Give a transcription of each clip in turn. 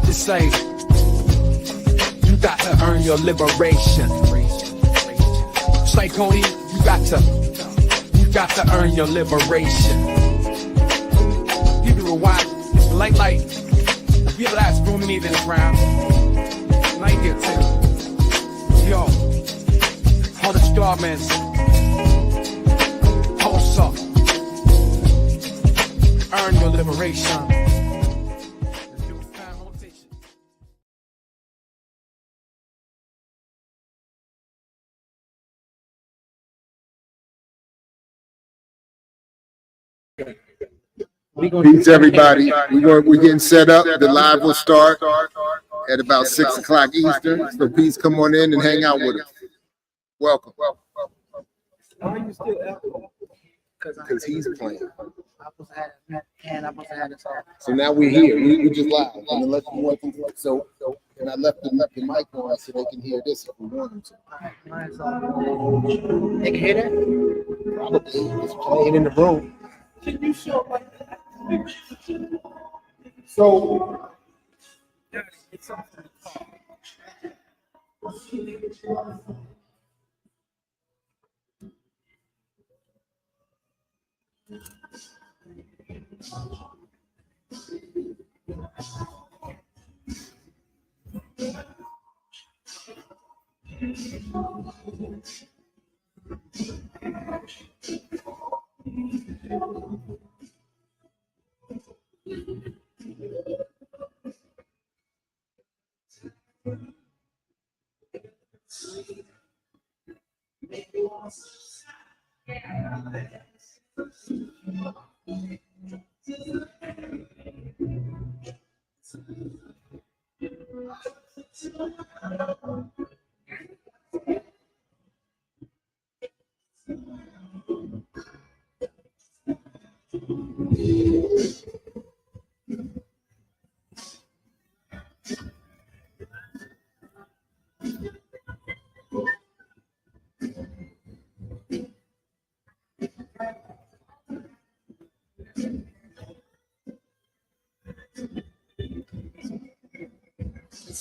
Just say, you got to earn your liberation. Say, Coney, you got to earn your liberation. Give it a watch. It's like, be the last room in this round. Like it too. Yo, all the starmans, pulse up. Earn your liberation. Peace, everybody. We're getting set up. The live will start at about 6 o'clock Eastern. So please come on in and hang out with us. Welcome. Are you still alcohol? Because he's playing. I was had this all. So now we're here. We just live. And unless you want to, so and I left the mic on so they can hear this if we want them to. Mine's on. They can hear that? Probably. It's playing in the room. Can you show like that? So It's something.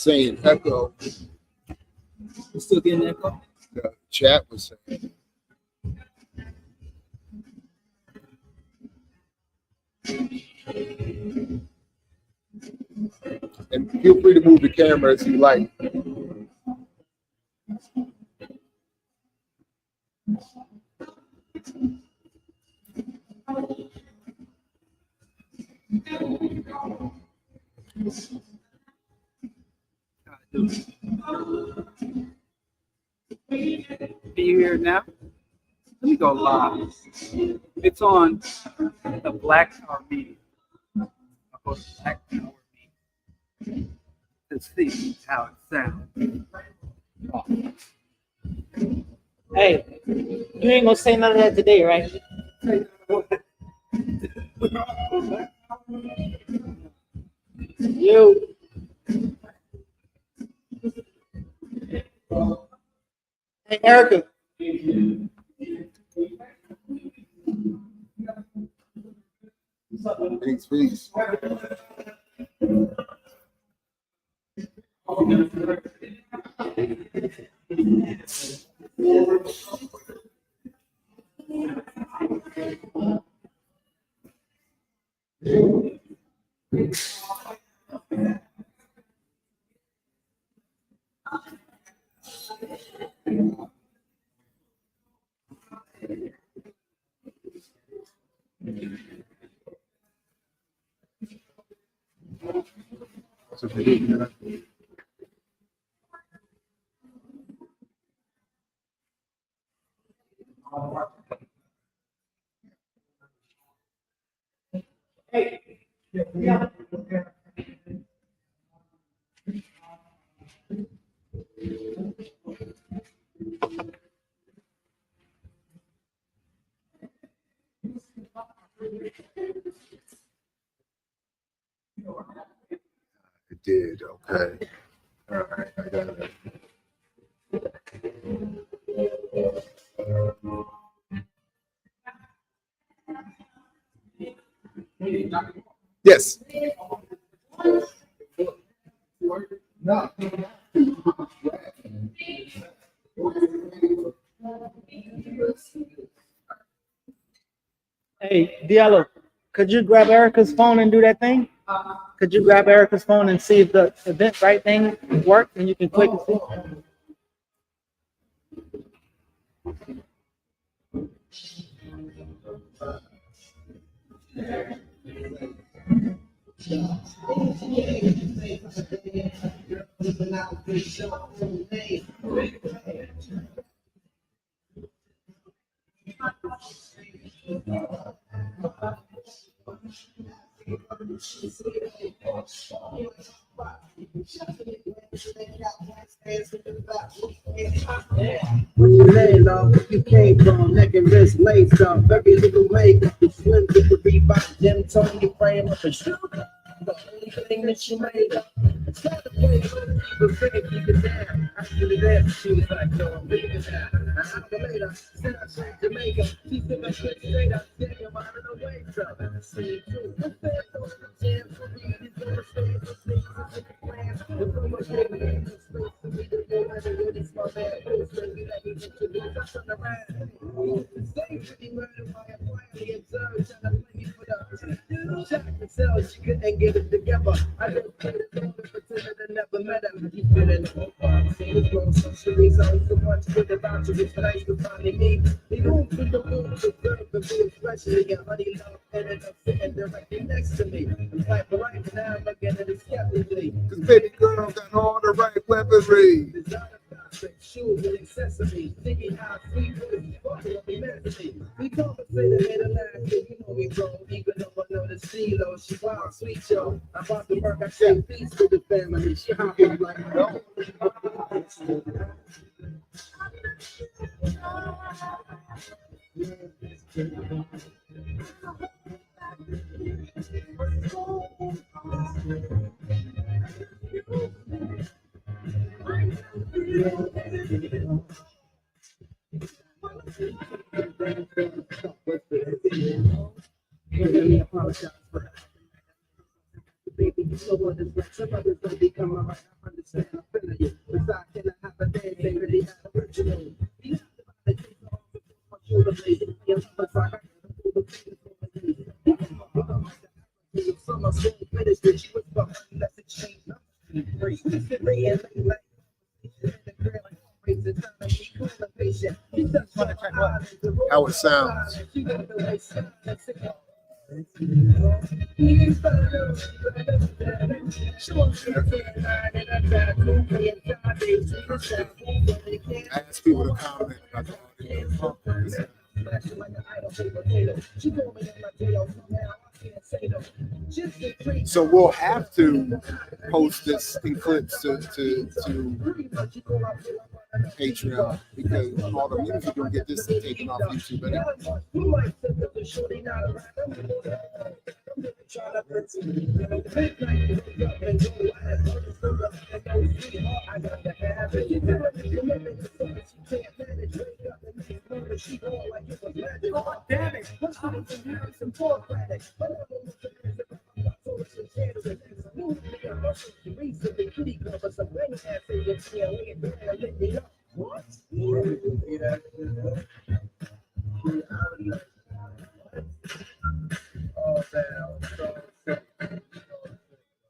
saying echo. You still getting echo? The chat was saying. And feel free to move the camera as you like. Can you hear it now? Let me go live. It's on the Black Power Media. I'll go to Black Power Media to see how it sounds. Hey, you ain't gonna say none of that today, right? You. Hey, Erica. Thanks, peace. It did. Okay. All right. I got it. Yes. No. Hey, Diallo, could you grab Erica's phone and do that thing? Could you grab Erica's phone and see if the Eventbrite thing worked and you can click and see? When you lay low, you came from neck and wrist laced up, very little makeup, you swim with the Reebok, Jim Tony frame up a shoe. The only thing that you made up, it's not the way but freaking keep it down. After the dance, she was like, no, I'm leaving now. An hour later, said I changed Jamaica. She said my shit straight up, taking mine in the way up. See, too, the fans on the jam for me, these are the stairs, the snakes, the chicken plans. The promo shit, the space for me to go out and really smart man. Please, baby, let me introduce us on the ride. Stay pretty murder by a quietly observed, trying to play me for the shot herself, she couldn't get it together. I just put it on and pretended I never met her. Keep feeling the whole part. See this wrong socially, so so much good about you. It's nice to finally meet. The room with the moon, the girl, the food, especially your honey love, ended up sitting directly next to me. I'm like, but right now, I'm looking at it skeptically. Cause baby girl got all the right weaponry. Designer fabric, shoes and accessories. Thinking how sweet was fucking up immensely. We conversated in the last day, you know we grown, even though I know the CeeLo. She wild, sweet, yo. I bought the work, I said peace to the family. She hopping like, no. Let me apologize for that. Baby, you know what it's like. Some others don't become alright. I understand. I'm feeling you. Besides, can I have a day? They really have a virtual. You have to buy the things off of my shoulder blade. Yeah, but I got to pull the things from the summer school finished, and she was behind. Let's exchange numbers. Recently, and late night. How it sounds. I ask people to comment about the audio. So we'll have to post this in clips to Patreon because all the music don't get this taken off YouTube anyway.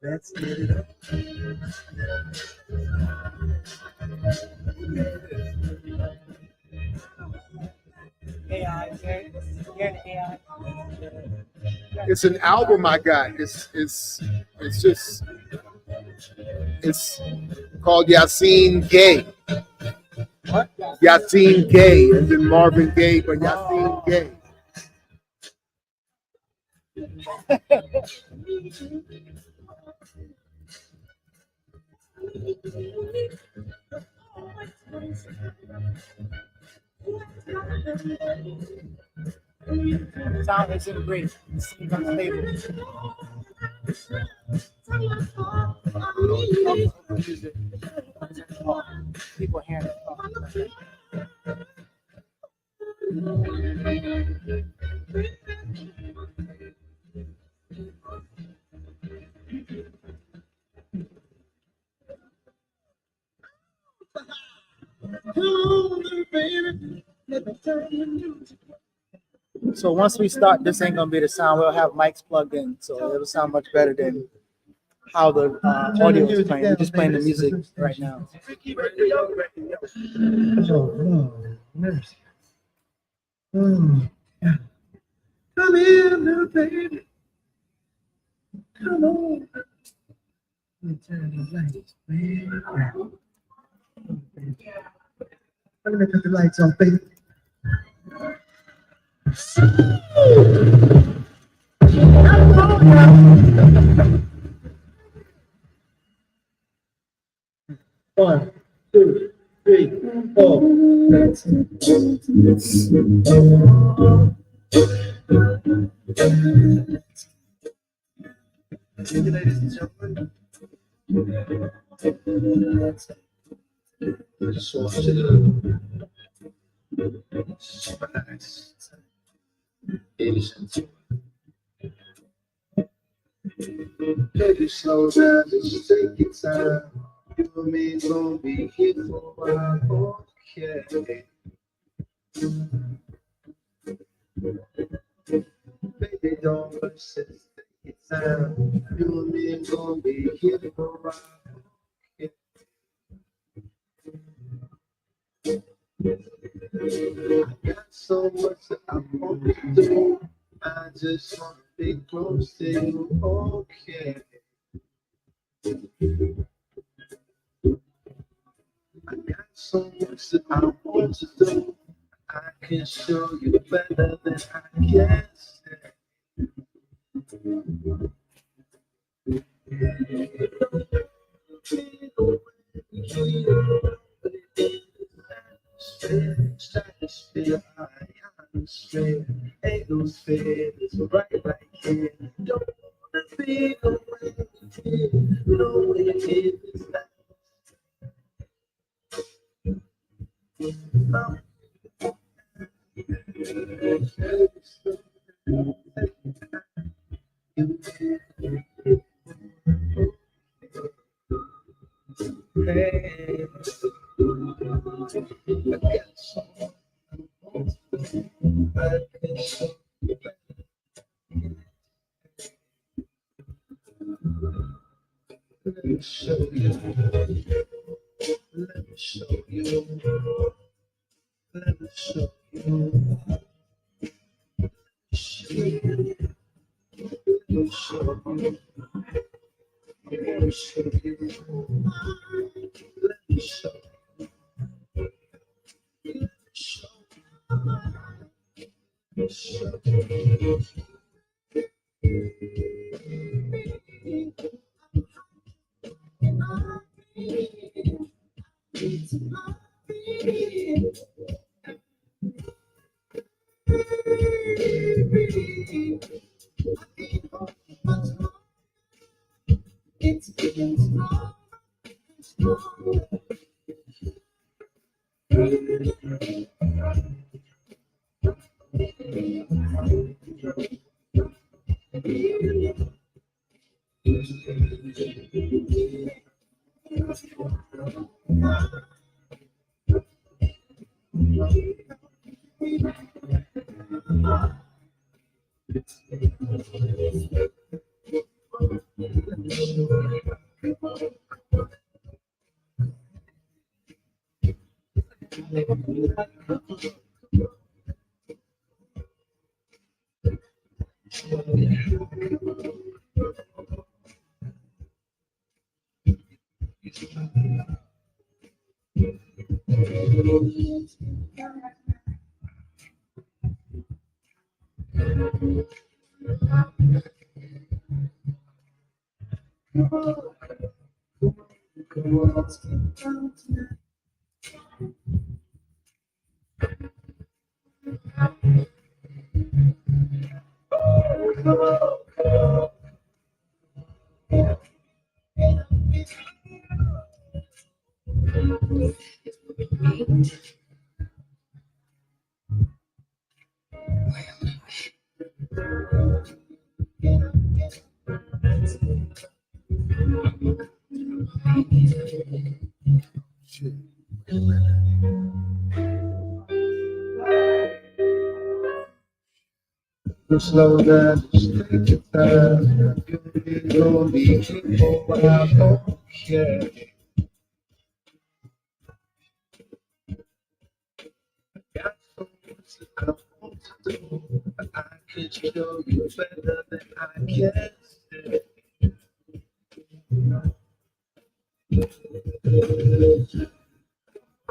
Let's get it up. It's an album I got. It's called Yassine Gay. What? Yassine Gay, as in Marvin Gaye, but Yassine Gay. Sound isn't great. It seems unstable. Music. People hearing it. So once we start, this ain't gonna be the sound. We'll have mics plugged in, so it'll sound much better than how the audio is playing. We're just playing the music right now. Mercy. Come here, little baby. Come on. Let me turn the lights, baby. Let me cut the lights off, baby. One, two, three, four. Ladies and gentlemen, I just want you to relax. Baby, slow down, just take your time. You and me gonna be here for a while, okay? Baby, don't rush it, take your time. You and me gonna be here for a while, okay? I got so much that I want to do. I just want to be close to you, okay? I got so much that I want to do. I can show you better than I can say. Stratosphere, atmosphere, ain't no space, it's right here. Don't wanna be away here, no way it is that. Let me show you. Let me show you. Let me show you. Let me show you. Let me show you. Let me show you. It's getting stronger. Slow down, take your time. Don't be careful, but I don't care. Got so much to come to do. I can show you better than I can say.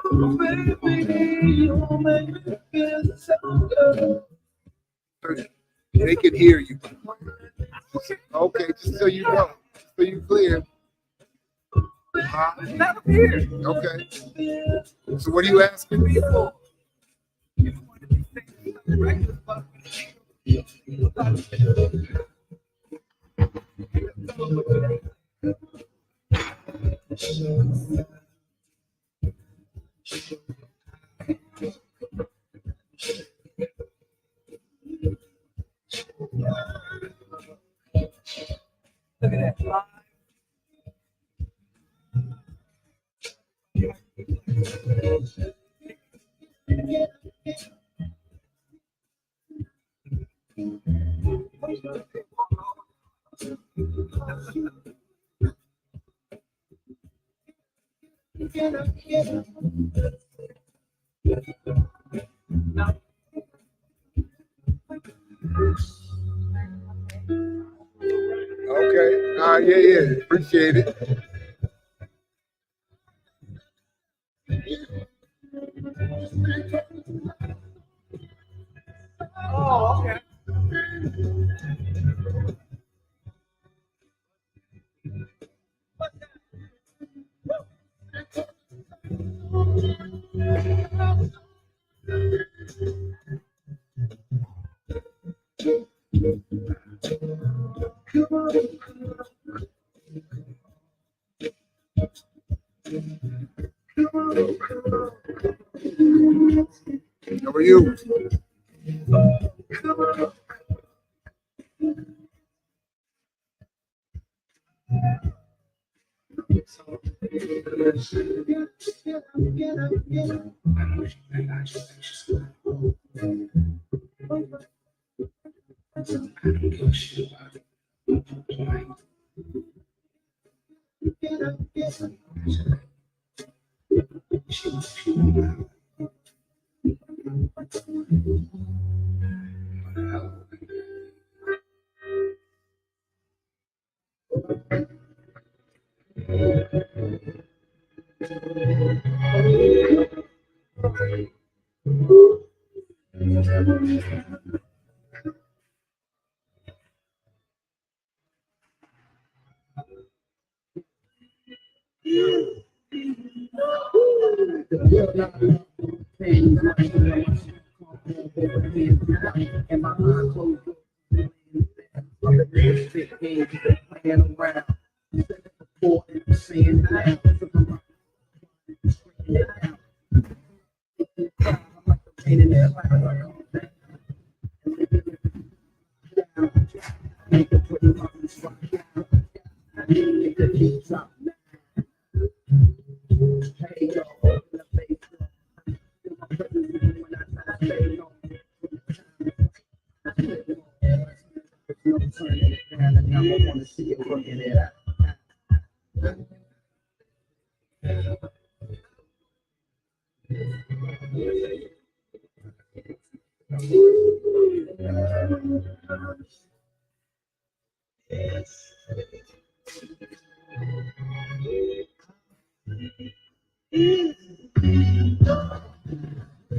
Oh, baby, you make me feel so good. They can hear you. Okay, just so you know, so you clear. Not up here. Okay. So what are you asking me for? Look at that. Okay. Yeah. Appreciate it. Oh, okay. How are you? And my mind closed. Playing around. Saying that.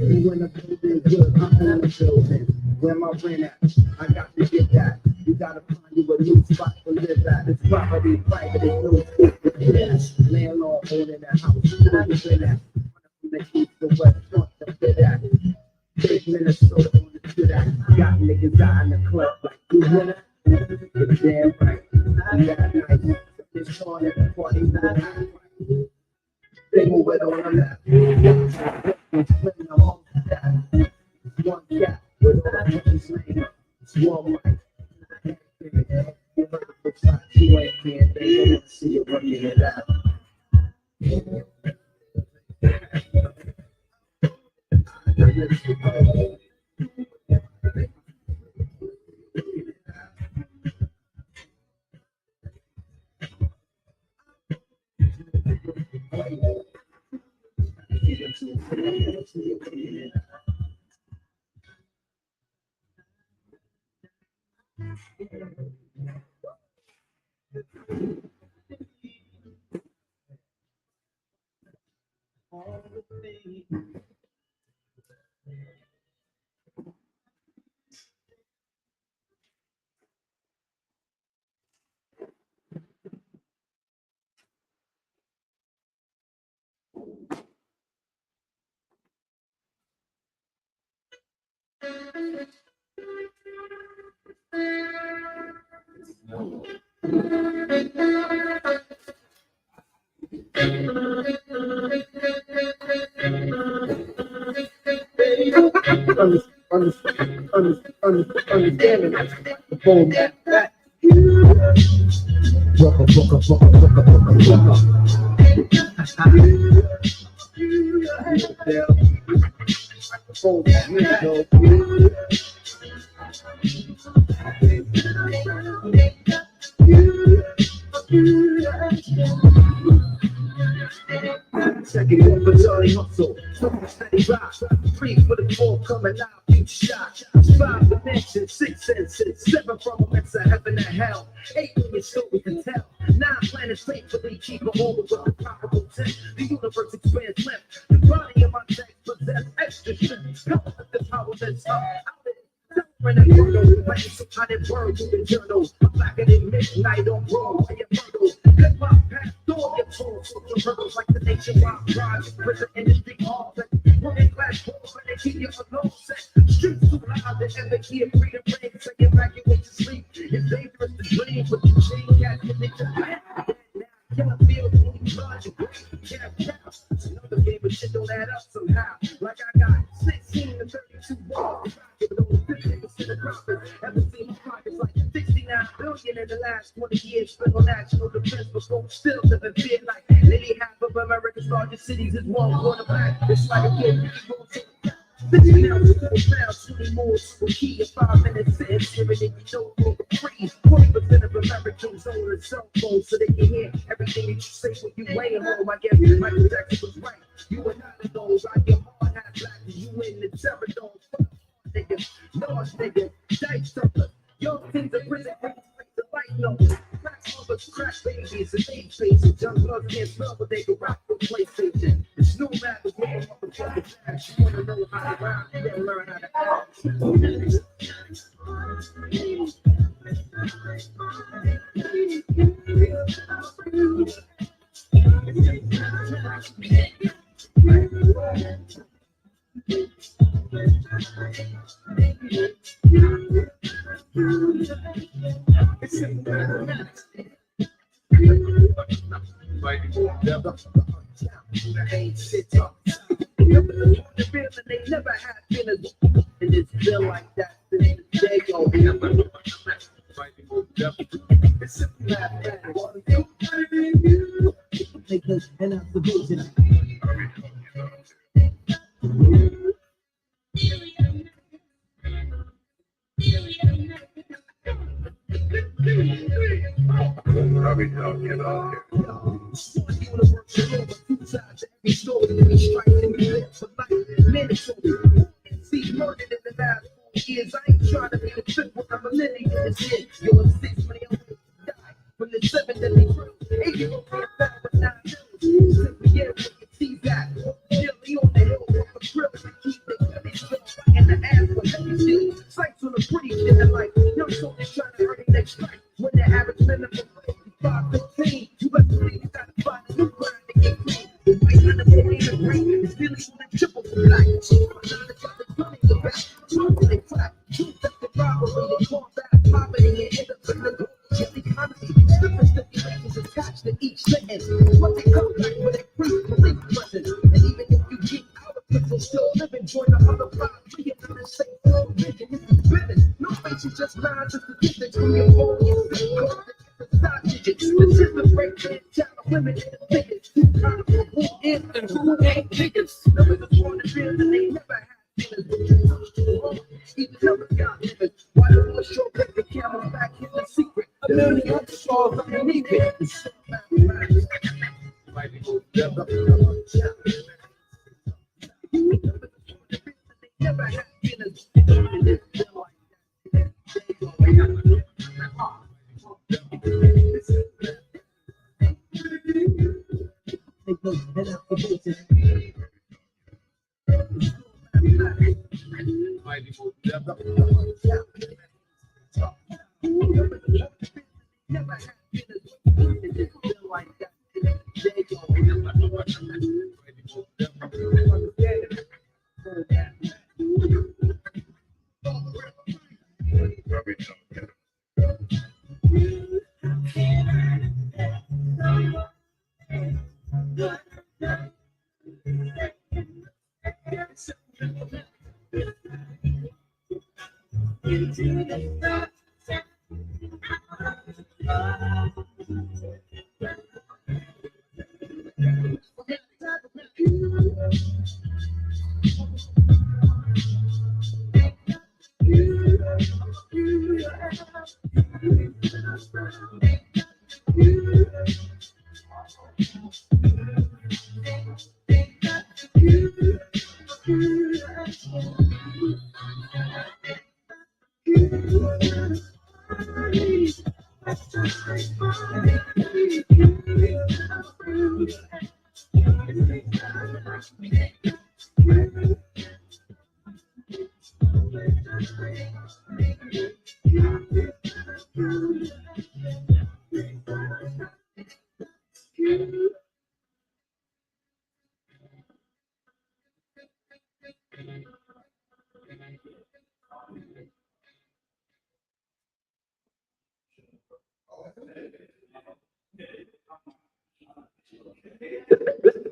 When the food is good, I'm on the building. Where my rent at? I got to get that. You gotta find you a new spot to live at. It's property private, it's no yes. Landlord owning that house. Who's in that? From the east to west front to fit at. Big Minnesota on the to that. Got niggas out in the club like you winner. You're damn right. You got nice. It's on at the party. They move it on the left. One cat with all the bitches name. It's one mic. You heard the side, you ain't being there. You wanna see you working it out. Understanding the phone that. Second one for Charlie Hustle. Steady rock. Three for the four coming out. Each shot. 5 dimensions, 6 senses. 7 from a mix of heaven and hell. 8 million stories to tell. 9 planets faithfully keep a hold with the proper intent. The universe expands left. The body of my text possess extra strength. Come with the power that's up. When I didn't burn you the journal. I'm back at midnight on Broadway and Myrtle. Hip hop past all your tools, social hurdles like the nationwide drive. Prison industry, all that working class balls, but they keep you alone. Set streets too loud to ever hear freedom ring. So you evacuate to sleep. It's dangerous to dream, but you chain cat can make you mad. Can't feel fully charged. Can't count. Another game, but shit don't add up somehow. Like I got 16 to 32 balls. Ever seen pockets like 69 billion in the last 20 years spent on national defense, but folks still living fear like nearly half of America's largest cities is one quarterback. It's like a kid. 50 now, 4 pounds, 20 more will key a 5 minute sentence, hearing it, you know, for free. 40% of Americans own a cell phone so they can hear everything that you say when you ain't home. I guess Michael Jackson was right. You were not in those. I get hard hat black, you in the terror dome. Niggas, large niggas, dice suckers, young things in prison, the light notes, crack mothers, crack babies, and age faces, young bloods can't smell, but they can rock the PlayStation. It's no matter what the motherfuckers ask, you wanna know how to rhyme, you gotta learn how to act. They never had feelings, and it's been like that since the day go. It's a mad because and that's the vision. See, murdered in the last 4 years. I ain't trying to be a trick when I'm a millennial in this shit. Yo, it's 6 when they die from the 7 that they grew. 8 years old, but 9 million. Simply, yeah, you can see that. Nearly on the hill, from the grill, and keep it. feeling the triple black. Money in the back, trouble they crack. Truth that the robbery, they combat poverty and independent economy. Different stipulations attached to each sentence. But they come back with a free police presence. And even if you get out of prison, still living, join the other 5 million in the same world. Vision is business. No faces, just lines and statistics from your phone. Your zip code, the side digits. The system break down, child, women, and the biggest. Who is and who ain't niggas. Niggas want to feel that they never had. Even never got niggas. Why don't you show back the camera back in the secret? A million other songs underneath it. Never had niggas.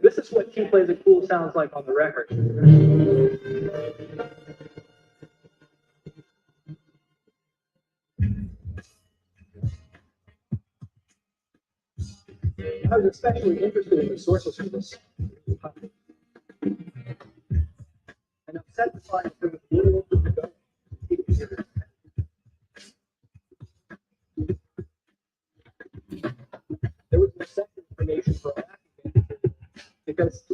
This is what She Plays It Cool sounds like on the record. I was especially interested in the sources for this. And I'm set to find there was little to go. There was no second information for African because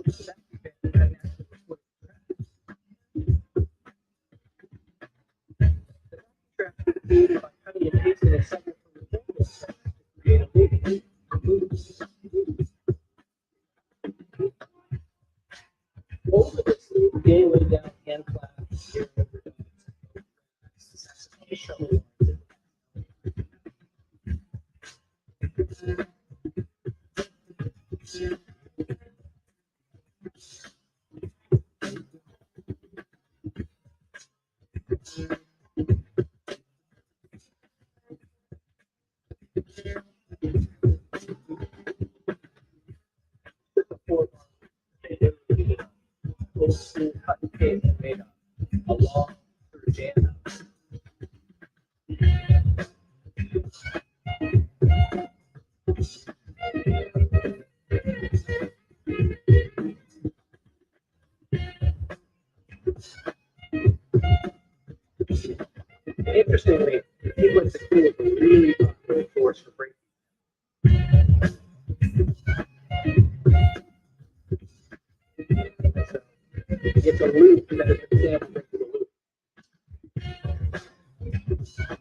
by cutting and pasting a segment from the previous to create a movie. Over this loop, Gay laid down hand claps, cut and paste and made a long through jam. Interestingly, he was a really popular force for breaking. So it's a loop that is an example of the loop. This is what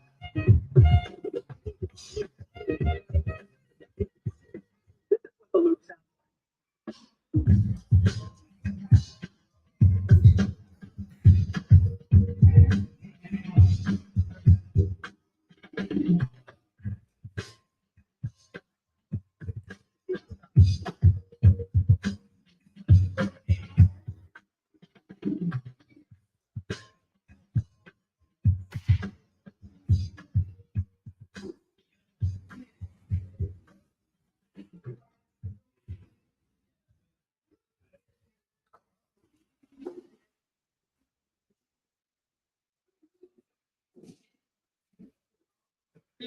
the loop sounds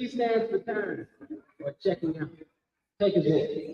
T stands for turn or checking out. Take a bit.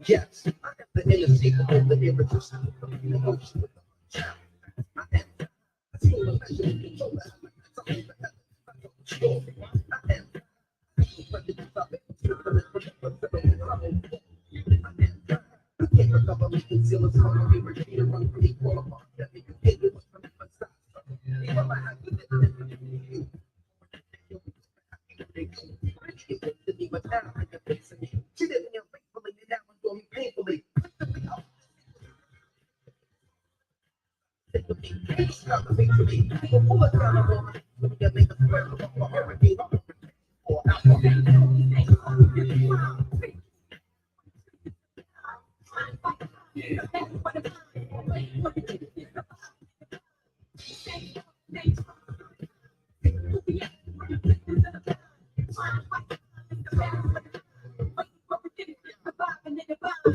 Yes, I am the inescapable, the irresistible, the emotional. I am the soul of measure, control that. I am I can't recover me, conceal a song, we retreat and run from equal apart. You can't do it from the stop. Even my hands with it. To me, but now I can face it. She did me unfaithfully, and that one for me painfully. Stop me to me. Before the time I want, let me make a square of a hurricane. Or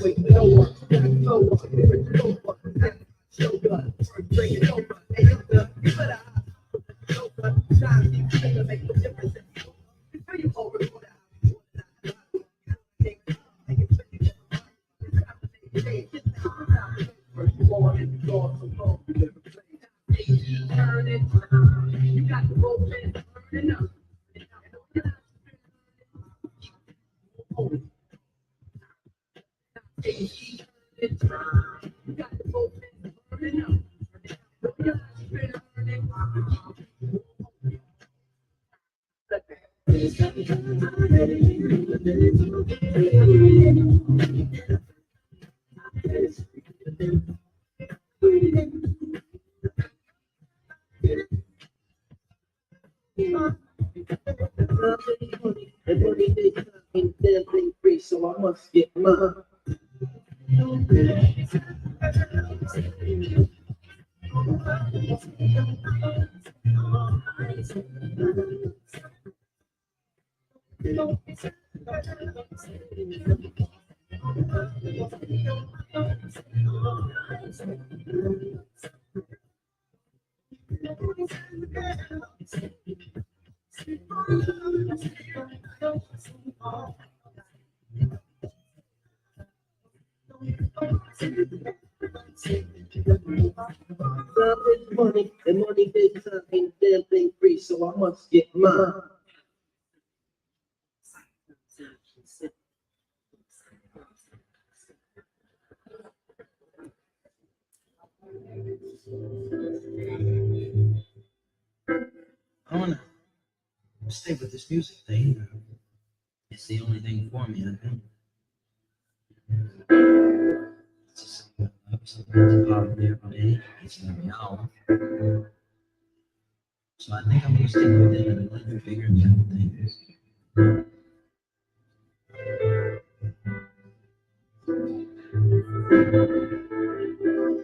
wait, no one, no one, no one. Show gun, break it over. Hey, you better show gun. Time you better make a difference. You over you got the rope and burning up. You got the rope and burning up. So I must get mine. Money and money big time ain't a damn thing free, so I must get mine. I wanna stay with this music thing. It's the only thing for me, I think. It's just something I love, something that's part of every day. It's gonna be all. So I think I'm gonna stick with it and let you figure out things.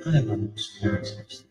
I have my own stories.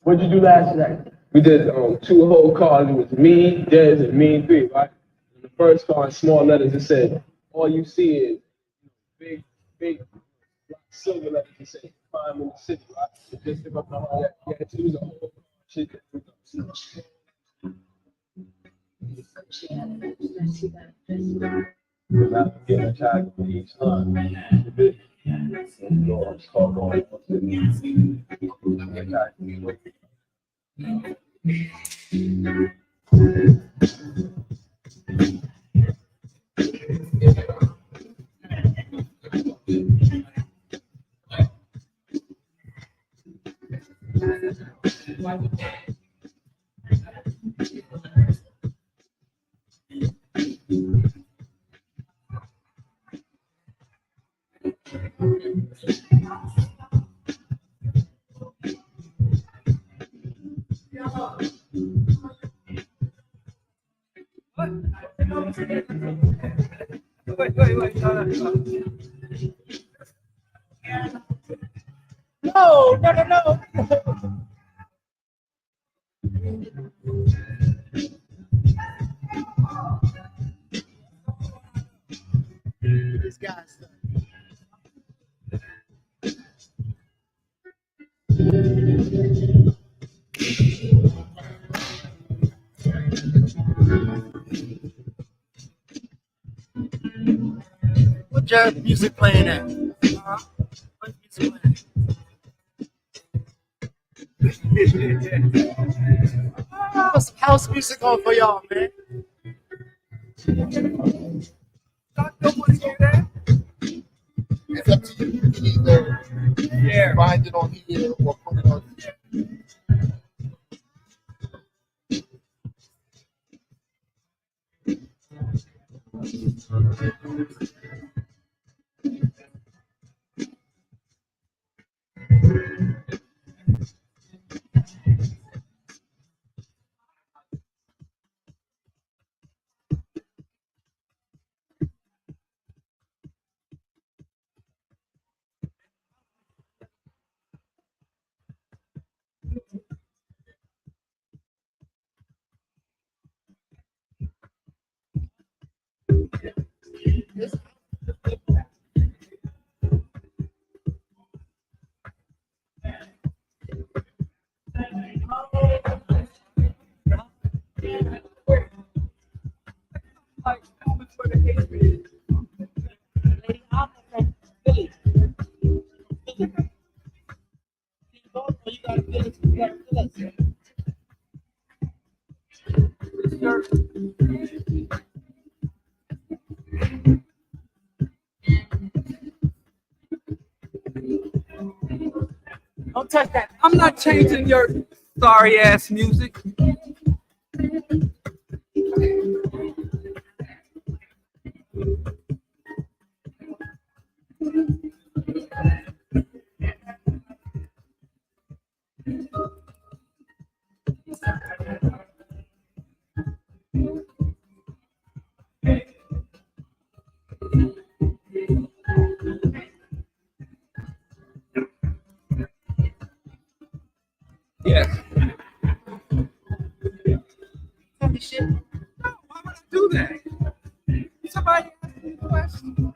What'd you do last night? We did 2 whole cars. It was me, Dez, and me and 3, right? In the first car, in small letters, it said, all you see is big, silver letters that say, crime in the city, right? It just if I know how that, yeah, it was a whole car. Shit. Because I'm getting a child for each son. So I'm start going Wait. No. These guys. What your music playing at? What music playing? Put some house music on for y'all, man. It's up to you. You can either find it on here or put it on here. Don't touch that. I'm not changing your sorry ass music. Yes. Shit. Why would I do that? Somebody asked me a question.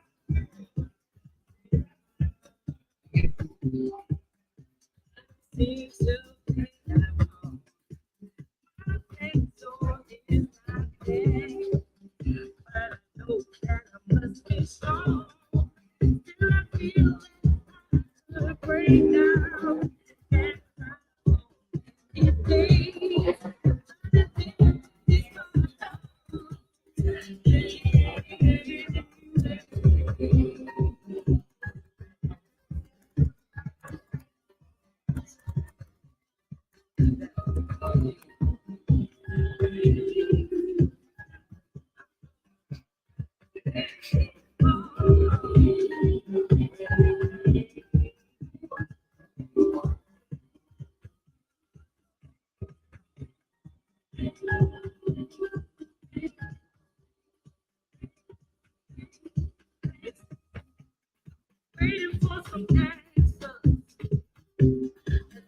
Waiting for some answers,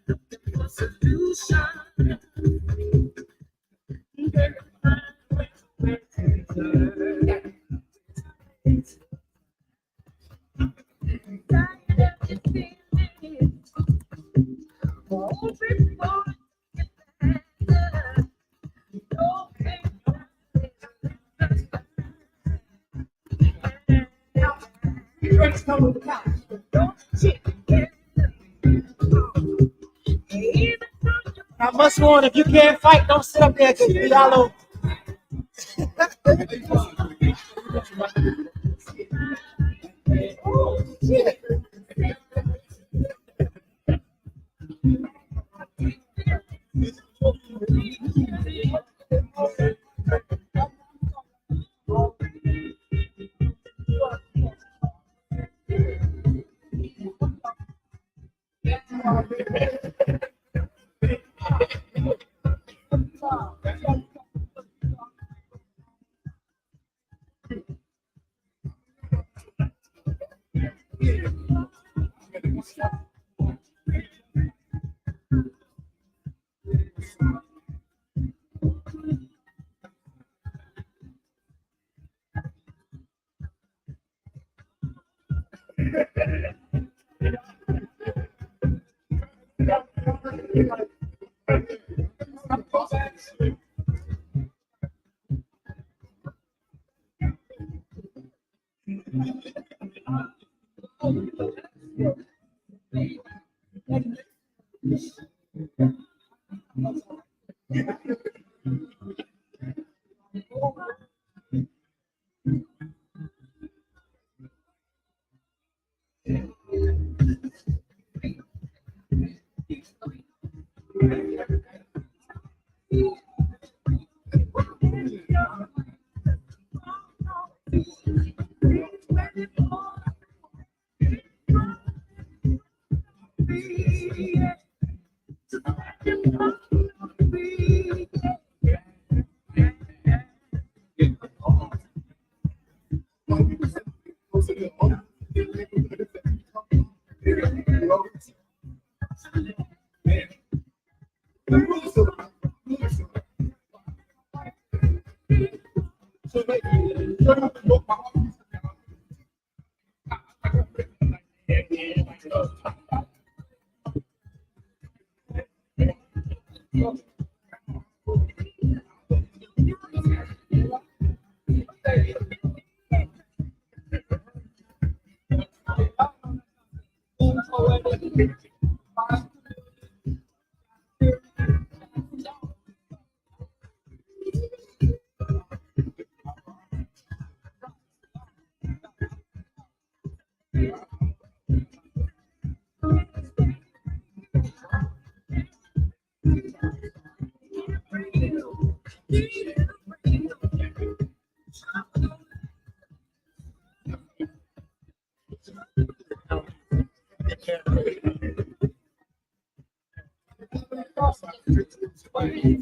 looking for solutions. breaks come with the couch. I must warn, if you can't fight, don't sit up there because Diallo.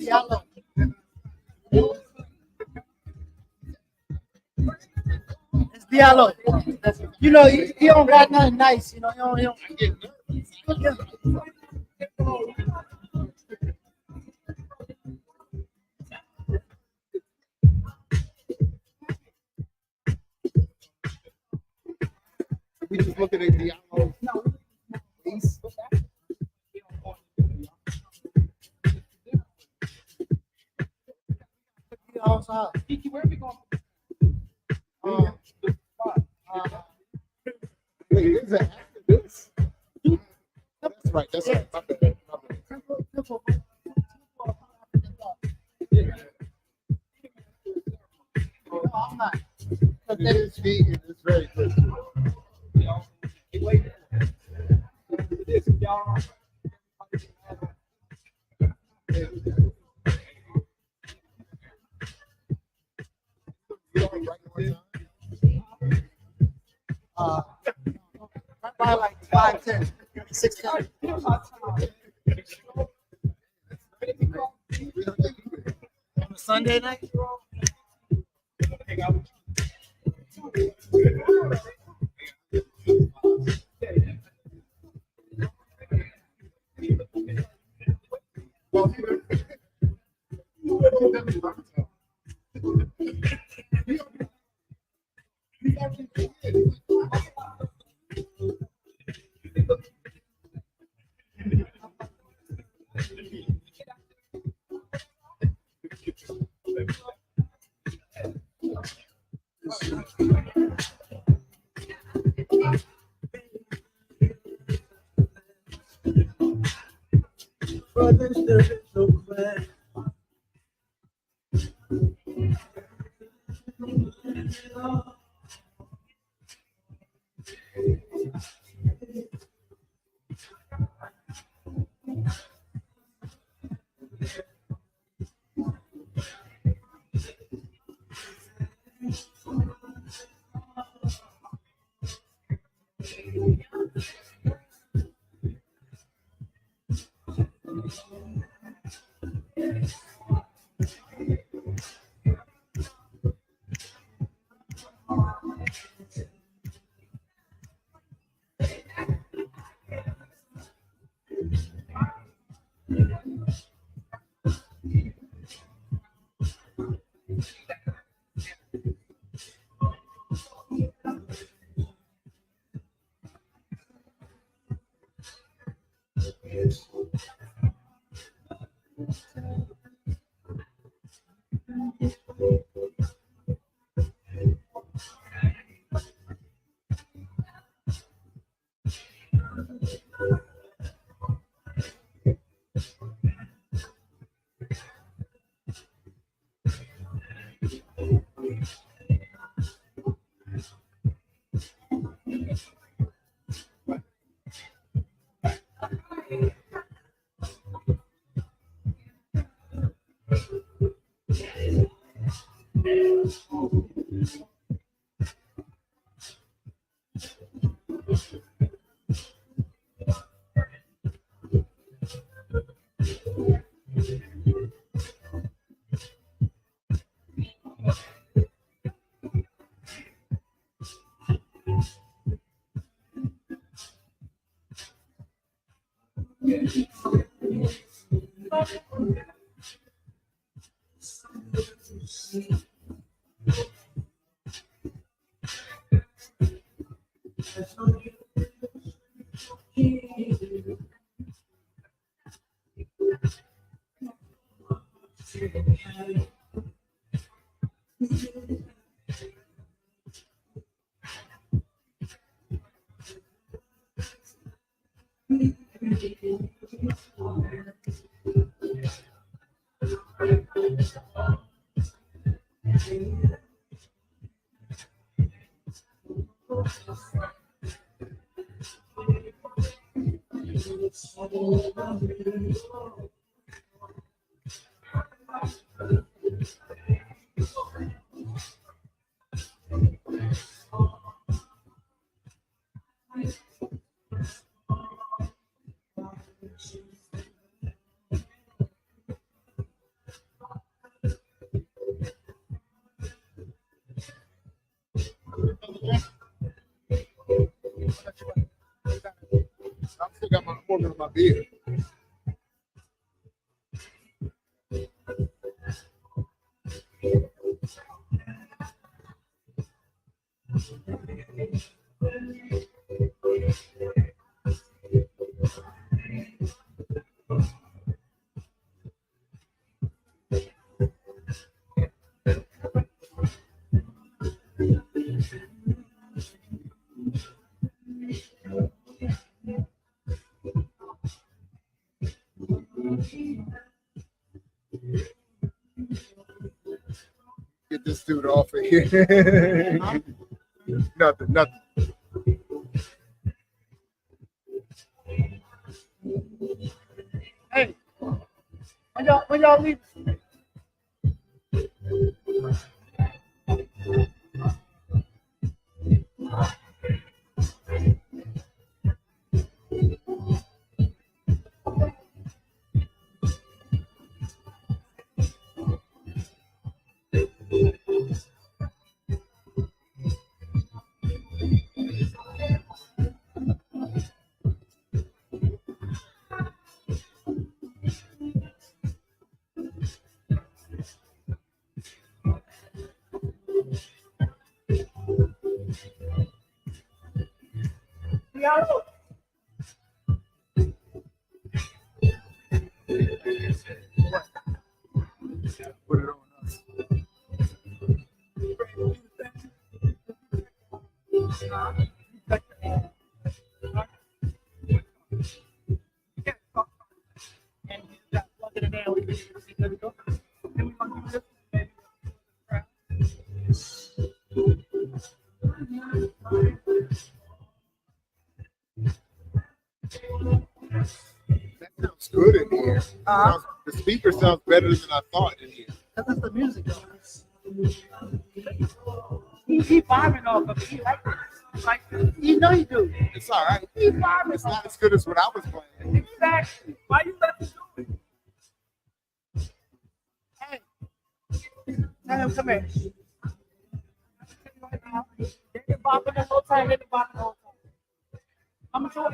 Diallo. It's Diallo. You know, he don't got nothing nice. You know, he don't. We just looking at Diallo. Ace. Wait, is that after this? That's right. That's right. My bad, my bad. I'm not. It is feet, and it's very good. By like 5'10", 6'10". On a Sunday night. For this there is no plan. I still got my organ in my beard. Get this dude off of here. Nothing. Hey, when y'all leave. Diallo. Put it on us. Yeah. good in here. The speaker sounds better than I thought in here. That's the music. He vibing off of it. He like it. Like, You know you do. It's all right. he vibing It's off not as good as what I was playing. it. Exactly. Why you let him do it? Hey, tell him come here. They're bopping the whole time. They're bopping the whole time. I'm a tour.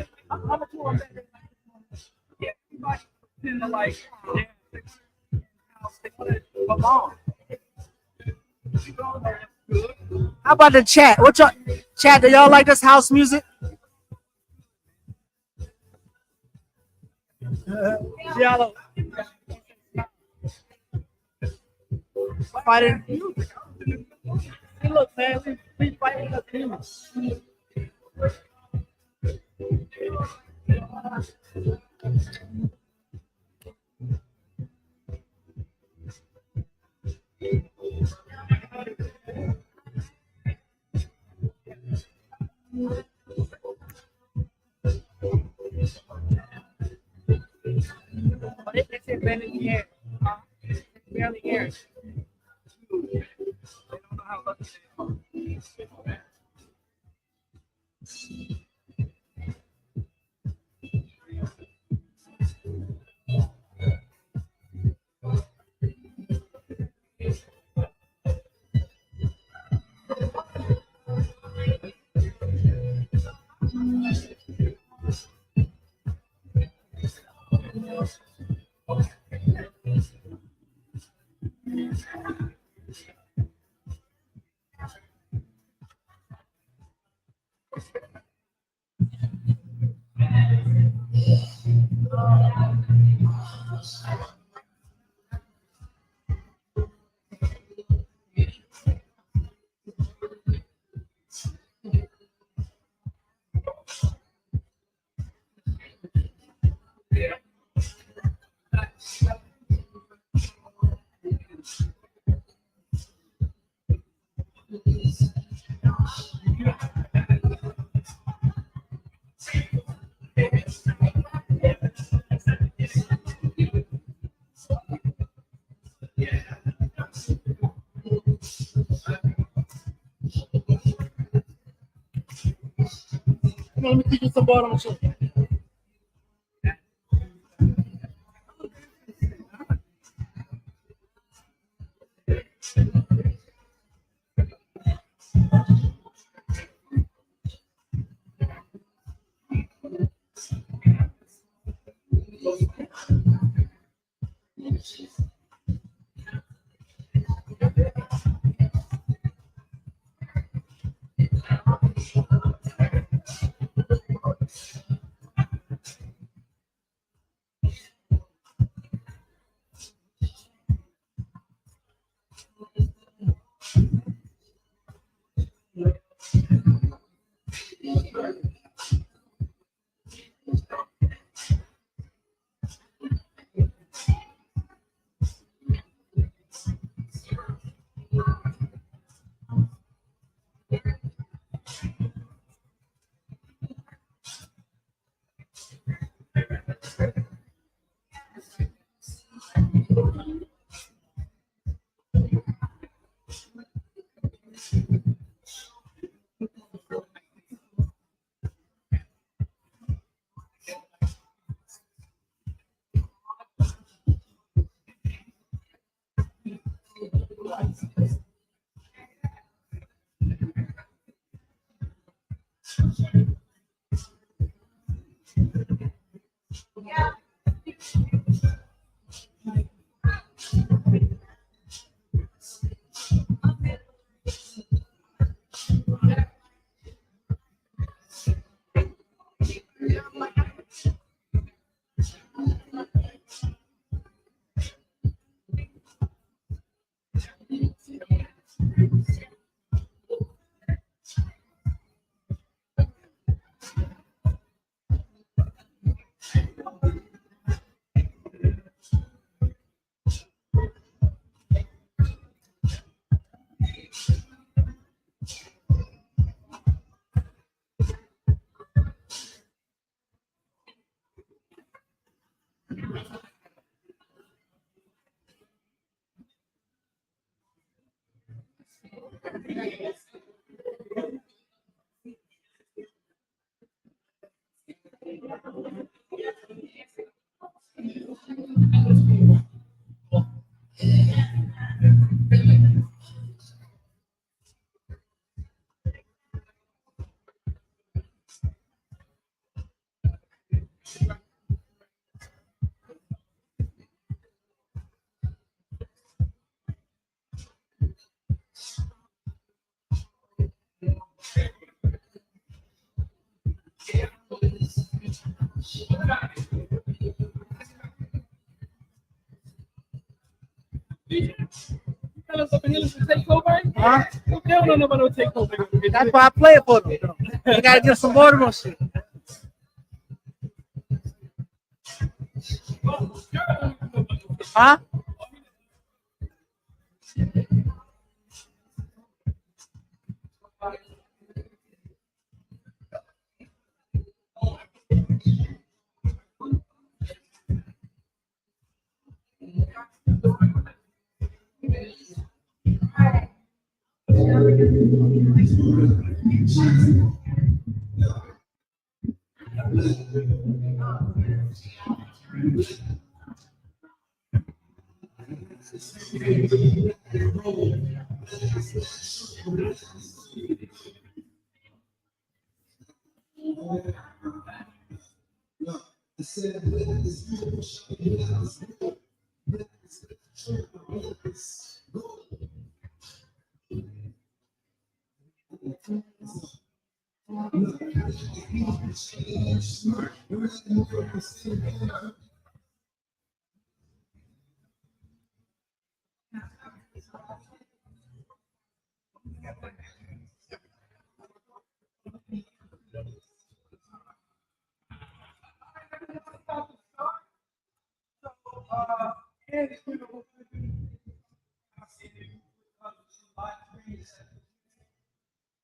Everybody in the like, yeah, they want to belong. You know, that's good. How about the chat? What y'all chat? Do y'all like this house music? Diallo. Fighting. Hey, look, man, we fighting the demons. But it's barely in the air. It's barely here. They don't know how lucky they are. Come on, let me teach you some bottom shit. Huh? Don't know nobody will take over. That's why I play it for them. You gotta get some Baltimore shit. Huh?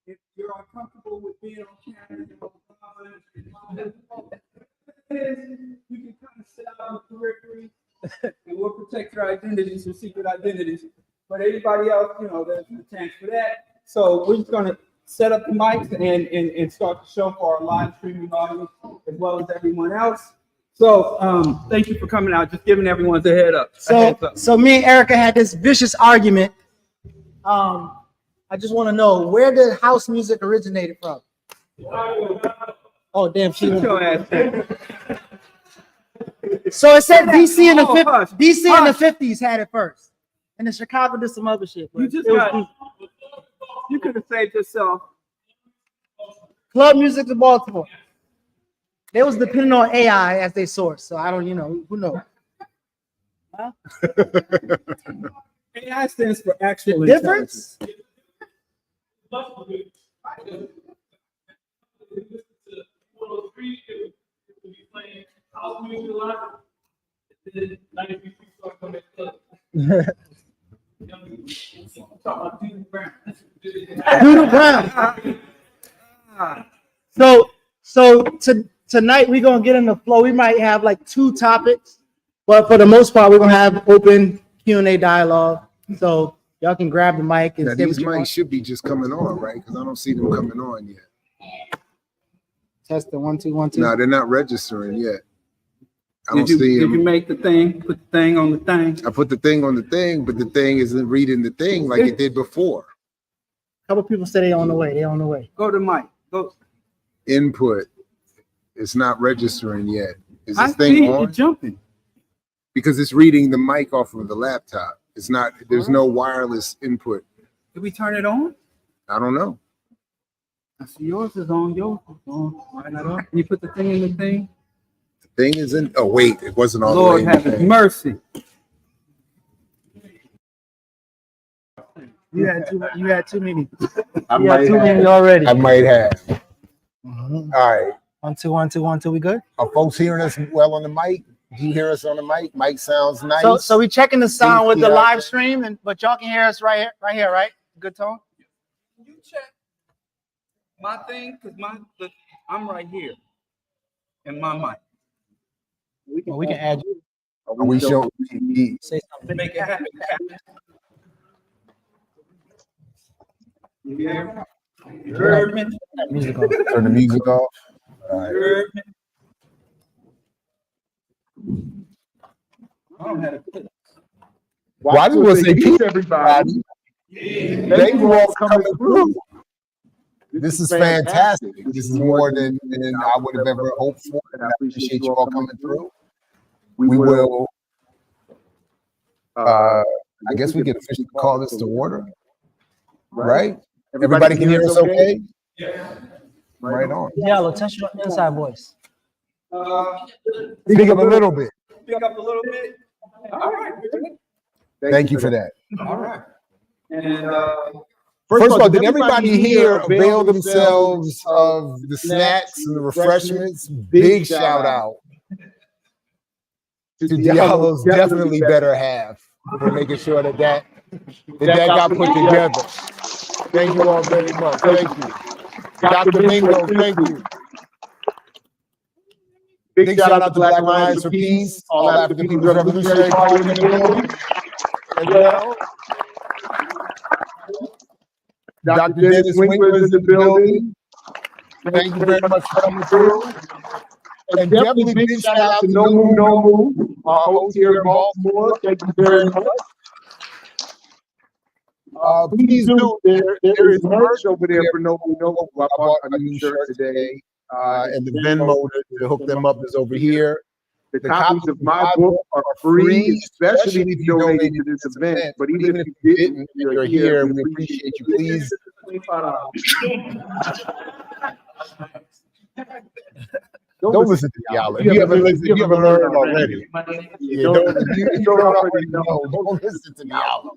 If you're uncomfortable with being on camera, you can kind of sit out on the periphery and we'll protect your identities, your secret identities. But anybody else, there's no chance for that. So we're just gonna set up the mics and start the show for our live streaming audience as well as everyone else. So thank you for coming out, just giving everyone a heads up. So me and Erica had this vicious argument. I just want to know, where did house music originated from? Oh, damn. Shut your ass down. So it said DC in the 50s. DC in the 50s had it first. And then Chicago did some other shit. You could have saved yourself. Club music to Baltimore. They was depending on AI as their source. So I don't, who knows? Huh? AI stands for actual The difference? Doodle Brown. So tonight we're gonna get in the flow. We might have like 2 topics, but for the most part, we're gonna have open Q&A dialogue. So y'all can grab the mic and Now, say these what you mics want. should be just coming on, right? Because I don't see them coming on yet. Test the 1 2 1 2. No, they're not registering yet. I don't Did see you them. make the thing? Put the thing on the thing. I put the thing on the thing, but the thing isn't reading the thing like it did before. A couple people say they on the way. They on the way. Go to mic. Go. Input. It's not registering yet. Is I this see thing it on? jumping. Because it's reading the mic off of the laptop. It's not, there's no wireless input. Did we turn it on? I don't know. I see yours is on. Yours is on. Why not on? You put the thing in the thing. The thing isn't, oh wait, it wasn't all Lord the way in have the his thing. mercy. You had too many. I You had might too many have. already. I might have. Mhm. All right. 1 2 1 2 1 2. We good? Are folks hearing us well on the mic? Do you hear us on the mic? Mic sounds nice. So we checking the sound with the Yeah. live stream, but y'all can hear us right here, right? Good tone. You check my thing, cause I'm right here, in my mic. We can add you. Are we showing? Say something. Make it happen. You heard me? Music on. Turn the music off. All right. You heard me? I don't have a clue. Well, I just want to say peace, everybody. Thank you all for coming through. This is fantastic. This is more than I would have ever hoped for, and I appreciate you all coming through. We will, I guess we can officially call this to order, right? Everybody can hear us okay? Right on. Diallo, test your inside voice. Speak up a little bit. Pick up a little bit. All right. Thank you for that. All right. And First of all, did everybody here avail themselves of the snacks and the refreshments? Big shout out to Diallo's definitely better half for making sure that got put together. Thank you all very much. Thank you. Dr. Mingo, thank you. Big shout out to Black Lions for Peace, all African People's Revolutionary Party in the building. As well. Dr. Dennis Winkler is in the building. Thank you very much for coming through. And definitely big shout out to No Move, our host here in Baltimore. Thank you very much. Please do. There is merch over there for No Move. I bought a new shirt today. And the Venmo to hook them up is over here. The copies of my book are free, especially if you donated to this event. But even if you didn't, you're here. We appreciate you. Please. Don't listen to Diallo. You haven't learned already. Yeah, don't already know. Don't listen to Diallo.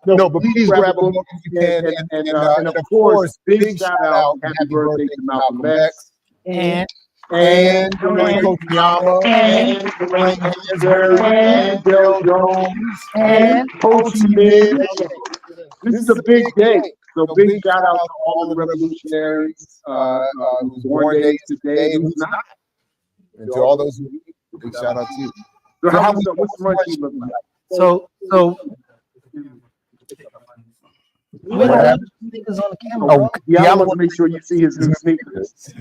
No, but please grab a book if you can. And of course, big shout out, happy birthday to Malcolm X. And Coach Yama, and Del Jones, and Coach Mid. This is a big day. So big shout out to all the revolutionaries who's born days today and who's not. And to all those who big shout out to you. So what's the lunch look like? So we don't have sneakers on the camera. Oh, yeah, I want to make sure you see his new sneakers.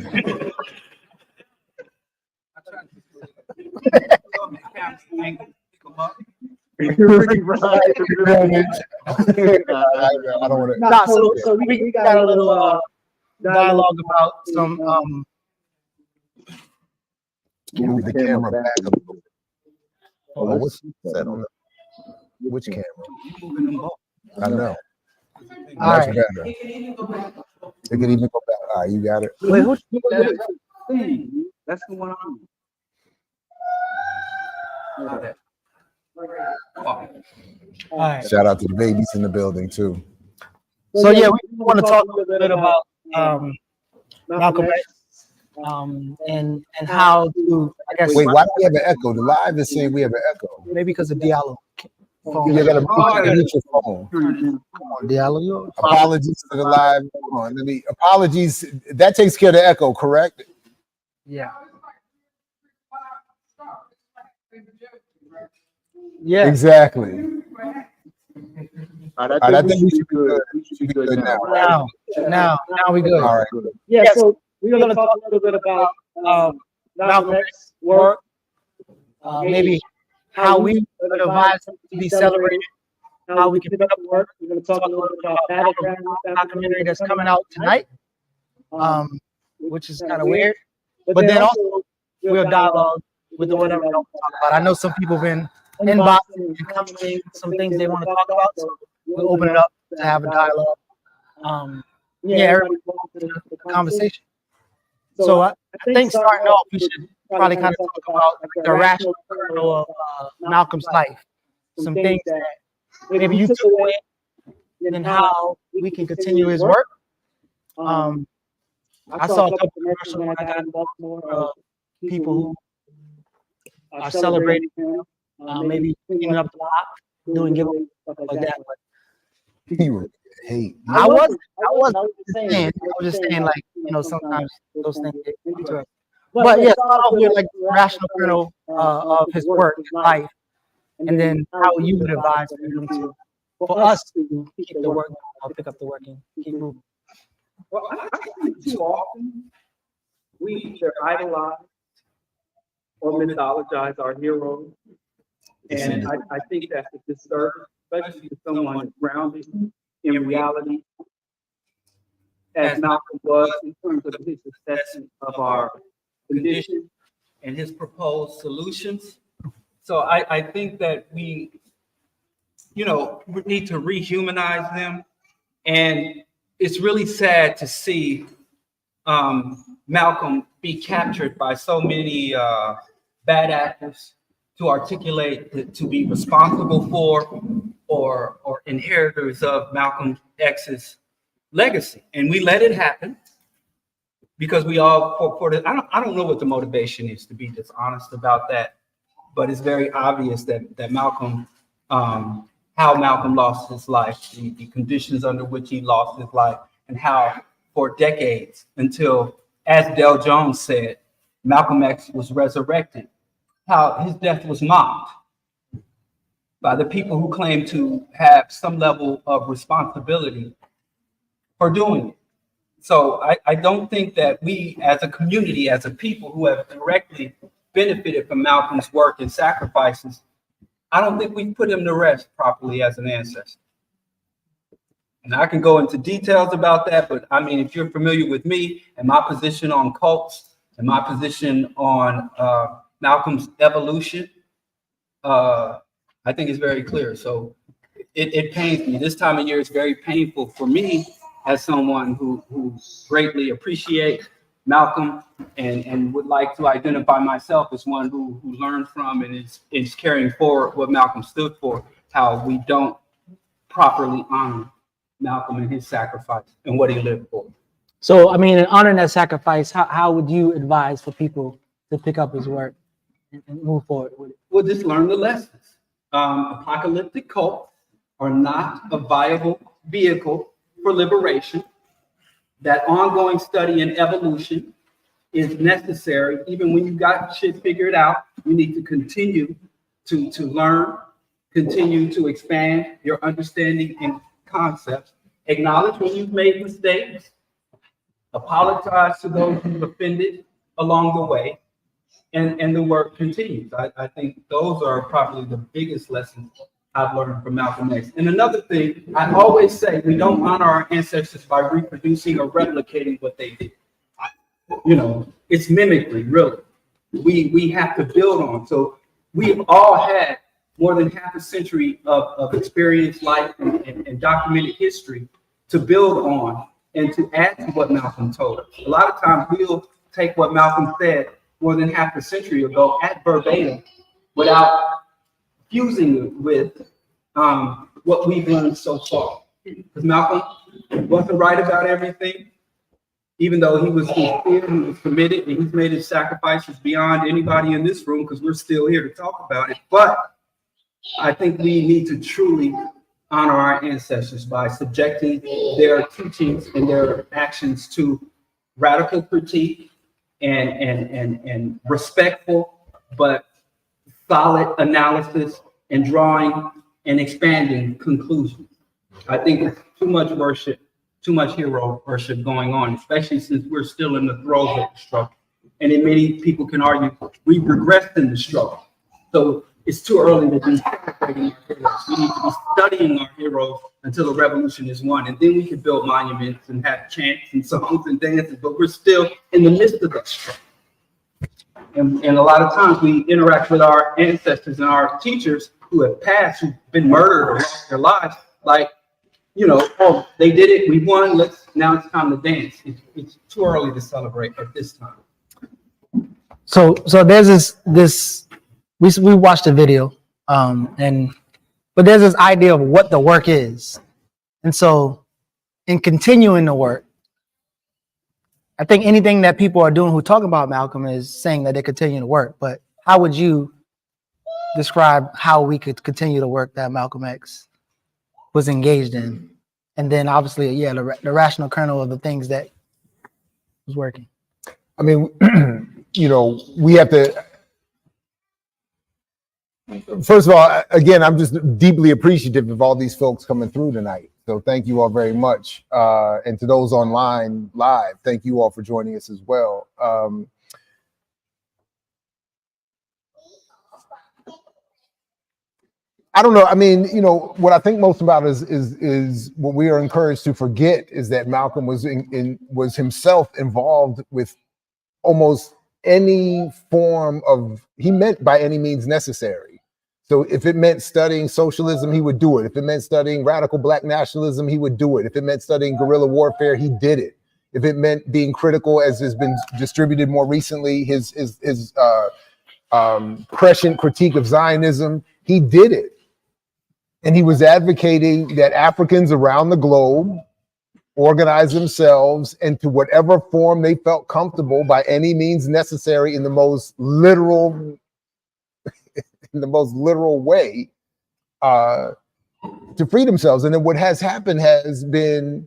I don't want to. Nah, so we got a little dialogue about some Move the camera back a little. Oh, what's that on the which camera? I know. Much better. It can even go back. All right, you got it. Wait, who's that's the one I'm. all right. Shout out to the babies in the building too. So yeah, we want to talk a little bit about Malcolm X, and how to, I guess. Wait, why do we have an echo? The live is saying we have an echo. Maybe because of Diallo. You gotta hit your phone. Come on, Diallo. Apologies to the live. Come on, apologies. That takes care of the echo, correct? Yeah. Yeah. Exactly. I think we should be good. We should be good now. Now we good. All right. Yeah, so we're gonna talk a little bit about Malcolm X's work, maybe how we would advise him to be celebrated, how we can pick up the work. We're gonna talk a little bit about that documentary that's coming out tonight, which is kind of weird. But then also we'll dialogue with the whatever we don't talk about. I know some people have been inboxing and commenting some things they want to talk about, so we'll open it up to have a dialogue. Everybody welcome to the conversation. So I think starting off, we should probably kind of talk about the rational kernel of Malcolm's life. Some things that maybe you took away, and how we can continue his work. I saw a couple of commercials when I got in Baltimore of people who are celebrating him, maybe cleaning up the lot, doing giveaways, stuff like that. But He would hate. I was just saying, like, sometimes those things get into it. But yeah, start with like the rational kernel of his work, his life, and then how you would advise him for us to keep the work I'll pick up the work and keep moving. Well, I think too often we either idolize or mythologize our heroes. And I think that's a disturbance, especially to someone that's grounded in reality, as Malcolm was in terms of his assessment of our condition and his proposed solutions. So I think that we need to rehumanize them. And it's really sad to see Malcolm be captured by so many bad actors to articulate, to be responsible for, or inheritors of Malcolm X's legacy. And we let it happen because we all, I don't know what the motivation is, to be dishonest about that, but it's very obvious that Malcolm, how Malcolm lost his life, the conditions under which he lost his life, and how for decades until, as Del Jones said, Malcolm X was resurrected, how his death was mocked by the people who claim to have some level of responsibility for doing it. So I don't think that we as a community, as a people who have directly benefited from Malcolm's work and sacrifices, I don't think we put him to rest properly as an ancestor. And I can go into details about that, but I mean, if you're familiar with me and my position on cults and my position on Malcolm's evolution, I think it's very clear. So it pains me. This time of year is very painful for me as someone who greatly appreciates Malcolm and would like to identify myself as one who learned from and is carrying forward what Malcolm stood for, how we don't properly honor Malcolm and his sacrifice and what he lived for. So, I mean, in honoring that sacrifice, how would you advise for people to pick up his work and move forward with it? Well, just learn the lessons. Apocalyptic cults are not a viable vehicle for liberation. That ongoing study and evolution is necessary. Even when you got shit figured out, you need to continue to learn, continue to expand your understanding and concepts. Acknowledge when you've made mistakes. Apologize to those who've offended along the way. And the work continues. I think those are probably the biggest lessons I've learned from Malcolm X. And another thing, I always say, we don't honor our ancestors by reproducing or replicating what they did. You know, it's mimicry, really. We have to build on. So we've all had more than half a century of experience, life, and documented history to build on and to add to what Malcolm told us. A lot of times we'll take what Malcolm said more than half a century ago at verbatim without fusing it with what we've learned so far. Because Malcolm wasn't right about everything, even though he was sincere, he was committed, and he's made his sacrifices beyond anybody in this room because we're still here to talk about it. But I think we need to truly honor our ancestors by subjecting their teachings and their actions to radical critique and respectful but solid analysis and drawing and expanding conclusions. I think it's too much worship, too much hero worship going on, especially since we're still in the throes of the struggle. And then many people can argue we regressed in the struggle. So it's too early to be celebrating our heroes. We need to be studying our heroes until the revolution is won. And then we can build monuments and have chants and songs and dances, but we're still in the midst of that struggle. And a lot of times we interact with our ancestors and our teachers who have passed, who've been murdered or lost their lives, like, you know, oh, they did it, we won, now it's time to dance. It's too early to celebrate at this time. So there's this we watched a video, but there's this idea of what the work is. And so in continuing the work, I think anything that people are doing who talk about Malcolm is saying that they continue to work. But how would you describe how we could continue the work that Malcolm X was engaged in? And then obviously, yeah, the rational kernel of the things that was working. I mean, you know, we have to, first of all, again, I'm just deeply appreciative of all these folks coming through tonight. So thank you all very much. And to those online live, thank you all for joining us as well. I don't know. I mean, you know, what I think most about is what we are encouraged to forget is that Malcolm was was himself involved with almost any form of, he meant by any means necessary. So if it meant studying socialism, he would do it. If it meant studying radical Black nationalism, he would do it. If it meant studying guerrilla warfare, he did it. If it meant being critical, as has been distributed more recently, his prescient critique of Zionism, he did it. And he was advocating that Africans around the globe organize themselves into whatever form they felt comfortable by any means necessary in the most literal way to free themselves. And then what has happened has been,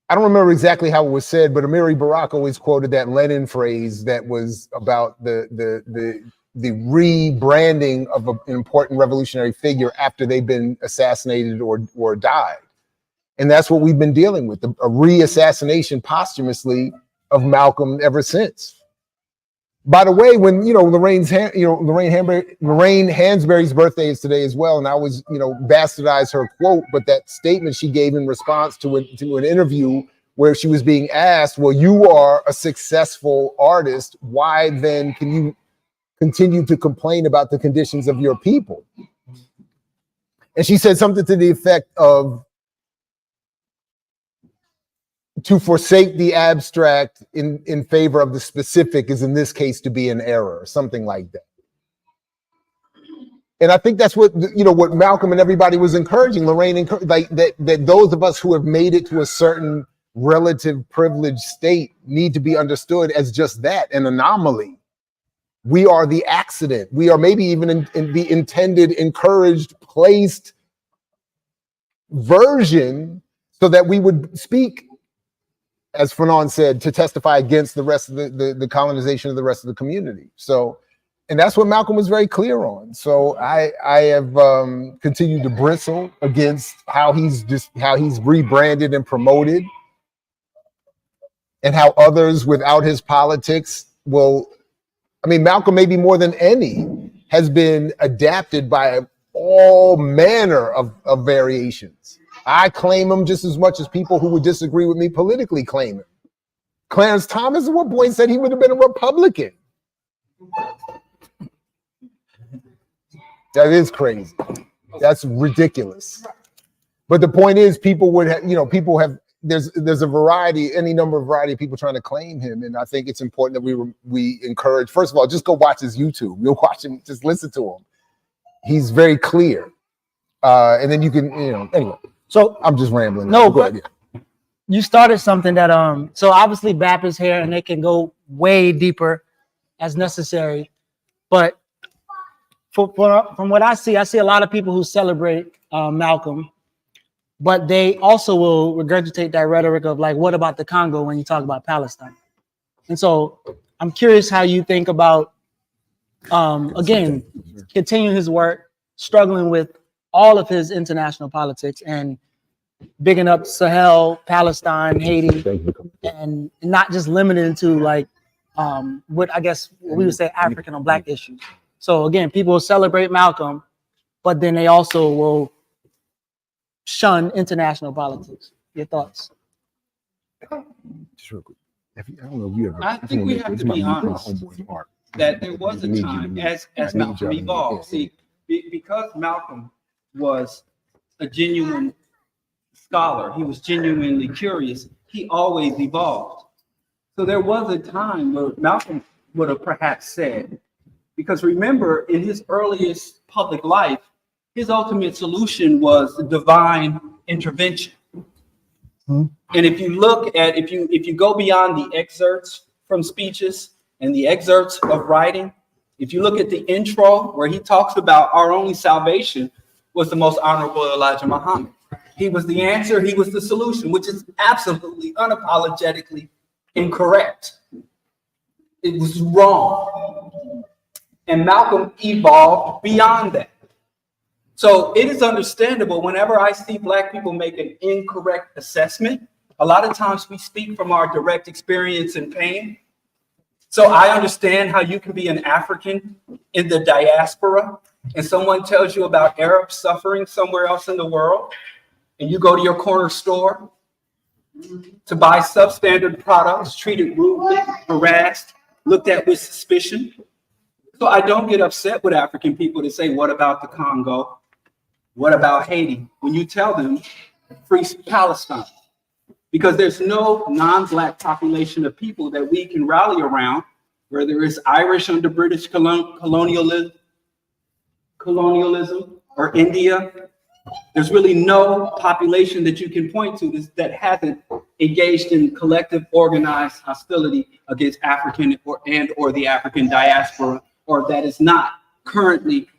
I don't remember exactly how it was said, but Amiri Barak always quoted that Lenin phrase that was about the rebranding of an important revolutionary figure after they've been assassinated or died. And that's what we've been dealing with, a re-assassination posthumously of Malcolm ever since. By the way, when, you know, Lorraine Hansberry's birthday is today as well, and I was, you know, bastardize her quote, but that statement she gave in response to an interview where she was being asked, well, you are a successful artist, why then can you continue to complain about the conditions of your people? And she said something to the effect of, to forsake the abstract in favor of the specific is in this case to be an error, or something like that. And I think that's what, you know, what Malcolm and everybody was encouraging, Lorraine, like that those of us who have made it to a certain relative privileged state need to be understood as just that, an anomaly. We are the accident. We are maybe even in the intended, encouraged, placed version so that we would speak, as Fanon said, to testify against the rest of the colonization of the rest of the community. So, and that's what Malcolm was very clear on. So I have continued to bristle against how he's rebranded and promoted, and how others without his politics will, I mean, Malcolm maybe more than any has been adapted by all manner of variations. I claim him just as much as people who would disagree with me politically claim him. Clarence Thomas at one point said he would have been a Republican. That is crazy. That's ridiculous. But the point is, people would have, you know, people have, there's a variety, any number of variety of people trying to claim him. And I think it's important that we encourage, first of all, just go watch his YouTube. You'll watch him, just listen to him. He's very clear. And then you can, you know, anyway. So I'm just rambling. No, but you started something that so obviously BAP is here and they can go way deeper as necessary. But from what I see a lot of people who celebrate Malcolm, but they also will regurgitate that rhetoric of like, what about the Congo when you talk about Palestine? And so I'm curious how you think about again, continuing his work, struggling with all of his international politics and bigging up Sahel, Palestine, Haiti, and not just limited to like what I guess we would say African or Black issues. So again, people will celebrate Malcolm, but then they also will shun international politics. Your thoughts? Just real quick. I don't know if you ever. I think we have to be honest that there was a time as Malcolm evolved. See, because Malcolm was a genuine scholar, he was genuinely curious, he always evolved. So there was a time where Malcolm would have perhaps said, because remember, in his earliest public life, his ultimate solution was divine intervention. And if you look at, if you go beyond the excerpts from speeches and the excerpts of writing, if you look at the intro where he talks about our only salvation was the most honorable Elijah Muhammad. He was the answer, he was the solution, which is absolutely unapologetically incorrect. It was wrong. And Malcolm evolved beyond that. So it is understandable whenever I see Black people make an incorrect assessment. A lot of times we speak from our direct experience and pain. So I understand how you can be an African in the diaspora and someone tells you about Arabs suffering somewhere else in the world, and you go to your corner store to buy substandard products, treated rudely, harassed, looked at with suspicion. So I don't get upset with African people to say, what about the Congo? What about Haiti? When you tell them, free Palestine. Because there's no non-Black population of people that we can rally around, whether it's Irish under British colonialism or India. There's really no population that you can point to that hasn't engaged in collective organized hostility against African or the African diaspora, or that is not currently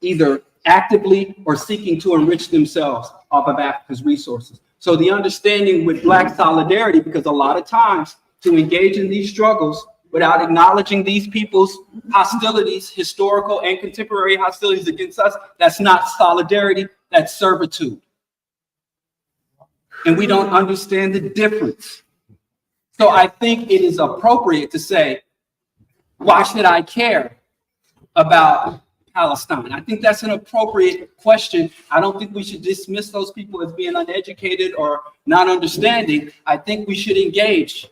either actively or seeking to enrich themselves off of Africa's resources. So the understanding with Black solidarity, because a lot of times to engage in these struggles without acknowledging these people's hostilities, historical and contemporary hostilities against us, that's not solidarity, that's servitude. And we don't understand the difference. So I think it is appropriate to say, why should I care about Palestine? I think that's an appropriate question. I don't think we should dismiss those people as being uneducated or not understanding. I think we should engage.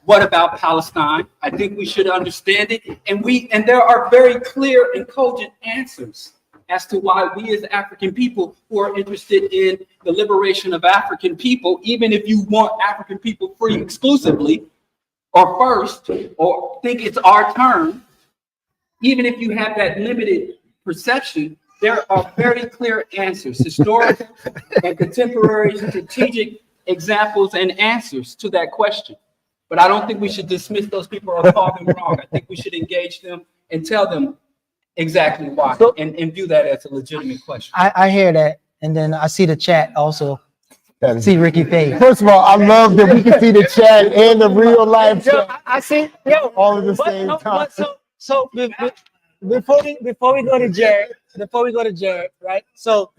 What about Palestine? I think we should understand it. And there are very clear and cogent answers as to why we as African people who are interested in the liberation of African people, even if you want African people free exclusively or first, or think it's our turn, even if you have that limited perception, there are very clear answers, historical and contemporary strategic examples and answers to that question. But I don't think we should dismiss those people or call them wrong. I think we should engage them and tell them exactly why, and view that as a legitimate question. I hear that. And then I see the chat also. See Ricky face. First of all, I love that we can see the chat and the real life chat. I see, all at the same time. So before we go to Jared, right? So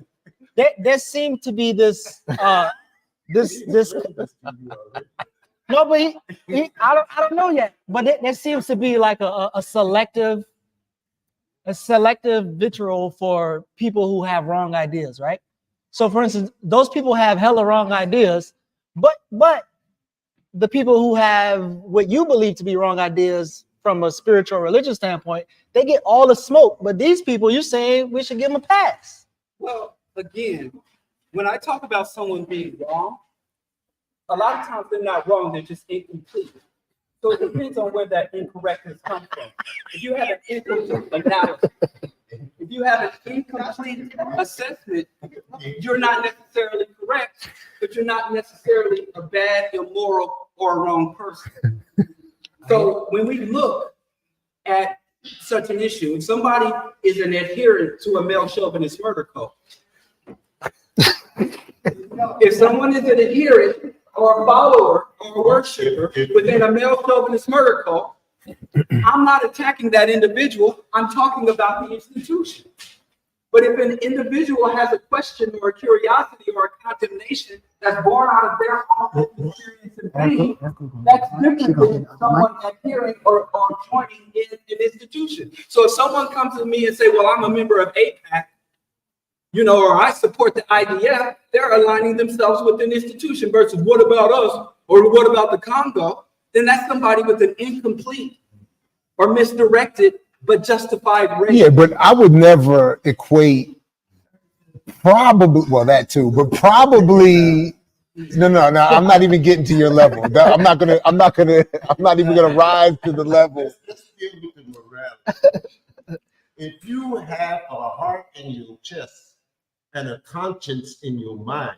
there seemed to be this this no, but I don't know yet. But there seems to be like a selective vitriol for people who have wrong ideas, right? So for instance, those people have hella wrong ideas, but the people who have what you believe to be wrong ideas from a spiritual religious standpoint, they get all the smoke. But these people, you're saying we should give them a pass. Well, again, when I talk about someone being wrong, a lot of times they're not wrong, they're just incomplete. So it depends on where that incorrectness comes from. If you have an incomplete analysis, if you have an incomplete assessment, you're not necessarily correct, but you're not necessarily a bad, immoral, or a wrong person. So when we look at such an issue, if somebody is an adherent to a male chauvinist murder cult, if someone is an adherent or a follower or a worshiper within a male chauvinist murder cult, I'm not attacking that individual. I'm talking about the institution. But if an individual has a question or a curiosity or a condemnation that's born out of their own experience and pain, that's different than someone adhering or joining in an institution. So if someone comes to me and say, well, I'm a member of AIPAC, or I support the IDF, they're aligning themselves with an institution versus what about us or what about the Congo? Then that's somebody with an incomplete or misdirected but justified race. Yeah, but I would never equate that too, but probably no, I'm not even getting to your level. I'm not even gonna rise to the level. If you have a heart in your chest and a conscience in your mind,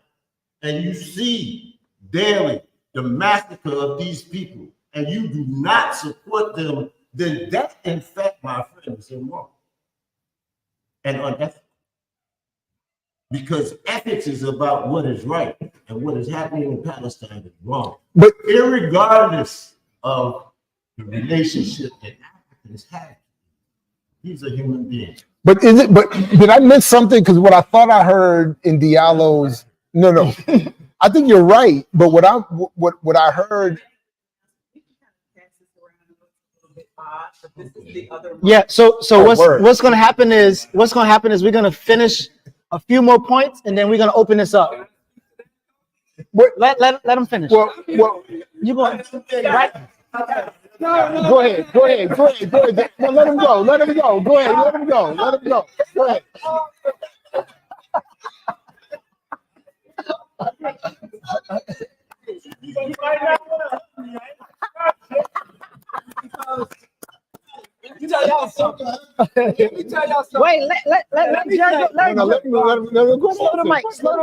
and you see daily the massacre of these people, and you do not support them, then that, in fact, my friend, is immoral and unethical. Because ethics is about what is right, and what is happening in Palestine is wrong. But irregardless of the relationship that Africans have, He's a human being. But is it? But did I miss something? Because what I thought I heard in Diallo's no, I think you're right. But what I heard. Yeah. So what's gonna happen is we're gonna finish a few more points and then we're gonna open this up. Let them finish. Well, you going right? Go ahead. No, let him go. Go ahead. Let him go. Go ahead. Wait, let me Jerry go. Let him go. Slow the mic. Slow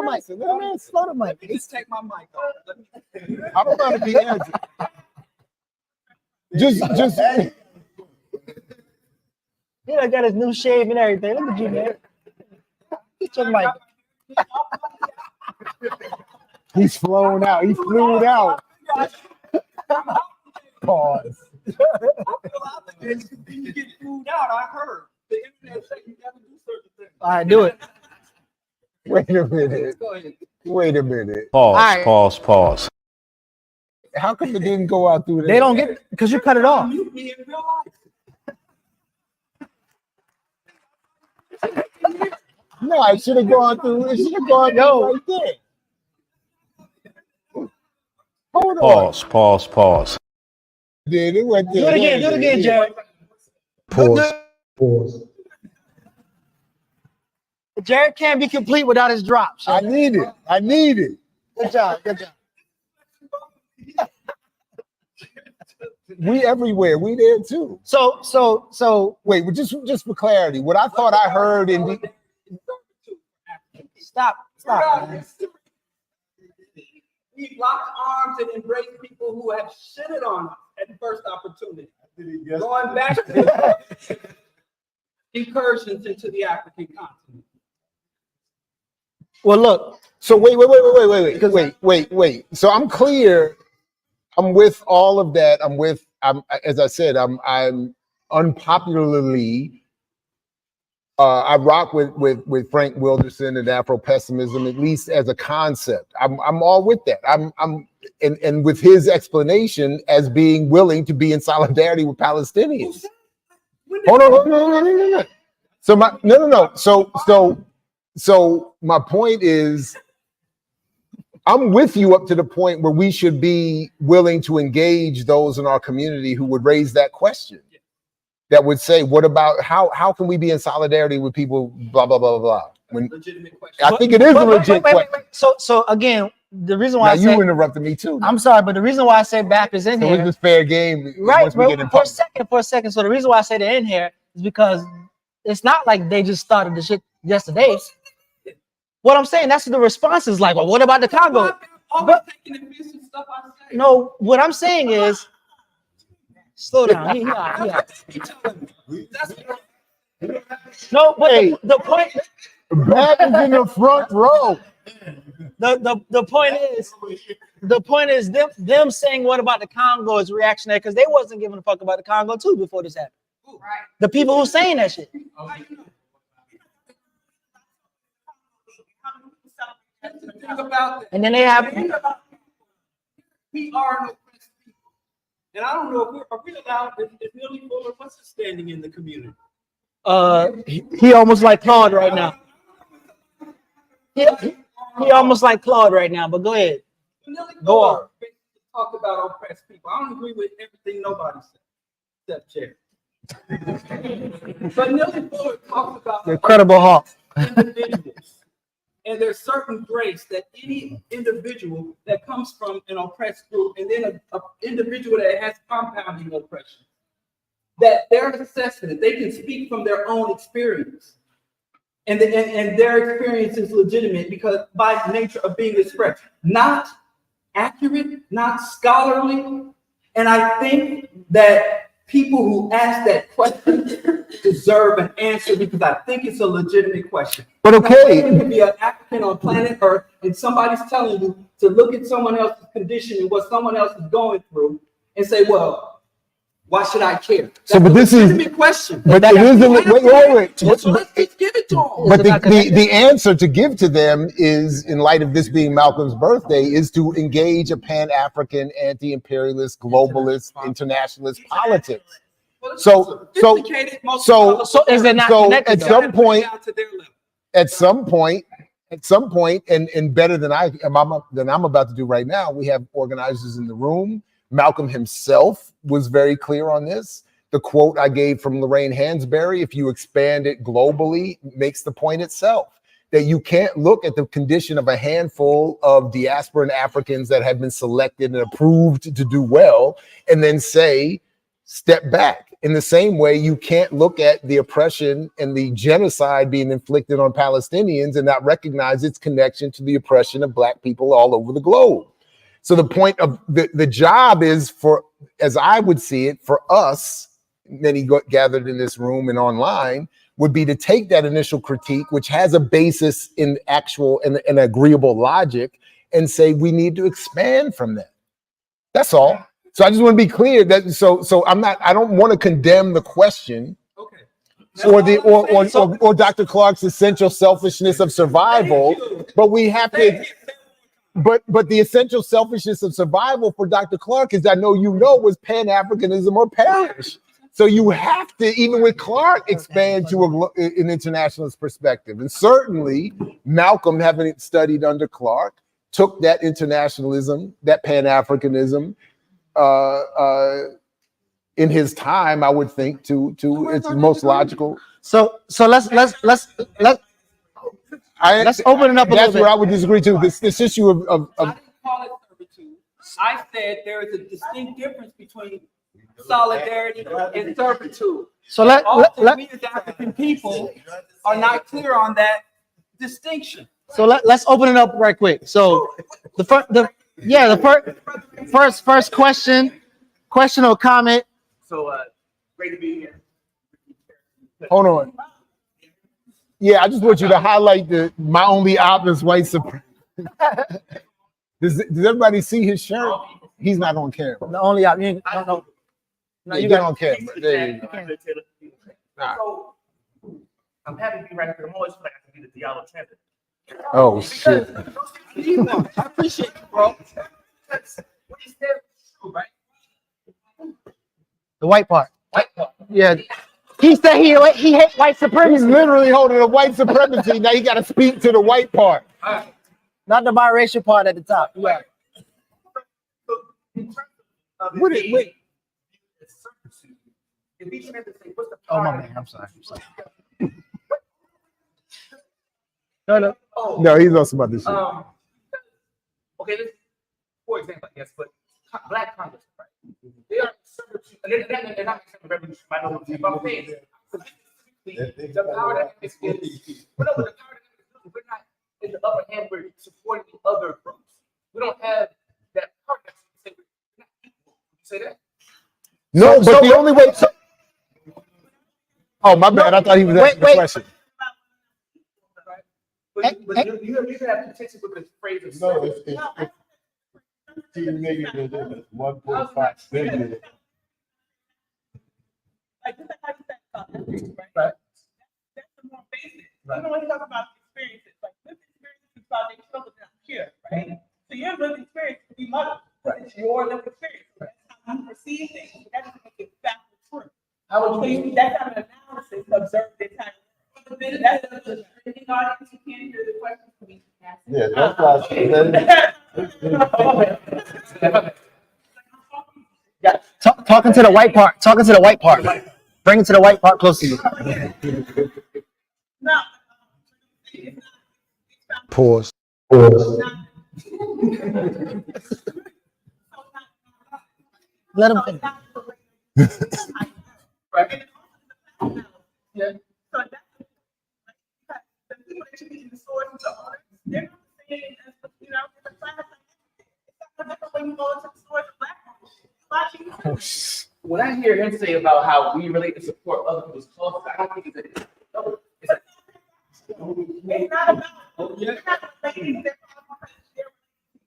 the mic. Just take my mic off. I don't know how to be answered. Just. He done got his new shave and everything. Look at you, man. Get your mic. He's flown out. He flew out. Pause. You get food out. I heard the internet say you gotta do certain things. All right, do it. Wait a minute. Pause. Pause. How come it didn't go out through there? They don't get it because you cut it off. You me in real life. No, I should have gone through. It should have gone right there. Hold on. Pause. Did it went there? Do it again, Jerry. Pause. Jared can't be complete without his drops. I need it. Good job. We everywhere. We there too. So wait, just for clarity, what I thought I heard in the stop. Man. We locked arms and embraced people who have shitted on us at the first opportunity. Going back to incursions into the African continent. Well, look. So wait. So I'm clear. I'm with all of that. As I said, I'm unpopularly. I rock with Frank Wilderson and Afro pessimism, at least as a concept. I'm all with that. And with his explanation as being willing to be in solidarity with Palestinians. Hold on, no. So my point is, I'm with you up to the point where we should be willing to engage those in our community who would raise that question. That would say, what about how can we be in solidarity with people, blah, blah, blah, blah. Legitimate question. I think it is a legit question. Wait. So again, the reason why now you interrupted me too. I'm sorry, but the reason why I say BAP is in so here. It's just fair game. Right, bro, for a second. So the reason why I say they're in here is because it's not like they just started the shit yesterday. What I'm saying, that's what the response is like. Well, what about the Congo? No, what I'm saying is, slow down. No, but the point. Back is in the front row. The point is them saying what about the Congo is reactionary because they wasn't giving a fuck about the Congo too before this happened. Right. The people who saying that shit. And then they have. We are an oppressed people, and I don't know if we're allowed. If Millie Fuller, what's his standing in the community? He almost like Claude right now. He almost like Claude right now. But go ahead. Go on. Talk about oppressed people. I don't agree with everything nobody said, except Jerry. But Millie Fuller talks about the Incredible Hulk. Individuals. And there's certain grace that any individual that comes from an oppressed group, and then an individual that has compounding oppression, that their assessment, they can speak from their own experience. And their experience is legitimate because by nature of being expressed, not accurate, not scholarly. And I think that people who ask that question deserve an answer because I think it's a legitimate question. But okay. You can be an African on planet Earth and somebody's telling you to look at someone else's condition and what someone else is going through and say, well, Why should I care? So, but this is a question. But it is wait. So let's give it to them. But the answer to give to them is, in light of this being Malcolm's birthday, is to engage a Pan-African, anti-imperialist, globalist, internationalist politics. So is it not connected? At some point, and better than I'm about to do right now, we have organizers in the room. Malcolm himself was very clear on this. The quote I gave from Lorraine Hansberry, if you expand it globally, makes the point itself, that you can't look at the condition of a handful of diasporan Africans that have been selected and approved to do well, and then say, step back. In the same way, you can't look at the oppression and the genocide being inflicted on Palestinians and not recognize its connection to the oppression of Black people all over the globe. So the point of the job is for, as I would see it, for us, many gathered in this room and online, would be to take that initial critique, which has a basis in actual and agreeable logic, and say we need to expand from that. That's all. So I just want to be clear that so I don't want to condemn the question. Okay. Or Dr. Clark's essential selfishness of survival, but we have to. But the essential selfishness of survival for Dr. Clark, as I know you know, was Pan-Africanism or perish. So you have to, even with Clark, expand to an internationalist perspective. And certainly Malcolm, having studied under Clark, took that internationalism, that Pan-Africanism, in his time, I would think, to its most logical. So let's open it up a little bit. That's where I would disagree too. This issue of I didn't call it servitude. I said there is a distinct difference between solidarity and servitude. So let we as African people are not clear on that distinction. So let's open it up right quick. So the first question or comment. So great to be here. Hold on. Yeah, I just want you to highlight my only op is white supremacy. Does everybody see his shirt? He's not on camera. The only op. You get on camera. There you go. So I'm happy to be right here. I'm always like I can be the Diallo Kenyatta. Oh shit. I appreciate you, bro. What he said was true, right? The white part. White part. Yeah. He said he hate white supremacy. He's literally holding a white supremacy. Now you got to speak to the white part. Not the biracial part at the top. Yeah. Wait. Oh my man, I'm sorry. No, he's also about this shit. Okay, for example, I guess, but Black Congress, right? They are servitude, and they're not the revolution. I know what I'm saying. The power that is we're not in the upper hand. We're supporting the other groups. We don't have that power. We're not equal. You say that? No, but the only way. Oh, my bad. I thought he was asking the question. But you have contention with the phrase of service. Maybe 1.5 billion. Like just like how you said about ethics, right? That's the more basic. You know when you talk about experiences, like lived experiences is about they struggle down here, right? So your lived experience could be muddled. It's your lived experience. That's how you perceive things. But that doesn't make it factually true. So that's not an analysis to observe the entire world. That's the audience who can't hear the questions from me. Yeah, that's why. Yeah, talking to the white part. Talking to the white part. Bring it to the white part close to you. Pause. Let him finish. Yeah. So that's the people that you need the source of the owners, they're not saying, you know, it's not different when you go into the source of Black folks. When I hear him say about how we relate to support other people's causes, I don't think it's not about you're not relating their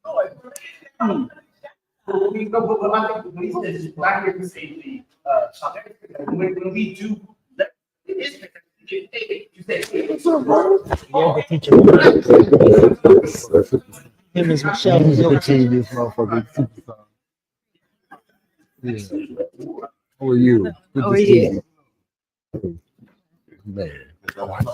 source. But I think when he says, when I hear him say when we do, it is. You say, Him is Michelle. This motherfucker superstar. Yeah. Who are you? Good to see you. Man. All right.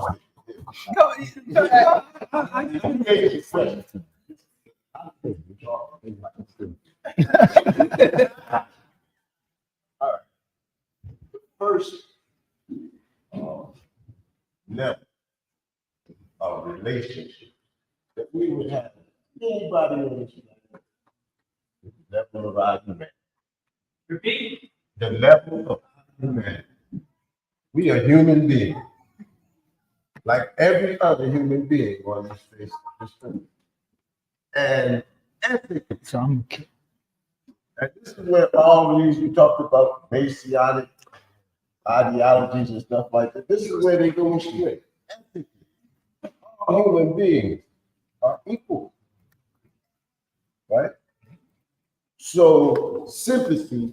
First level of relationship that we would have anybody on this level of argument. repeat. The level of humanity. We are human beings, like every other human being on this face of this earth. And ethically, and this is where all these we talked about Messianic ideologies and stuff like that. This is where they go straight. Ethically, all human beings are equal, right? So sympathy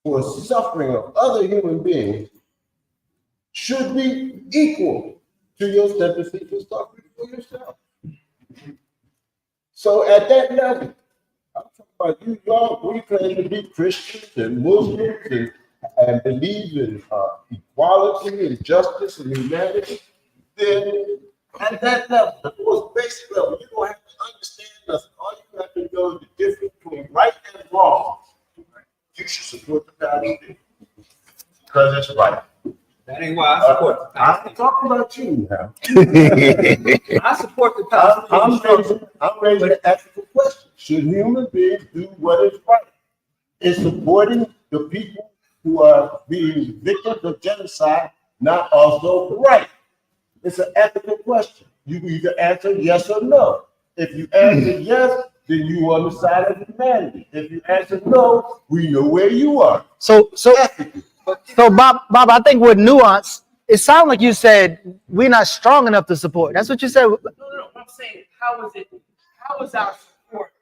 for suffering of other human beings should be equal to your sympathy for suffering for yourself. So at that level, I'm talking about you, y'all, we claim to be Christians and Muslims and believe in equality and justice and humanity. Then at that level, the most basic level, you don't have to understand nothing. All you have to know is the difference between right and wrong. You should support the Palestinians because it's right. That ain't why I support the I'm talking about you now. I support the Palestinians. I'm raising an ethical question. Should human beings do what is right? Is supporting the people who are being victims of genocide not also right? It's an ethical question. You either answer yes or no. If you answer yes, then you are on the side of humanity. If you answer no, we know where you are. So Bob, I think with nuance, it sounded like you said we're not strong enough to support. That's what you said. No. I'm saying, how is our support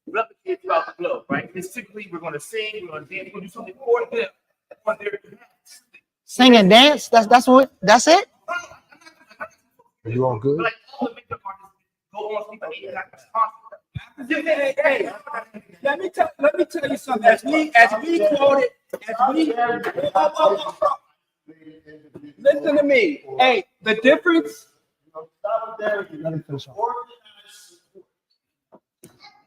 replicated throughout the globe, right? Because typically we're going to sing, we're going to dance, we're going to do something for them. On their Sing and dance. That's it. Are you all good? Like all the makeup artists go on people hey, Let me tell you something. As we quoted, listen to me. Hey, the difference.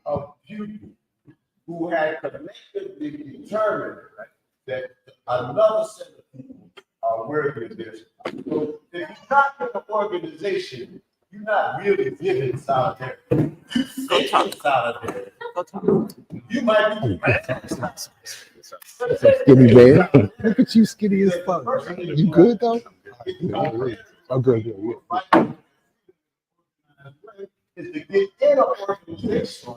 Of people who had collectively determined that another set of people are worthy of this. So if you're not in an organization, you're not really giving solidarity. You say solidarity. You might be. Skinny man. Look at you, skinny as fuck. You good though? I'm good. Yeah. Is to get in an organization.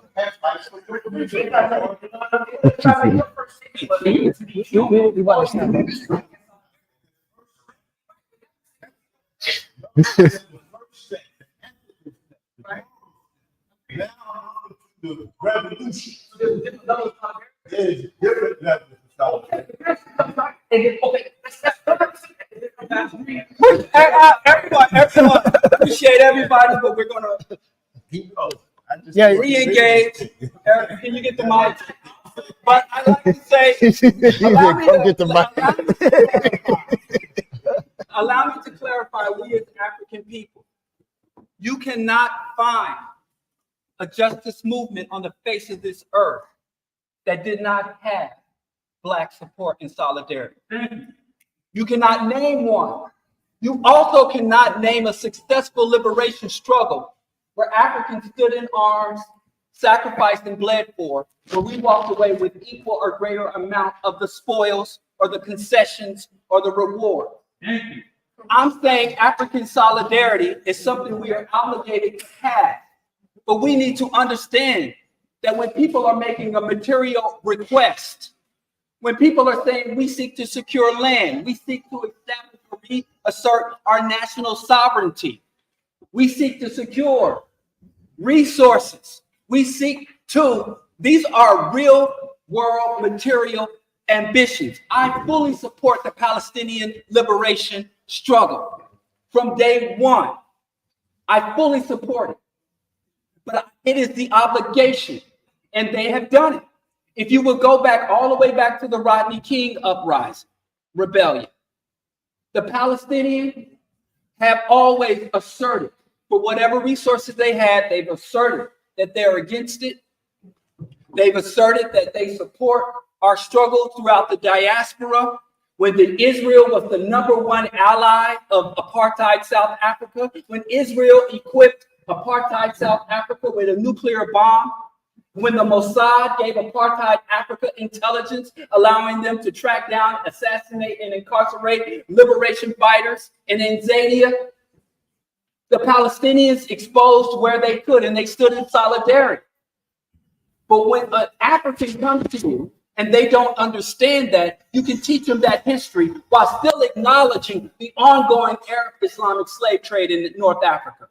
You understand that. Now the revolution. There's different levels of solidarity. Everyone, appreciate everybody, but we're gonna re-engage. Eric, can you get the mic? But I like to say, allow me to clarify. We as African people, you cannot find a justice movement on the face of this earth that did not have Black support and solidarity. You cannot name one. You also cannot name a successful liberation struggle where Africans stood in arms, sacrificed and bled for, where we walked away with equal or greater amount of the spoils or the concessions or the reward. I'm saying African solidarity is something we are obligated to have, but we need to understand that when people are making a material request, when people are saying we seek to secure land, we seek to establish or reassert our national sovereignty, we seek to secure resources, these are real world material ambitions. I fully support the Palestinian liberation struggle from day one. I fully support it. But it is the obligation, and they have done it. If you will go back all the way back to the Rodney King uprising, rebellion, the Palestinians have always asserted, for whatever resources they had, they've asserted that they're against it. They've asserted that they support our struggle throughout the diaspora. When Israel was the #1 ally of apartheid South Africa, when Israel equipped apartheid South Africa with a nuclear bomb, when the Mossad gave apartheid Africa intelligence, allowing them to track down, assassinate, and incarcerate liberation fighters in Tanzania, the Palestinians exposed where they could, and they stood in solidarity. But when an African comes to you and they don't understand that, you can teach them that history while still acknowledging the ongoing Arab Islamic slave trade in North Africa.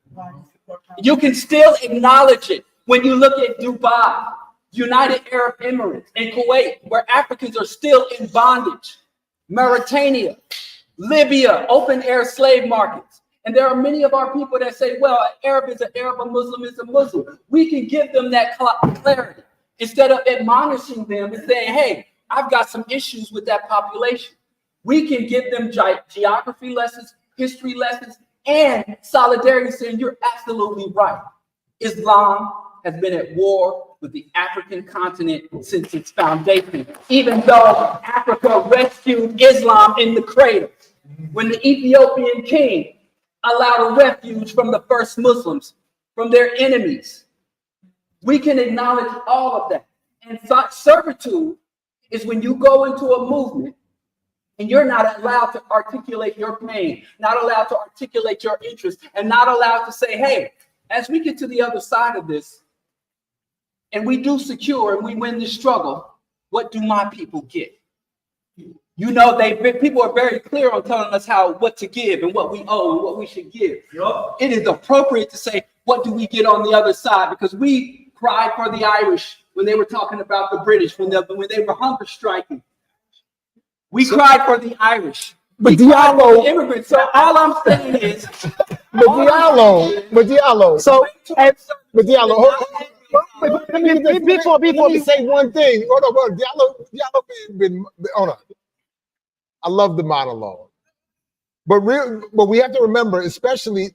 You can still acknowledge it when you look at Dubai, United Arab Emirates, and Kuwait, where Africans are still in bondage. Mauritania, Libya, open air slave markets. And there are many of our people that say, well, an Arab is an Arab, a Muslim is a Muslim. We can give them that clarity instead of admonishing them and saying, hey, I've got some issues with that population. We can give them geography lessons, history lessons, and solidarity, saying you're absolutely right. Islam has been at war with the African continent since its foundation, even though Africa rescued Islam in the cradle. When the Ethiopian king allowed a refuge from the first Muslims, from their enemies. We can acknowledge all of that. And servitude is when you go into a movement and you're not allowed to articulate your pain, not allowed to articulate your interest, and not allowed to say, hey, as we get to the other side of this, and we do secure and we win this struggle, what do my people get? You know, people are very clear on telling us what to give and what we owe and what we should give. Yep. It is appropriate to say, what do we get on the other side? Because we cried for the Irish when they were talking about the British, when they were hunger striking. We cried for the Irish. But Diallo, immigrants. So all I'm saying is, but Diallo. So, but Diallo, before we say one thing, hold on, Diallo been hold on. I love the monologue, but we have to remember, especially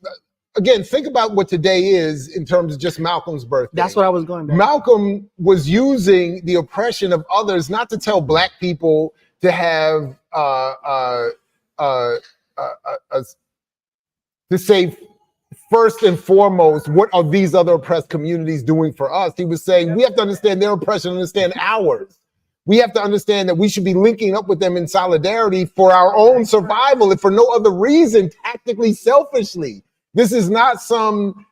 again, think about what today is in terms of just Malcolm's birthday. That's what I was going back. Malcolm was using the oppression of others not to tell Black people to have to say first and foremost, what are these other oppressed communities doing for us? He was saying we have to understand their oppression, understand ours. We have to understand that we should be linking up with them in solidarity for our own survival, if for no other reason, tactically, selfishly. This is not some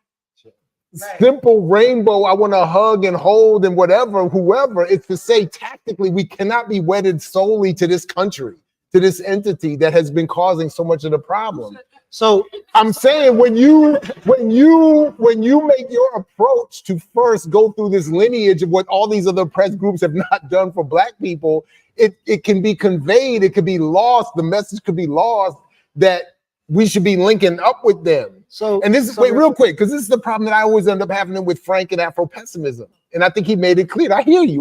simple rainbow, I want to hug and hold and whatever, whoever. It's to say tactically, we cannot be wedded solely to this country, to this entity that has been causing so much of the problem. So I'm saying when you make your approach to first go through this lineage of what all these other oppressed groups have not done for Black people, it can be conveyed, it could be lost, the message could be lost that we should be linking up with them. So, and this is, wait, real quick, because this is the problem that I always end up having with Frank and Afro-pessimism. And I think he made it clear. I hear you.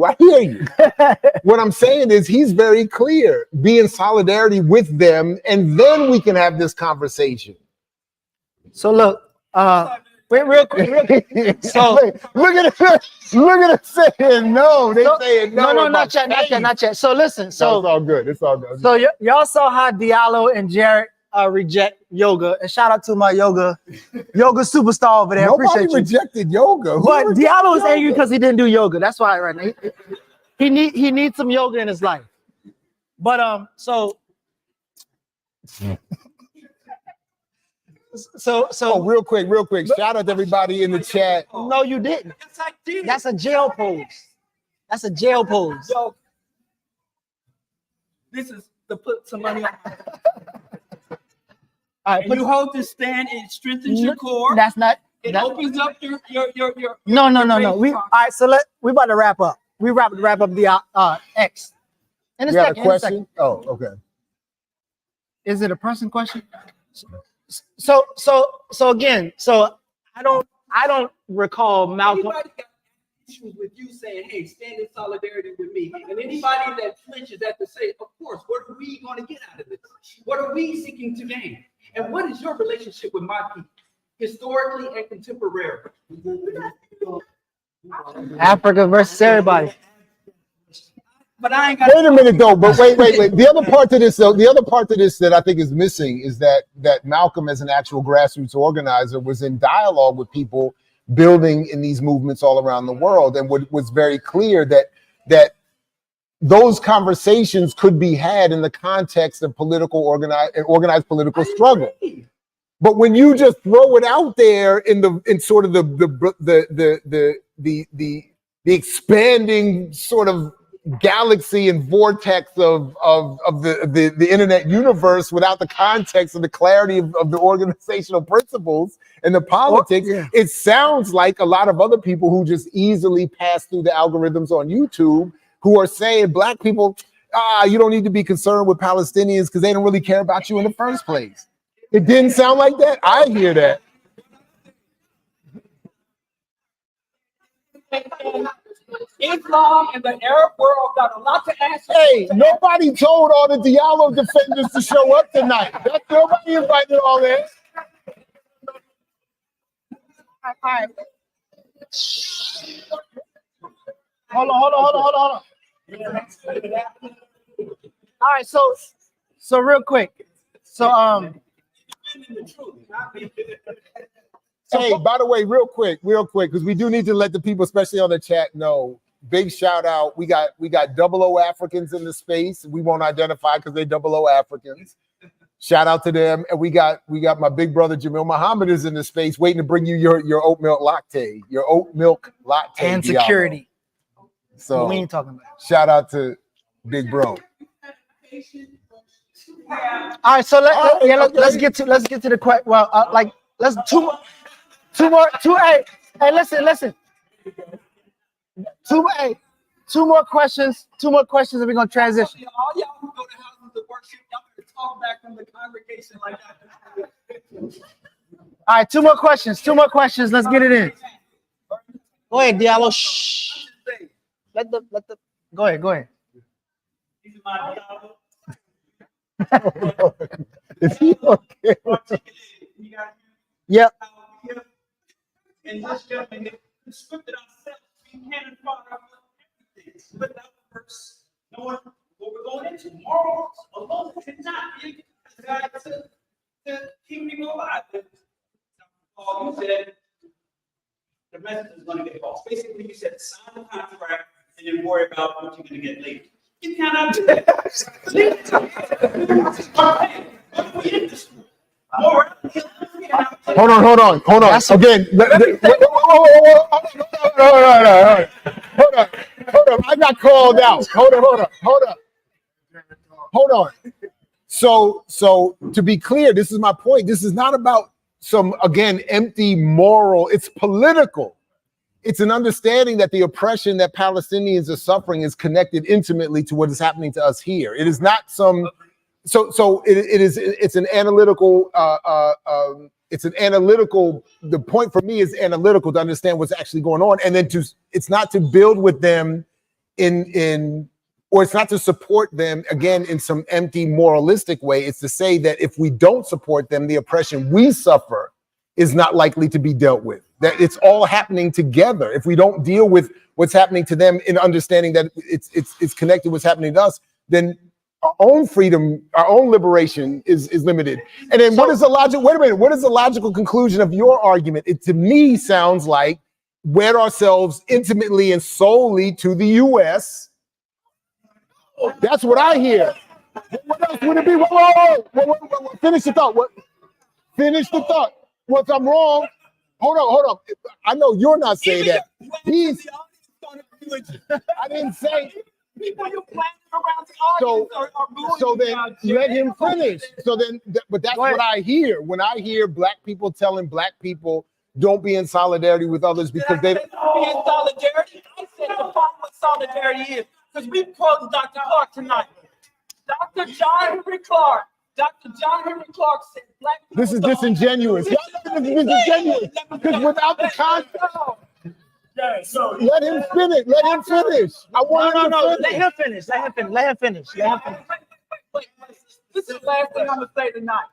What I'm saying is he's very clear. Be in solidarity with them, and then we can have this conversation. So look, wait, real quick. So look at it saying no. They saying no. No, not yet. So listen. So it's all good. It's all good. So y'all saw how Diallo and Jared reject yoga, and shout out to my yoga superstar over there. Nobody rejected yoga. But Diallo is angry because he didn't do yoga. That's why right now he needs some yoga in his life. But so real quick. Shout out to everybody in the chat. No, you didn't. Yes, I did. That's a jail pose. Yo, this is to put some money on. All right, you hold this stand, it strengthens your core. That's not. It opens up your. No. All right, so we about to wrap up. We wrap up the X. In a You got a second, in a question? second. Oh, okay. Is it a person question? So again, I don't recall Malcolm. Anybody got issues with you saying, hey, stand in solidarity with me? And anybody that flinches at the say, of course, what are we going to get out of this? What are we seeking to gain? And what is your relationship with my people, historically and contemporarily? Africa versus everybody. But I ain't got. Wait a minute though, but wait. The other part to this, though, the other part to this that I think is missing is that Malcolm, as an actual grassroots organizer, was in dialogue with people building in these movements all around the world, and was very clear that those conversations could be had in the context of organized political struggle. But when you just throw it out there in sort of the expanding sort of galaxy and vortex of the internet universe without the context and the clarity of the organizational principles and the politics, it sounds like a lot of other people who just easily pass through the algorithms on YouTube who are saying black people, you don't need to be concerned with Palestinians because they don't really care about you in the first place. It didn't sound like that. I hear that. Islam and the Arab world got a lot to answer. Hey, nobody told all the Diallo defenders to show up tonight. Nobody invited all that. All right. Hold on. All right, so real quick. Hey, by the way, real quick, because we do need to let the people, especially on the chat, know. Big shout out. We got 00 Africans in the space. We won't identify because they're 00 Africans. Shout out to them. And we got my big brother Jamil Muhammad is in the space waiting to bring you your oat milk latte. Your oat milk latte. And security. So what we ain't talking about. Shout out to Big Bro. All right, so let's get to the question. Well, let's two more. Hey, listen. Two more questions, and we're gonna transition. All y'all who go to houses to worship, y'all better talk back from the congregation like that. All right, two more questions. Let's get it in. Go ahead, Diallo. Shh. Let the. Go ahead. Is he okay? Yep. And this gentleman scripted ourselves. We can't afford everything. But that verse, knowing what we're going into, morals alone cannot be God to keep people alive. Paul, you said the message is going to get false. Basically, you said sign the contract and then worry about what you're going to get later. You cannot do that. Hold on. Again, hold on. I got called out. Hold on. So to be clear, this is my point. This is not about some, again, empty moral. It's political. It's an understanding that the oppression that Palestinians are suffering is connected intimately to what is happening to us here. It is not some. It's an analytical. The point for me is analytical to understand what's actually going on, and then it's not to build with them or it's not to support them again in some empty moralistic way. It's to say that if we don't support them, the oppression we suffer is not likely to be dealt with. That it's all happening together. If we don't deal with what's happening to them in understanding that it's connected to what's happening to us, then our own freedom, our own liberation is limited. And then what is the logic? Wait a minute. What is the logical conclusion of your argument? It to me sounds like wed ourselves intimately and solely to the U.S. That's what I hear. What else would it be? Whoa. Finish the thought. Finish the thought. Well, if I'm wrong, hold on. I know you're not saying that. I didn't say. People you planning around the audience are booing. So then let him finish. But that's what I hear when I hear black people telling black people don't be in solidarity with others because they don't be in solidarity. I said define what solidarity is. because we quoted Dr. Clark tonight. Dr. John Henry Clark. Dr. John Henry Clark said black people. This is disingenuous. Y'all know this is disingenuous. Because without the context. Let him finish. Let him finish. I want him to finish. Let him finish. Let him finish. Let him finish. Let him finish. Wait, this is the last thing I'm gonna say tonight.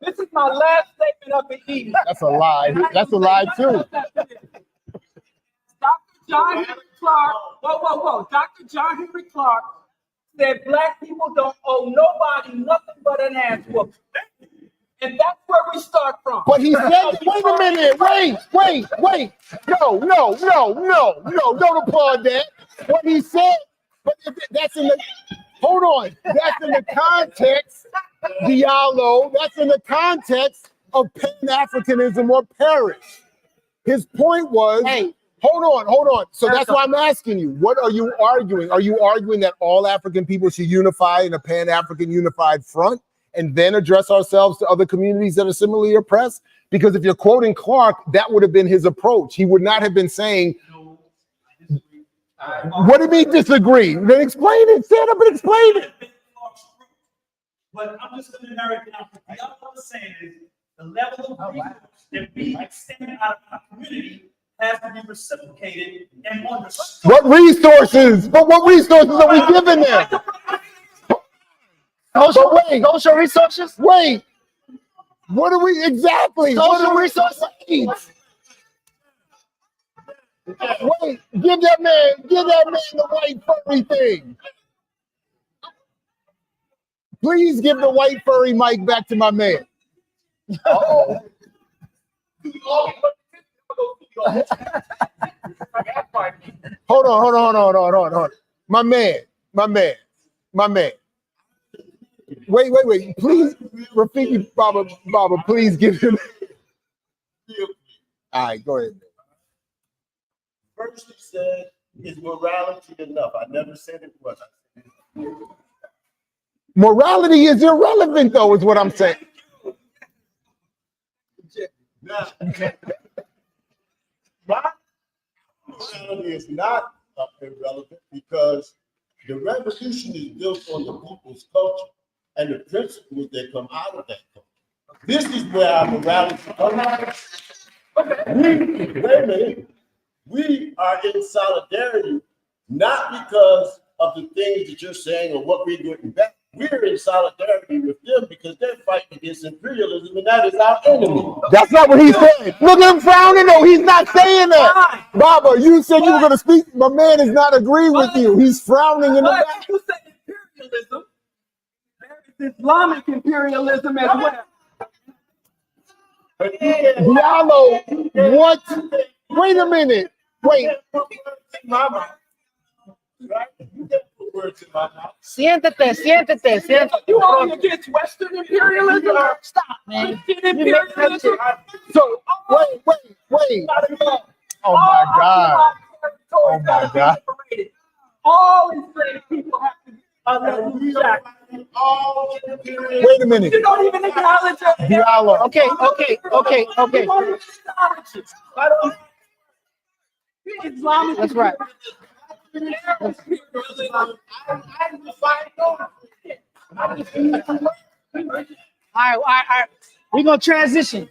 This is my last statement of the evening. That's a lie. That's a lie too. Dr. John Henry Clark. Whoa. Dr. John Henry Clark said black people don't owe nobody nothing but an ass whooping. And that's where we start from. But he said, wait a minute, wait. No, don't applaud that. What he said, but that's in the, hold on, that's in the context, Diallo, that's in the context of Pan-Africanism or perish. His point was, hey, hold on. So that's why I'm asking you, what are you arguing? Are you arguing that all African people should unify in a Pan-African unified front and then address ourselves to other communities that are similarly oppressed? Because if you're quoting Clark, that would have been his approach. He would not have been saying, what do you mean disagree? Then explain it. Stand up and explain it. But I'm just going to narrow it down. The other one was saying is the level of resource that we extend out of our community has to be reciprocated and understood. What resources? But what resources are we giving them? Social resources? Wait. What are we exactly? Social resources? Wait, give that man the white furry thing. Please give the white furry mic back to my man. Uh-oh. Hold on. My man. Wait. Please, Rafiki Baba, please give him. All right, go ahead. First he said, is morality enough? I never said it was. Morality is irrelevant, though, is what I'm saying. Now, my morality is not irrelevant because the revolution is built on the people's culture and the principles that come out of that culture. This is where our morality comes from. Wait a minute. We are in solidarity, not because of the things that you're saying or what we're doing back. We're in solidarity with them because they're fighting against imperialism, and that is our enemy. That's not what he said. Look at him frowning, though. He's not saying that. Baba, you said you were going to speak. My man is not agreeing with you. He's frowning in the back. You said imperialism. There is Islamic imperialism as well. Diallo, what? Wait a minute. Wait. Siéntate. You only against Western imperialism? Stop, man. Christian imperialism? So, wait. Oh my God. All enslaved people have to be Wait a minute. You don't even acknowledge it. Diallo. Okay. Islamic. That's right. All right. We're going to transition.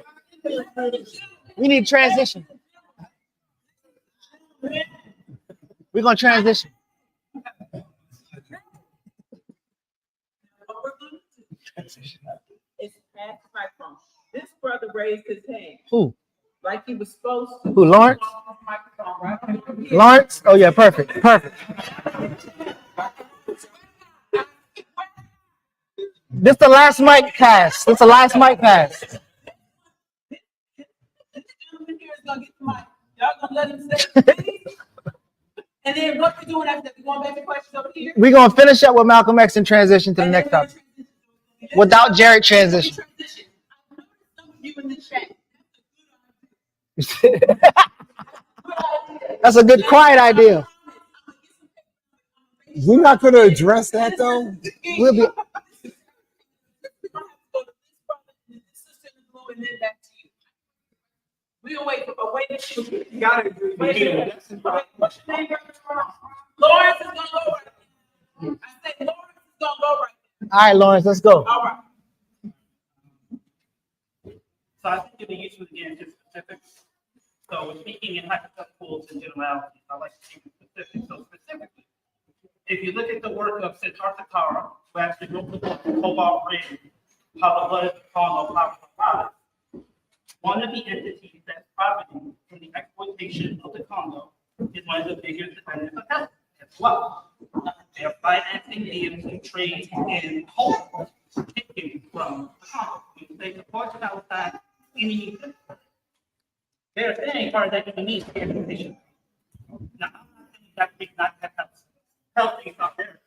We need transition. We're going to transition. It's past microphone. This brother raised his hand. Who? Like he was supposed to. Who, Lawrence? Lawrence? Oh, yeah, perfect. This the last mic pass. This gentleman here is going to get the mic. Y'all going to let him say and then what we doing after that? We going back to questions over here? We're going to finish up with Malcolm X and transition to the next topic. Without Jared transition. You in the chat. That's a good quiet idea. We're not going to address that, though. We'll be. We'll wait for You gotta agree. What's your name? Lawrence is gonna go right. I said Lawrence is gonna go right. All right, Lawrence, let's go. All right. So I think the use of again is specifics. So we're speaking in hypotheticals and generalities. I like to speak in specifics. So specifically, if you look at the work of Siddhartha Kara, who actually wrote the book Cobalt Ring, How the Blood of the Congo Power Survives, one of the entities that's profiting from the exploitation of the Congo is one of the biggest defendants of health as well. They're financing DMC trade in hope taken from the Congo. When they support Palestine, any they're saying part of that can be needs for education. Now, I'm not saying that they not have health things out there.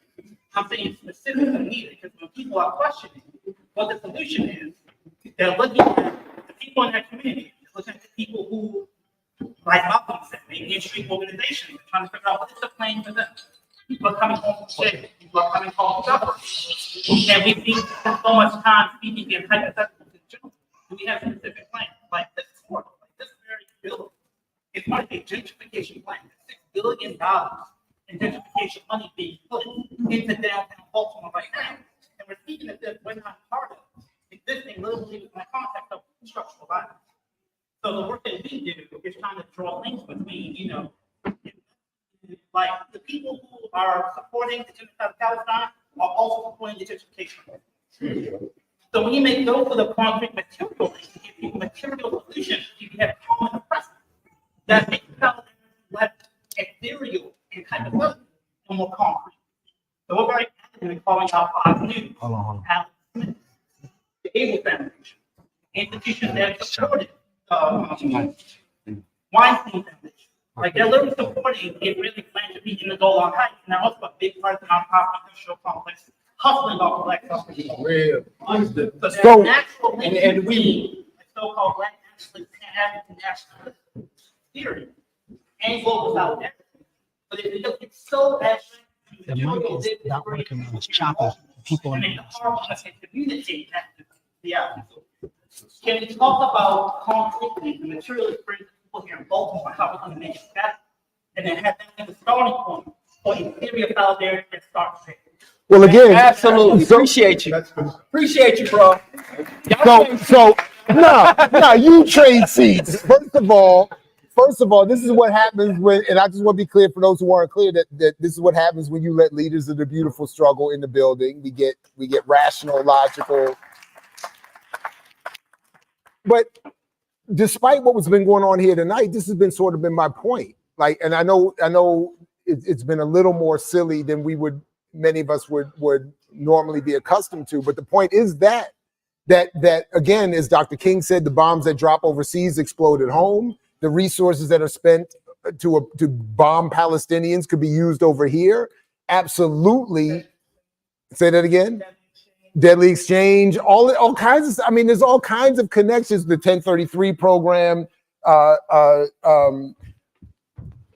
I'm saying specifically needed because when people are questioning what the solution is, they're looking at the people in that community. They're looking at the people who, like Malcolm said, maybe in street organizations, are trying to figure out what is the plan for them. People are coming home from jail. People are coming home from suffering. And we spend so much time speaking in hypotheticals in general. Do we have specific plans like this? Like this very bill is part of a gentrification plan. $6 billion in gentrification money being put into downtown Baltimore right now. And we're speaking of this when not part of existing literally in the context of structural violence. So the work that we do is trying to draw links between, you know, like the people who are supporting the genocide of Palestine are also supporting the gentrification. So when you make those for the concrete material links, you give people material solutions, you have common oppressors that make Palestine less ethereal and kind of and more concrete. So we're very active in calling out Fox News, Alex Smith, the Able Foundation, institutions that supported Weinstein Foundation. Like they're literally supporting a really philanthropy in the Golan Heights, and they're also a big part of the nonprofit industrial complex hustling off black suffrage. So natural and we so-called black nationalist, African nationalist theory and global solidarity. But if you look, it's so abstract. The mic is not working on this chopper. People and make the hard one to communicate that. Yeah. Can we talk about concretely the material experience of people here in Baltimore, how we're going to make it better, and then have that as a starting point for a theory of solidarity that starts there? well, again, Absolutely. so- Appreciate you. Appreciate you, bro. You trade seats. First of all, this is what happens when, and I just want to be clear for those who aren't clear that this is what happens when you let leaders of the beautiful struggle in the building. We get rational, logical. But despite what was been going on here tonight, this has been sort of been my point. Like, and I know it's been a little more silly than many of us would normally be accustomed to. But the point is that again, as Dr. King said, the bombs that drop overseas explode at home. The resources that are spent to bomb Palestinians could be used over here. Absolutely. Say that again. Deadly exchange, all kinds of. I mean, there's all kinds of connections. The 1033 program,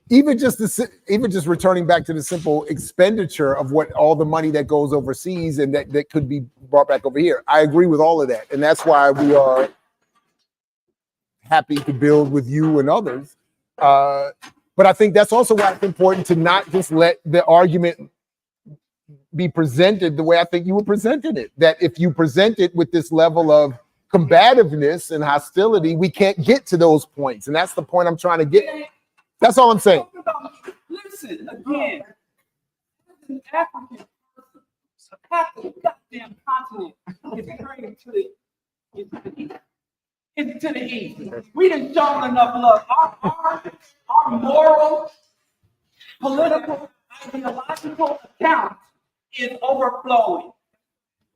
even just returning back to the simple expenditure of what all the money that goes overseas and that could be brought back over here. I agree with all of that, and that's why we are happy to build with you and others. But I think that's also why it's important to not just let the argument be presented the way I think you were presenting it. That if you present it with this level of combativeness and hostility, we can't get to those points. And that's the point I'm trying to get. That's all I'm saying. Listen, again, an African person, half the goddamn continent is turning to the east. We didn't show enough love. Our moral, political, ideological account is overflowing.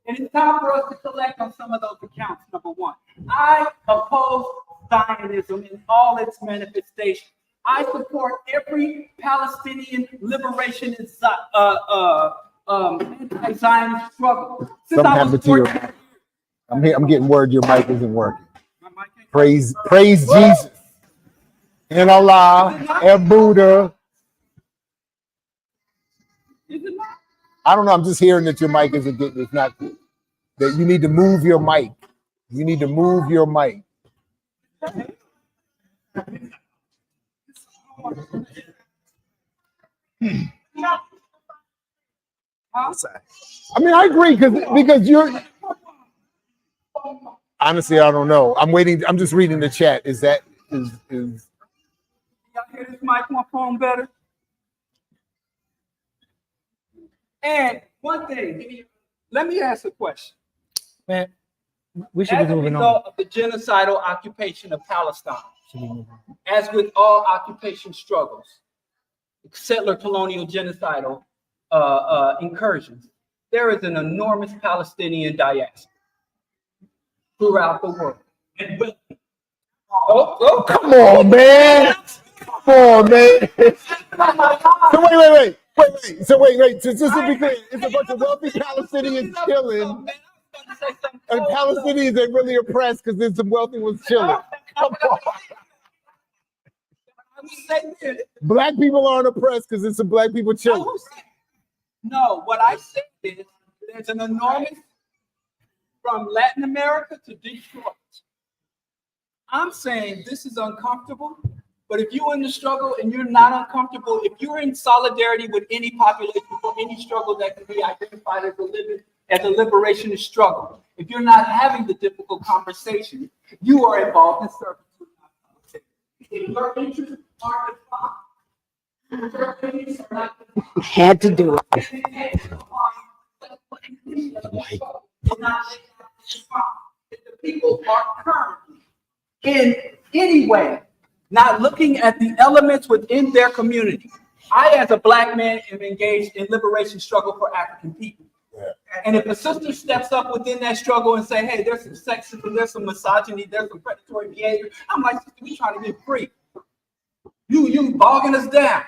And it's time for us to collect on some of those accounts, number one. I oppose Zionism in all its manifestations. I support every Palestinian liberationist anti-Zionist struggle. Something happened to your mic. I'm getting word your mic isn't working. Praise Jesus. And Allah and Buddha. Is it not? I don't know. I'm just hearing that your mic isn't getting. It's not good. That you need to move your mic. You need to move your mic. I mean, I agree because you're honestly, I don't know. I'm waiting. I'm just reading the chat. Is Y'all hear this microphone better? And one thing, let me ask a question. Man, we should be As a moving on. result of the genocidal occupation of Palestine, as with all occupation struggles, settler colonial genocidal incursions, there is an enormous Palestinian diaspora throughout the world. come on, man. Come on, man. So wait. So just to be clear, it's a bunch of wealthy Palestinians chilling, and Palestinians are really oppressed because there's some wealthy ones chilling. Come on. Black people aren't oppressed because there's some black people chilling. No, what I said is there's an enormous from Latin America to Detroit. I'm saying this is uncomfortable, but if you're in the struggle and you're not uncomfortable, if you're in solidarity with any population for any struggle that can be identified as a liberationist struggle, if you're not having the difficult conversation, you are involved in servitude. If your interests aren't defined, Had to do it. If the people are currently in any way not looking at the elements within their community. I, as a black man, am engaged in liberation struggle for African people. And if a sister steps up within that struggle and say, hey, there's some sexism, there's some misogyny, there's some predatory behavior, I'm like, sister, we trying to get free. You bogging us down.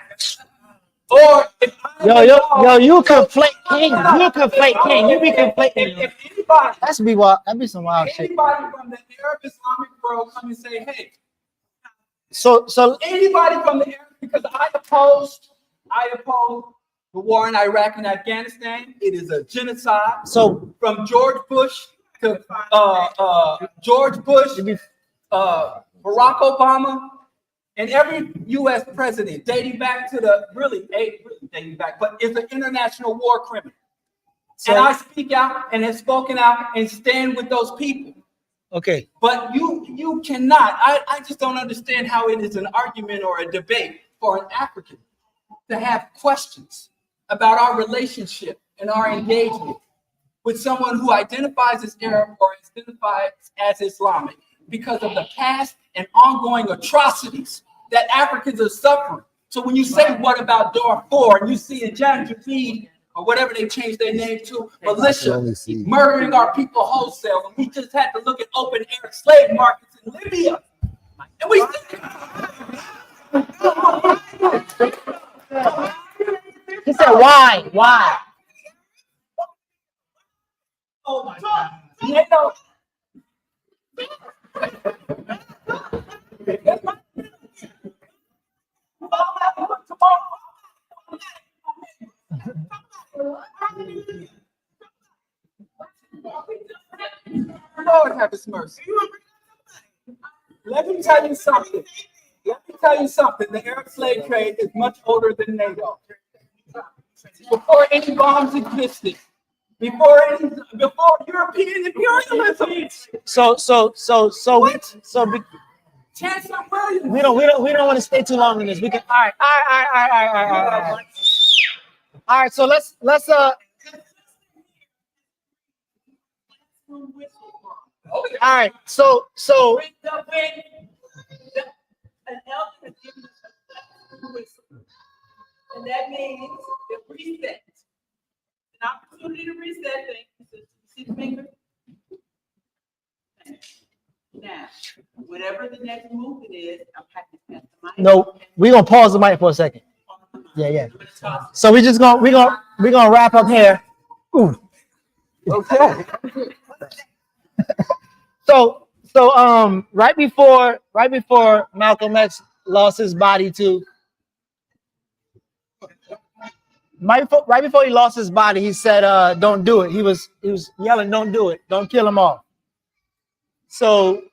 Or if you conflate king. You conflate king. You be conflating. If anybody, That's be wild. That'd be some wild shit. Anybody from the Arab Islamic world come and say, hey. So anybody from the Arab, because I oppose the war in Iraq and Afghanistan. It is a genocide. So from George Bush to Barack Obama, and every U.S. president dating back to the really dating back, but it's an international war criminal. So, and I speak out and have spoken out and stand with those people. Okay. But you cannot. I just don't understand how it is an argument or a debate for an African to have questions about our relationship and our engagement with someone who identifies as Arab or identifies as Islamic because of the past and ongoing atrocities that Africans are suffering. So when you say, what about Darfur, and you see a Janjaweed or whatever they changed their name to, militia murdering our people wholesale, and we just had to look at open air slave markets in Libya. And we he said, why? Why? Oh my God. You know, Lord have his mercy. Let me tell you something. The Arab slave trade is much older than NATO. Before any bombs existed, before European imperialism. Chancellor Williams. We don't want to stay too long in this. We can all right. All right, so let's all right, so an elder has given us a whistle, and that means that reset. An opportunity to reset things. See the finger? Now, whatever the next movement is, I'm happy to pass the mic. no, we're gonna pause the mic for a second. Yeah. So we're gonna wrap up here. Ooh. Okay. So right before Malcolm X lost his body to right before he lost his body, he said don't do it. He was yelling, don't do it, don't kill them all. So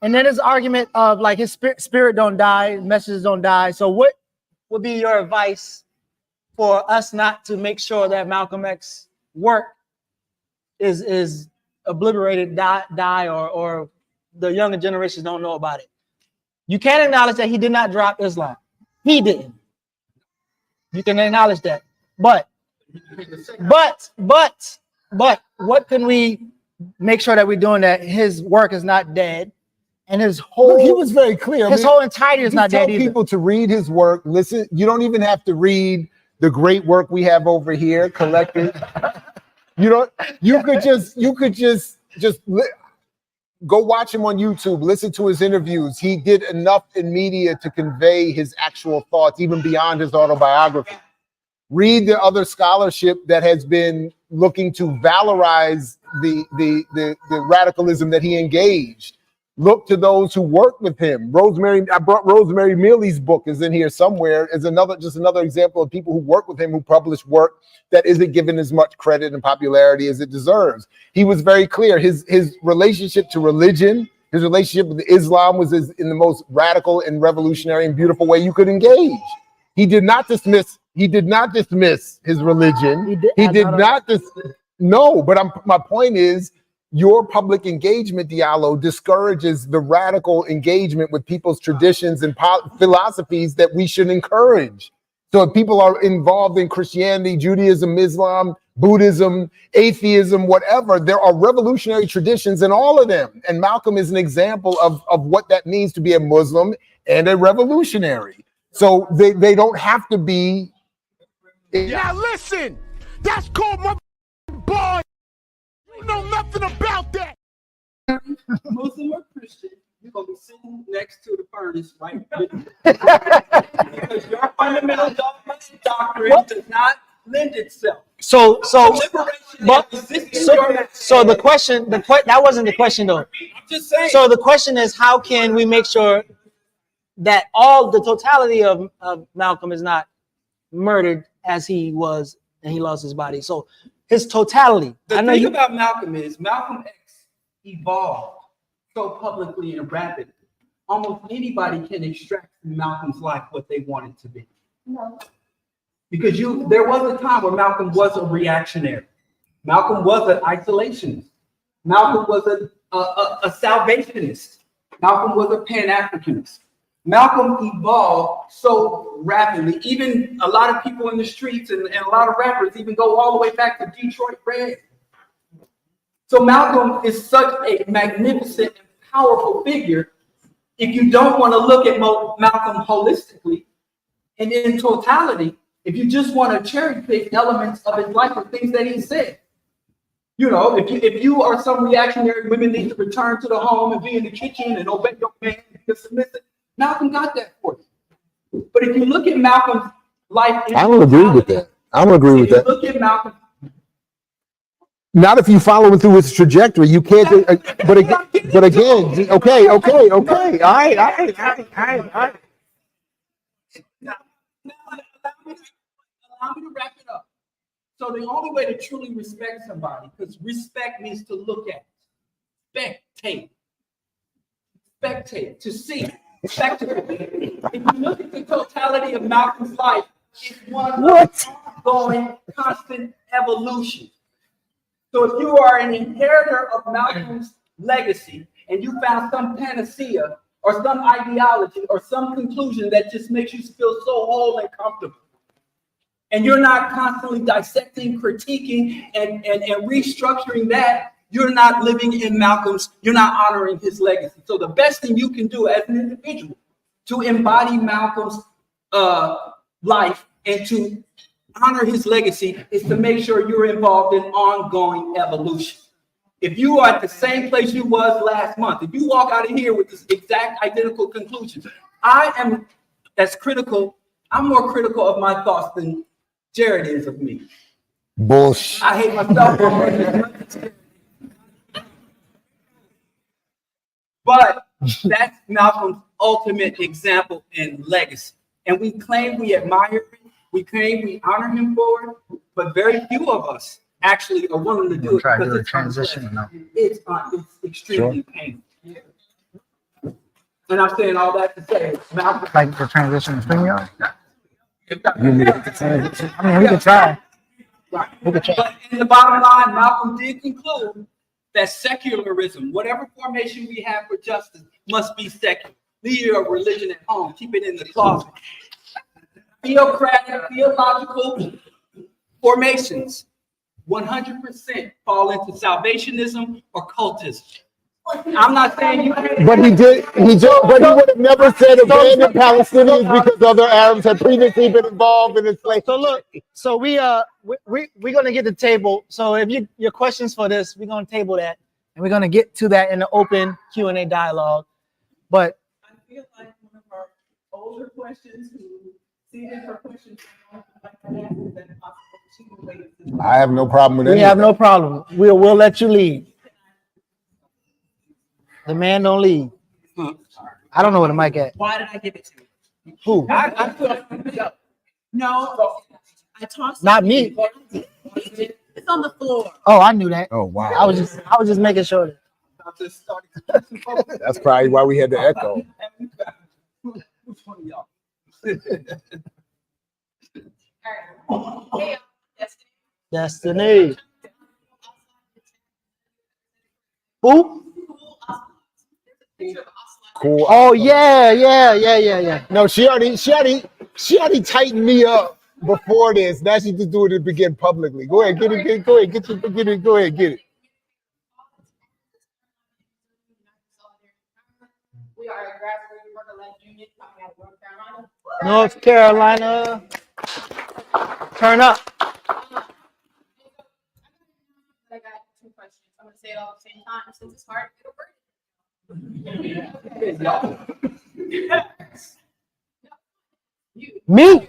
And then his argument of like his spirit don't die, messages don't die. So what would be your advice for us not to make sure that Malcolm X work is obliterated, die, or the younger generations don't know about it? You can't acknowledge that he did not drop Islam. He didn't. You can acknowledge that. But what can we make sure that we're doing that his work is not dead? And his whole he was very clear. His whole entirety is not dead either. Tell people to read his work. Listen, you don't even have to read the great work we have over here collected. You could just go watch him on YouTube, listen to his interviews. He did enough in media to convey his actual thoughts, even beyond his autobiography. Read the other scholarship that has been looking to valorize the radicalism that he engaged. Look to those who worked with him. I brought Rosemary Mealy's book is in here somewhere as another example of people who work with him, who published work that isn't given as much credit and popularity as it deserves. He was very clear. His relationship to religion, his relationship with Islam was in the most radical and revolutionary and beautiful way you could engage. He did not dismiss his religion. My point is, your public engagement, Diallo, discourages the radical engagement with people's traditions and philosophies that we should encourage. So if people are involved in Christianity, Judaism, Islam, Buddhism, atheism, whatever, there are revolutionary traditions in all of them. And Malcolm is an example of what that means to be a Muslim and a revolutionary. So they don't have to be. Now listen, that's called my boy. You know nothing about that. Muslim or Christian, you're gonna be sitting next to the furnace, right? Because your fundamental doctrine does not lend itself. So the question, that wasn't the question though. I'm just saying. So the question is, how can we make sure that the totality of Malcolm is not murdered as he was and he lost his body? So his totality. The thing about Malcolm is Malcolm X evolved so publicly and rapidly. Almost anybody can extract from Malcolm's life what they want it to be. No. Because there was a time where Malcolm was a reactionary. Malcolm was an isolationist. Malcolm was a salvationist. Malcolm was a Pan-Africanist. Malcolm evolved so rapidly. Even a lot of people in the streets and a lot of rappers even go all the way back to Detroit Red. So Malcolm is such a magnificent and powerful figure. If you don't want to look at Malcolm holistically and in totality, if you just want to cherry pick elements of his life or things that he said, if you are some reactionary, women need to return to the home and be in the kitchen and obey your man and be submissive. Malcolm got that for you. But if you look at Malcolm's life, I don't agree with that. Look at Malcolm. Not if you follow him through his trajectory. You can't. But again, okay. All right. Now, allow me to wrap it up. So the only way to truly respect somebody, because respect means to look at, spectate, to see. If you look at the totality of Malcolm's life, it's one of ongoing, constant evolution. So if you are an inheritor of Malcolm's legacy and you found some panacea or some ideology or some conclusion that just makes you feel so whole and comfortable, and you're not constantly dissecting, critiquing, and restructuring that, you're not living in you're not honoring his legacy. So the best thing you can do as an individual to embody Malcolm's life and to honor his legacy is to make sure you're involved in ongoing evolution. If you are at the same place you was last month, if you walk out of here with this exact identical conclusion, I'm more critical of my thoughts than Jared is of me. Bullshit. I hate myself. But that's Malcolm's ultimate example and legacy. And we claim we admire him. We claim we honor him for it. But very few of us actually are willing to do it. Try to do a transition. No. It's extremely painful. And I'm saying all that to say, Malcolm. Like the transition to StreamYard? You need to transition. I mean, we can try. Right. We can try. But in the bottom line, Malcolm did conclude that secularism, whatever formation we have for justice, must be secular. Leave your religion at home. Keep it in the closet. Theocratic, theological formations, 100% fall into salvationism or cultism. I'm not saying you. But he did. But he would have never said abandon Palestinians because other Arabs had previously been involved in enslavement. So look, so we're gonna get the table. So if your questions for this, we're gonna table that, and we're gonna get to that in the open Q&A dialogue. But I feel like one of our older questions who seated her questions I have no problem with we any have of no problem. We'll let you lead. The man don't lead. I don't know where the mic at. Why did I give it to you? Who? No, I tossed Not me. It's on the floor. Oh, I knew that. Oh wow. I was just making sure. That's probably why we had the echo. Which one of y'all? Destiny. Who? Cool. Oh yeah. No, she already tightened me up before this. Now she just doing it again publicly. Go ahead, get it. Go ahead, get it. We are a grassroots worker-led union coming out of North Carolina. North Carolina. Turn up. I got two questions. I'm going to say it all at the same time. Since it's hard, it'll work. Me?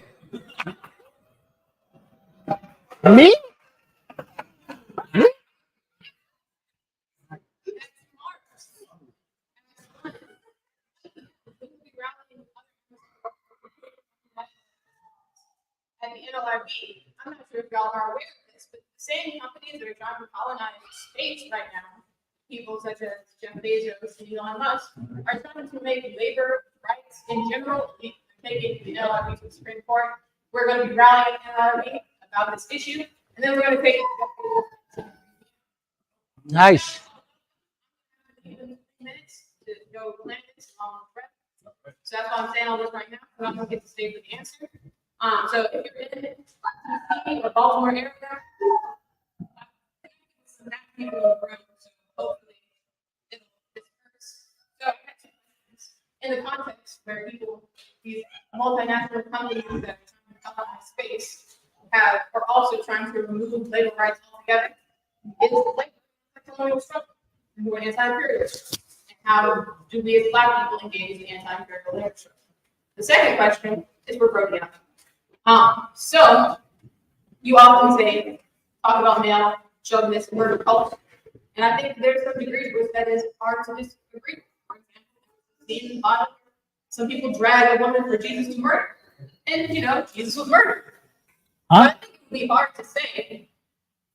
Me? At the NLRB, I'm not sure if y'all are aware of this, but the same companies that are trying to colonize space right now, people such as Jeff Bezos and Elon Musk, are trying to make labor rights in general, taking the NLRB to the Supreme Court. We're going to be rallying the NLRB about this issue, and then we're going to take it. Nice. Minutes to go land this along with Brett. So that's why I'm saying all this right now. I'm not going to get to stay for the answer. So if you're in the Baltimore area, some people in the room, so hopefully it'll disperse. So in the context where people, these multinational companies that are trying to colonize space, are also trying to remove labor rights altogether, is the colonial struggle and we're anti-imperialism. And how do we as Black people engage in the anti-imperial labor struggle? The second question is for Brody. So you often say, talk about male chauvinist murder culture. And I think there's some degrees which that is hard to disagree. For example, in the Bible, some people drag a woman for Jesus to murder. And Jesus was murdered. Huh? But I think it would be hard to say,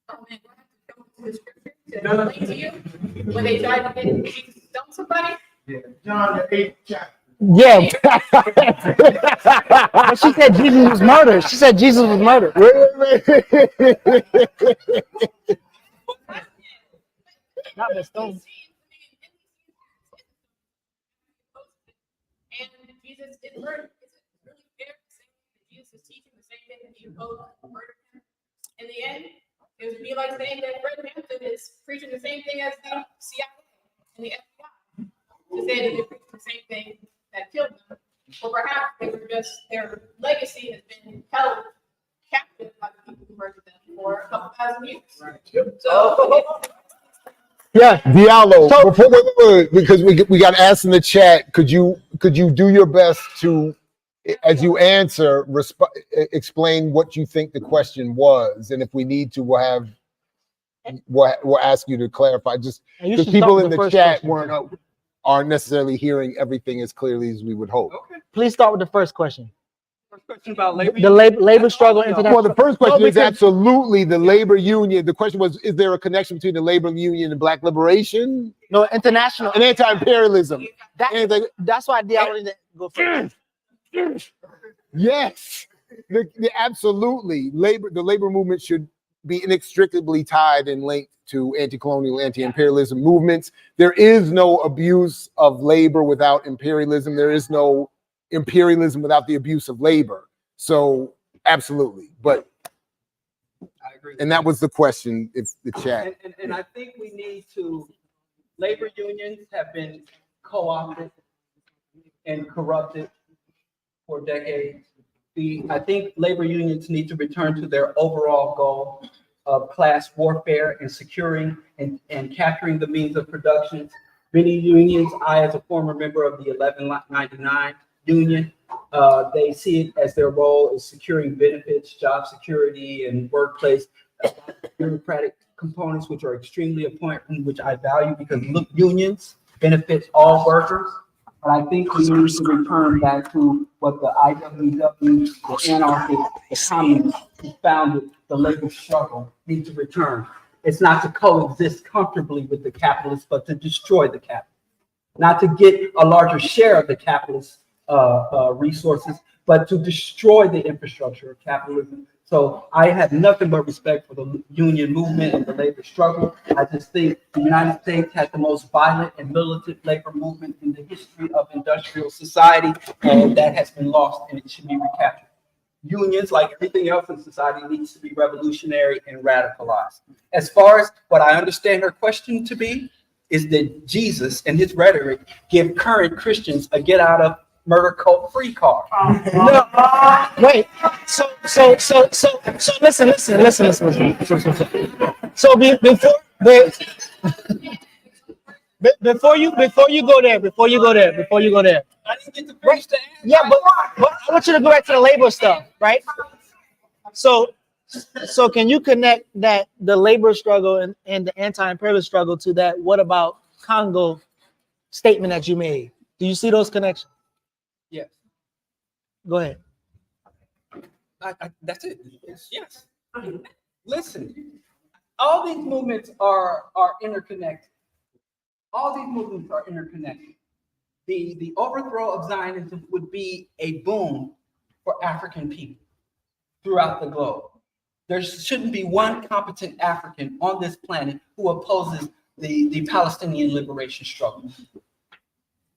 oh man, do I have to go to the scripture to explain to you when they tried to get Jesus to stone somebody? Yeah. John the 8th chapter. Yeah. But she said Jesus was murdered. She said Jesus was murdered. Not the stone. And Jesus is murdered. Is it really fair to say that Jesus is teaching the same thing that he opposed murder? In the end, it would be like saying that Fred Hampton is preaching the same thing as the CIA and the FBI. To say that they're preaching the same thing that killed them, or perhaps they were just their legacy has been held captive by the people who murdered them for a couple thousand years. So, Yeah, Diallo. Wait, because we got asked in the chat. Could you do your best to, as you answer, explain what you think the question was, and if we need to, we'll ask you to clarify. Just because people in the chat aren't necessarily hearing everything as clearly as we would hope. Okay. Please start with the first question. First question about labor. The labor struggle, international. Well, the first question No, is absolutely the labor union. The question was, is there a connection between the labor union and black liberation? No, international. And anti-imperialism. That's why Diallo didn't go first. Yes, absolutely. The labor movement should be inextricably tied and linked to anti-colonial, anti-imperialism movements. There is no abuse of labor without imperialism. There is no imperialism without the abuse of labor. So absolutely, but I agree. and that was the question. It's the chat. And I think we need to. Labor unions have been co-opted and corrupted for decades. I think labor unions need to return to their overall goal of class warfare and securing and capturing the means of production. Many unions, I as a former member of the 1199 union, they see it as their role is securing benefits, job security, and workplace bureaucratic components, which are extremely important, which I value because unions benefit all workers. But I think we need to return back to what the IWW, the anarchists, the communists who founded the labor struggle need to return. It's not to coexist comfortably with the capitalists, but to destroy the capitalists. Not to get a larger share of the capitalist resources, but to destroy the infrastructure of capitalism. So I have nothing but respect for the union movement and the labor struggle. I just think the United States had the most violent and militant labor movement in the history of industrial society, and that has been lost and it should be recaptured. Unions, like everything else in society, needs to be revolutionary and radicalized. As far as what I understand her question to be, is that Jesus and his rhetoric give current Christians a get out of murder cult free card. No, wait. So listen. So before you go there. I didn't get to finish the answer. Yeah, but I want you to go back to the labor stuff, right? So can you connect that the labor struggle and the anti-imperialist struggle to that what about Congo statement that you made? Do you see those connections? Yes. Go ahead. That's it. Yes. Listen, all these movements are interconnected. All these movements are interconnected. The overthrow of Zionism would be a boon for African people throughout the globe. There shouldn't be one competent African on this planet who opposes the Palestinian liberation struggle.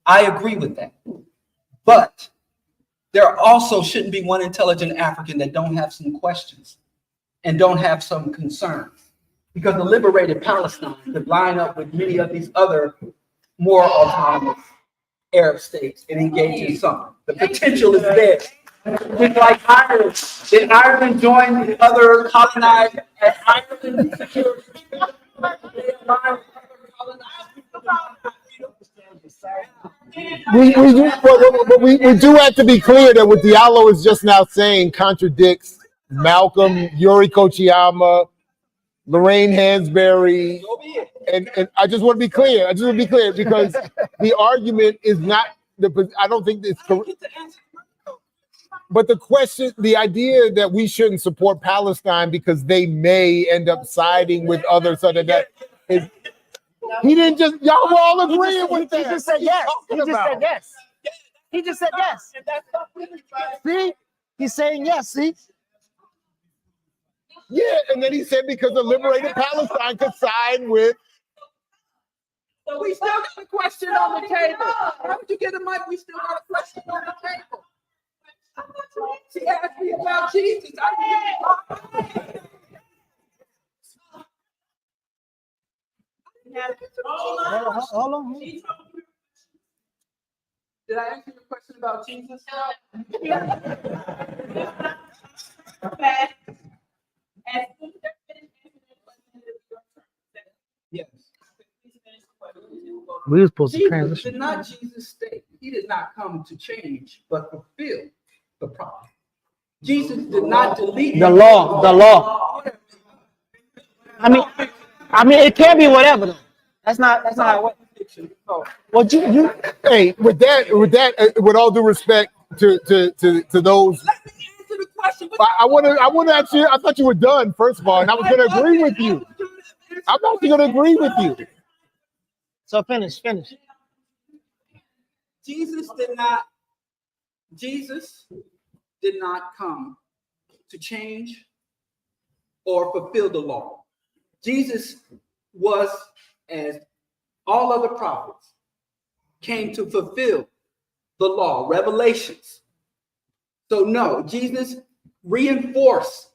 I agree with that. But there also shouldn't be one intelligent African that don't have some questions and don't have some concerns. Because the liberated Palestine could line up with many of these other more autonomous Arab states and engage in something. The potential is there. It's like Ireland. Did Ireland join the other colonized as Ireland secured? We do have to be clear that what Diallo is just now saying contradicts Malcolm, Yuri Kochiyama, Lorraine Hansberry, and I just want to be clear. Because the argument is not I don't think it's correct. But the question, the idea that we shouldn't support Palestine because they may end up siding with others, so that is. He didn't just, y'all were all agreeing with that. He just said yes. He just said yes. See? He's saying yes, see? Yeah, and then he said because the liberated Palestine could side with. So we still got a question on the table. How would you get a mic? We still got a question on the table. She asked me about Jesus. Hold on. Did I answer your question about Jesus? Yes. We were supposed to transition. Did not Jesus state he did not come to change but fulfill the prophet? Jesus did not delete the law. I mean, it can't be whatever though. That's not how it works. Well, hey, with all due respect, to those. Let me answer the question. I want to actually. I thought you were done. First of all, and I was going to agree with you. I'm actually going to agree with you. So finish. Jesus did not come to change or fulfill the law. Jesus was, as all other prophets, came to fulfill the law, revelations. So no, Jesus reinforced.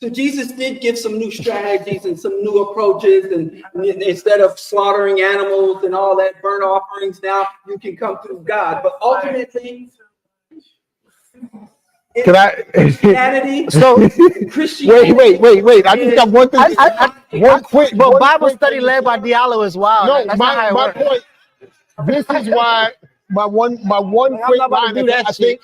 So Jesus did give some new strategies and some new approaches, and instead of slaughtering animals and all that burnt offerings, now you can come through God. But ultimately, Christianity. So Christianity. wait. I just got one thing. One quick. But Bible study led by Diallo as well. No, That's not how it my works. point. This is why my one quick line. I think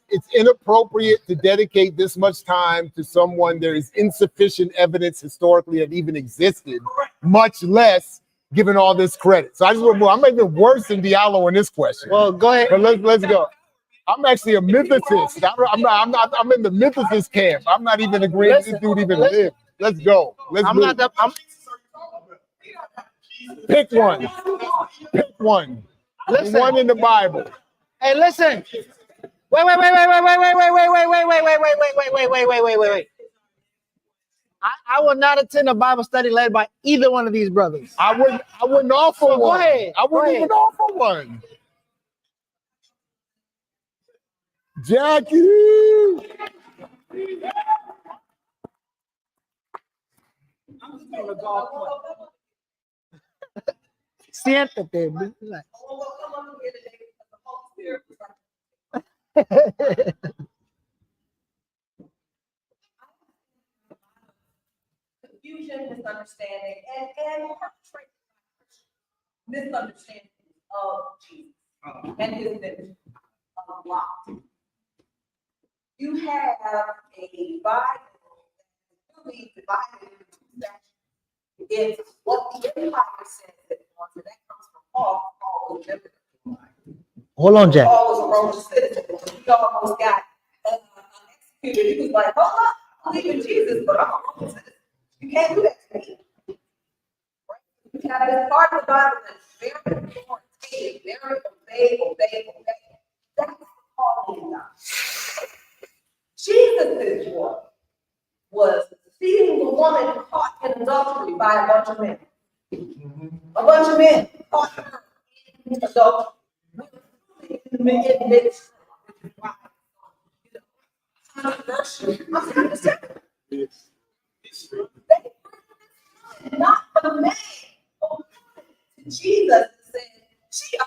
it's inappropriate to dedicate this much time to someone there is insufficient evidence historically that even existed, much less given all this credit. So I just want to move. I'm even worse than Diallo in this question. Well, go ahead. But let's go. I'm actually a mythicist. I'm in the mythicist camp. I'm not even agreeing this dude even lived. Let's go. Pick one. Pick one. Listen. The one in the Bible. Hey, listen. Wait. I will not attend a Bible study led by either one of these brothers. I wouldn't offer one. Go ahead. I wouldn't even offer one. Jackie. I'm just gonna golf club. Siéntate. Relax. Confusion, misunderstanding, and misunderstanding of Jesus and his ministry a lot. You have a Bible really divided into two sections. It's what the Empire says it wants, and that comes from Paul. Paul was a member of the Empire. Hold on, Jack. Paul was a Roman citizen. He almost got executed. He was like, hold up, I believe in Jesus, but I'm a Roman citizen. You can't do that to me. Right? You have this part of the Bible that's very authoritative, very obey. That's calling God. Jesus' work was seeing the woman caught in adultery by a bunch of men. A bunch of men caught her in adultery. Not the man to Jesus said, she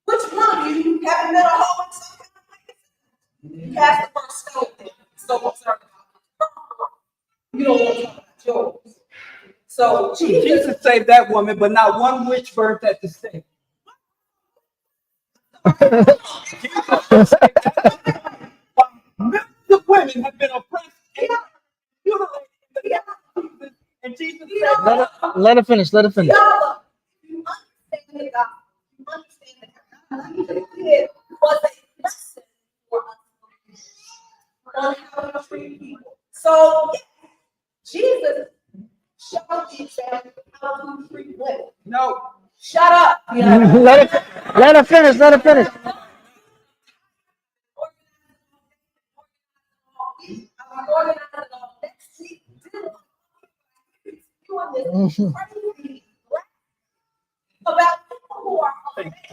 which one of you haven't been a hoe in some kind of way? You cast the first stone. So concerned about you don't want to talk about yours. So Jesus saved that woman, but not one witch burnt at the stake. Millions of women have been oppressed and mutilated, and Jesus said, Let her finish. You understand the gospel. You understand that God did was a lesson for us on how to treat people. So Jesus showed the example of how to treat women. no. Shut up. Let her finish. Next week, doing this crazy about people who are organized,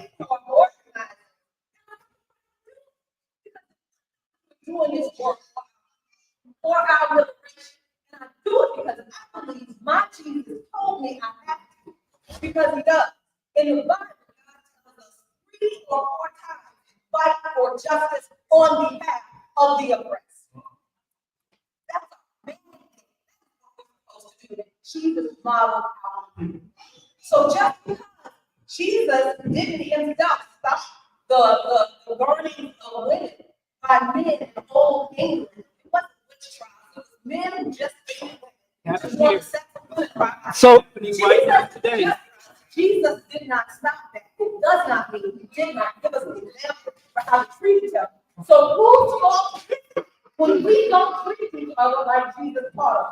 doing this work for our liberation. And I do it because I believe my Jesus told me I have to, because he does. In the Bible, God tells us 3 or 4 times, fight for justice on behalf of the oppressed. That's a main thing. That's what we're supposed to do. Jesus modeled how to do. So just because Jesus didn't himself stop the burning of women by men in old England, it wasn't witch trials. It was men just being women. So right now today. Jesus did not stop that. It does not mean he did not give us an example for how to treat each other. So who's fault when we don't treat each other like Jesus taught us?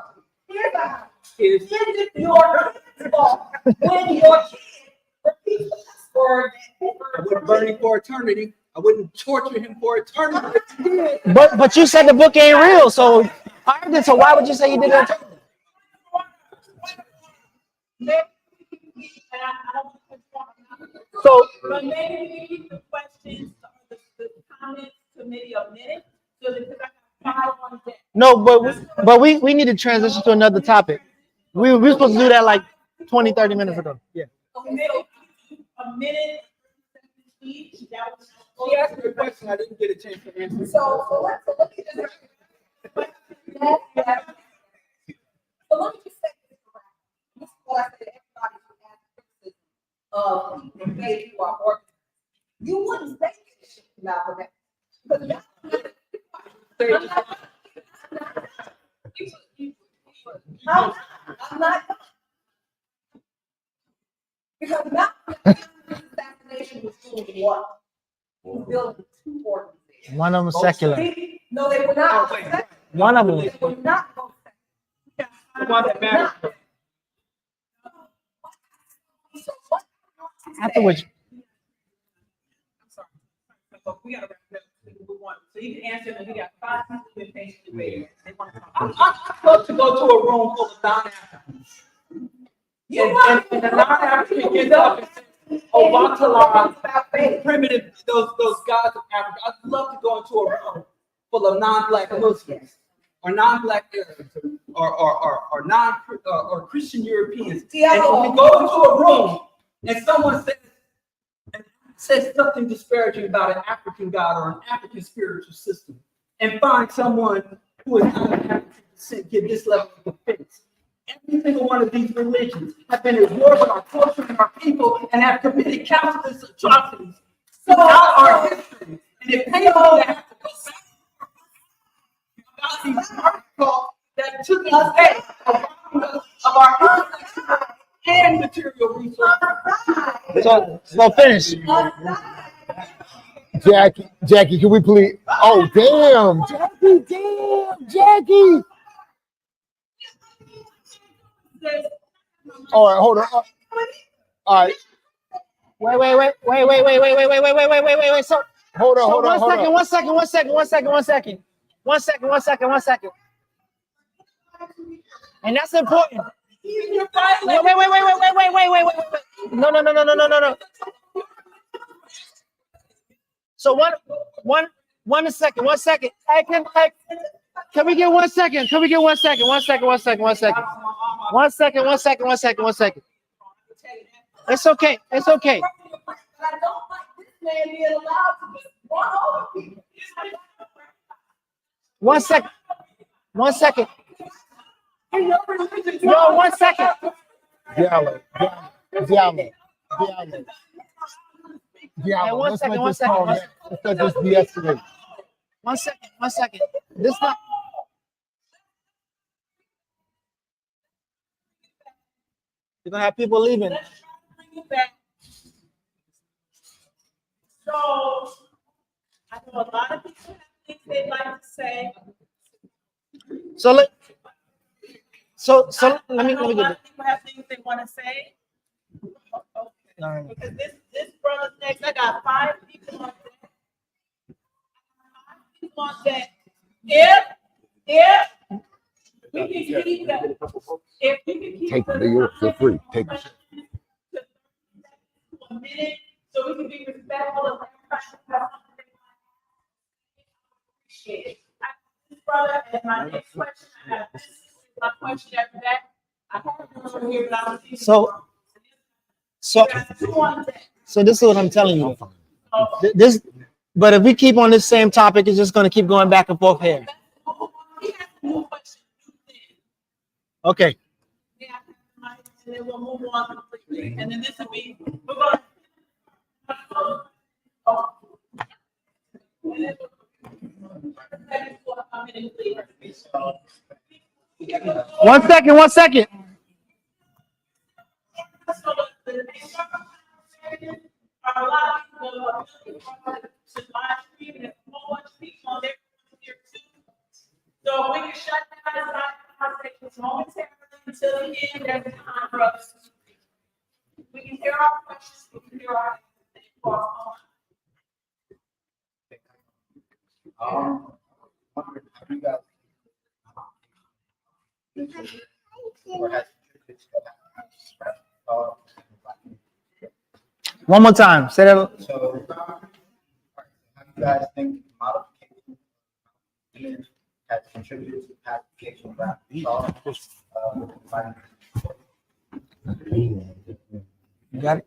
Here's how. Is it your fault when your kid repeats the word that I wouldn't burn him for eternity. I wouldn't torture him for eternity. But you said the book ain't real, so so why would you say you did it? So, but maybe we keep the questions or the comments to maybe a minute, so that I got 5 on deck. No, but we need to transition to another topic. We were supposed to do that like 20, 30 minutes ago. Yeah. Okay, so a minute each. That was. She asked me a question I didn't get a chance to answer. So let me just. So let me just say this. This is what I said to everybody who has criticism of people who say you are organized. You wouldn't say this shit now, okay? Because I'm not. Because now assassination was doing what? Building 2 organizations. One of them secular. No, they were not. One of them. They were not. The one that matters. After which. I'm sorry. We gotta wrap it up. So you can answer, and we got 5 people who have patiently waiting. They want to talk. I'd love to go to a room full of non-Africans. And the non-African gets up and says, oh, Bantala, primitive, those gods of Africa. I'd love to go into a room full of non-black Muslims or non-black Arabs or or Christian Europeans. And we go into a room and someone says something disparaging about an African god or an African spiritual system, and find someone who is not an African descent give this level of offense. Every single one of these religions have been at war with our culture and our people and have committed countless atrocities throughout our history. And it pains me to have to go back about these articles that took us away of our intellectual and material resources. So finish. Jackie, can we please? Oh, damn, Jackie. All right, hold on. All right. Wait. So hold on. One second. And that's important. Wait. No. So one second. Hey, can we get 1 second? Can we get 1 second? 1 second. 1 second. 1 second. 1 second. 1 second. 1 second. 1 second. It's okay. It's okay. But I don't like this man being allowed to just run over people. 1 second. 1 second. No, 1 second. Diallo. Hey, 1 second. 1 Let's let this de-escalate. 1 second. 1 second. This not. You're gonna have people leaving. So I know a lot of people have things they'd like to say. So let me A get lot it. of people have things they want to say. Okay. Because this brother's next. I got 5 people on deck. 5 people on deck. If we can keep that, if we can keep Take them. Feel free. Take them. a minute, so we can be respectful of everybody. Appreciate it. This brother, and my next question, I have this. My question after that. I have one here, but I don't see So this is what I'm telling you. But if we keep on this same topic, it's just going to keep going back and forth here. Okay. And then we'll move on completely. And then this will be, we're going One second. So the next live stream and a whole bunch of people on there here too. So we can shut down the conversations momentarily until the end. There's time for us. We can hear our questions. We can hear our thoughts. One more time. Say that. So, how do you guys think modification has contributed to pacification of rap? You got it.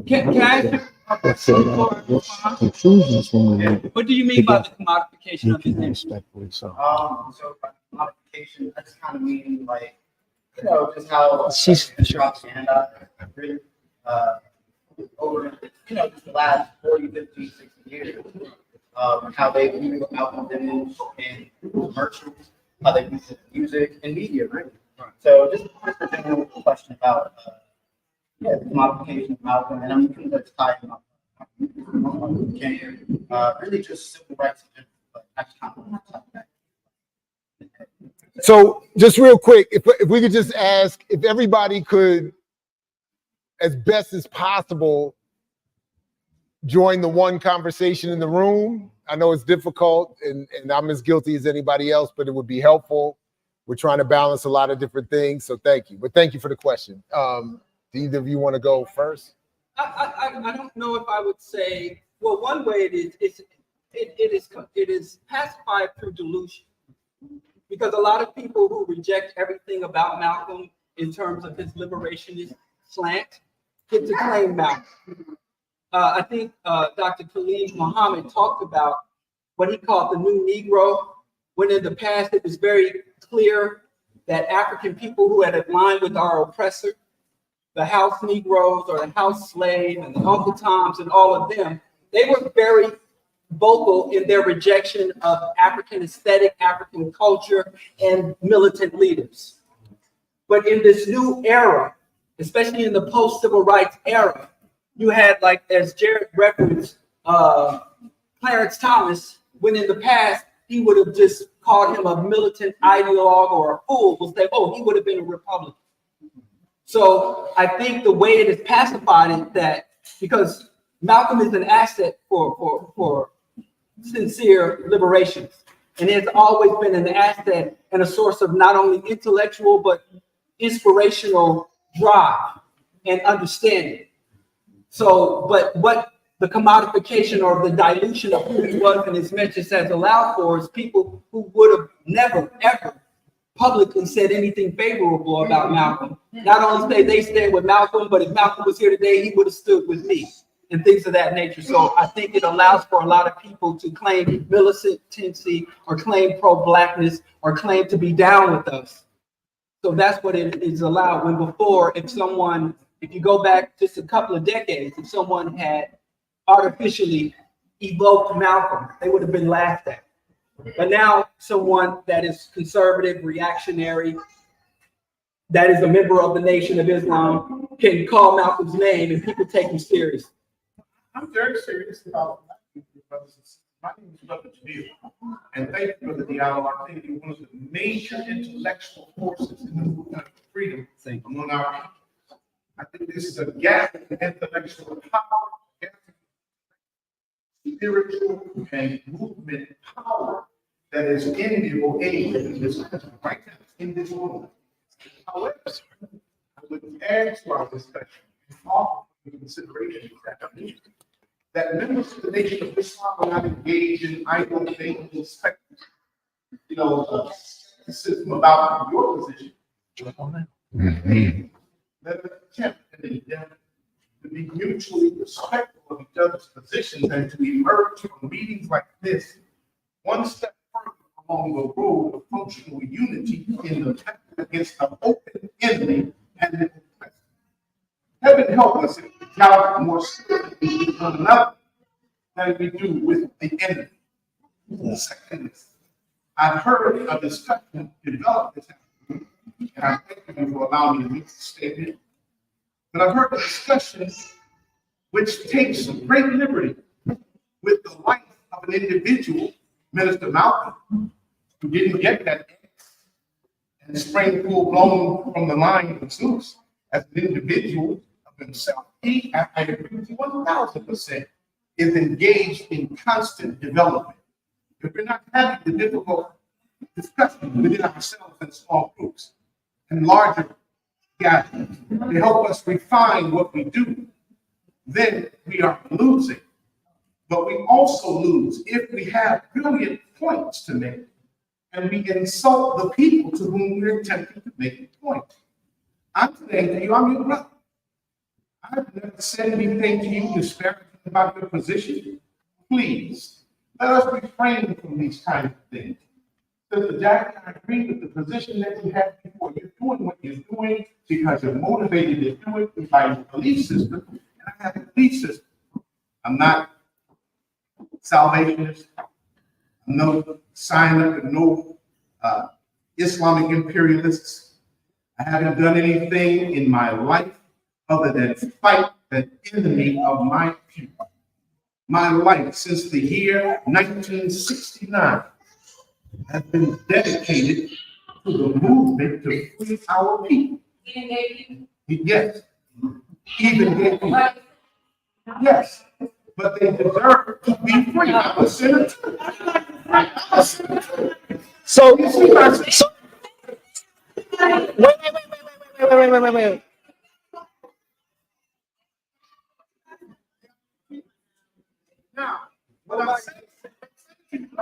Can I ask you what do you mean by the commodification of his name? So by modification, I just kind of mean like, just how propaganda really, over, just the last 40, 50, 60 years, how they view Malcolm's image in commercials, how they use it in music and media, really. So just a general question about, the commodification of Malcolm, and I'm going to tie him up. Really just civil rights in general, but I just kind of So just real quick, if we could just ask if everybody could, as best as possible, join the one conversation in the room. I know it's difficult and I'm as guilty as anybody else, but it would be helpful. We're trying to balance a lot of different things. So thank you. But thank you for the question. Do either of you want to go first? I don't know if I would say, well, one way it is pacified through delusion. Because a lot of people who reject everything about Malcolm in terms of his liberationist slant get to claim Malcolm. I think Dr. Khalid Muhammad talked about what he called the new Negro, when in the past it was very clear that African people who had aligned with our oppressor, the house Negroes or the house slave and the Uncle Toms and all of them, they were very vocal in their rejection of African aesthetic, African culture, and militant leaders. But in this new era, especially in the post-civil rights era, you had, like, as Jared referenced, Clarence Thomas, when in the past, he would have just called him a militant ideologue or a fool, will say, oh, he would have been a Republican. So I think the way it is pacified is that, because Malcolm is an asset for sincere liberations. And it's always been an asset and a source of not only intellectual, but inspirational drive and understanding. So, but what the commodification or the dilution of who he was and his message has allowed for is people who would have never, ever publicly said anything favorable about Malcolm. Not only say they stand with Malcolm, but if Malcolm was here today, he would have stood with me and things of that nature. So I think it allows for a lot of people to claim militancy or claim pro-blackness or claim to be down with us. So that's what it is allowed. When before, if you go back just a couple of decades, if someone had artificially evoked Malcolm, they would have been laughed at. But now someone that is conservative, reactionary, that is a member of the Nation of Islam, can call Malcolm's name and people take him serious. I'm very serious about brothers. My name is Brother Diallo, and thank you, Brother Diallo. I think you're one of the major intellectual forces in the movement of freedom among our people. I think this is a gap in intellectual power, spiritual and movement power that is enviable in this country right now, in this world. However, I would add to our discussion and offer the consideration that members of the Nation of Islam are not engaged in idle things, skepticism about your position. Let us attempt to be mutually respectful of each other's positions and to emerge from meetings like this one step further along the road of functional unity in the battle against an open enemy and the oppressor. Heaven help us if we count more seriously with one another than we do with the enemy. Secondly, I've heard a discussion develop this afternoon, and I thank you for allowing me to make this statement. But I've heard the discussion which takes great liberty with the life of an individual, Minister Malcolm, who didn't get that and sprang full blown from the line of Zeus as an individual of himself. He, I agree with you 1000%, is engaged in constant development. If we're not having the difficult discussion within ourselves in small groups and larger gatherings to help us refine what we do, then we are losing. But we also lose if we have brilliant points to make and we insult the people to whom we're attempting to make a point. I'm saying to you, I'm your brother. I've never said anything to you disparaging about your position. Please, let us refrain from these kinds of things. Sister Jackie, I agree with the position that you had before. You're doing what you're doing because you're motivated to do it by your belief system. And I have a belief system. I'm not salvationist. I'm no sign up with no Islamic imperialists. I haven't done anything in my life other than fight the enemy of my people. My life since the year 1969 has been dedicated to the movement to free our people. Yes, even gay people. Yes, but they deserve to be free. I'm a sinner too. I'm a sinner too. So, You see my so wait. Now, what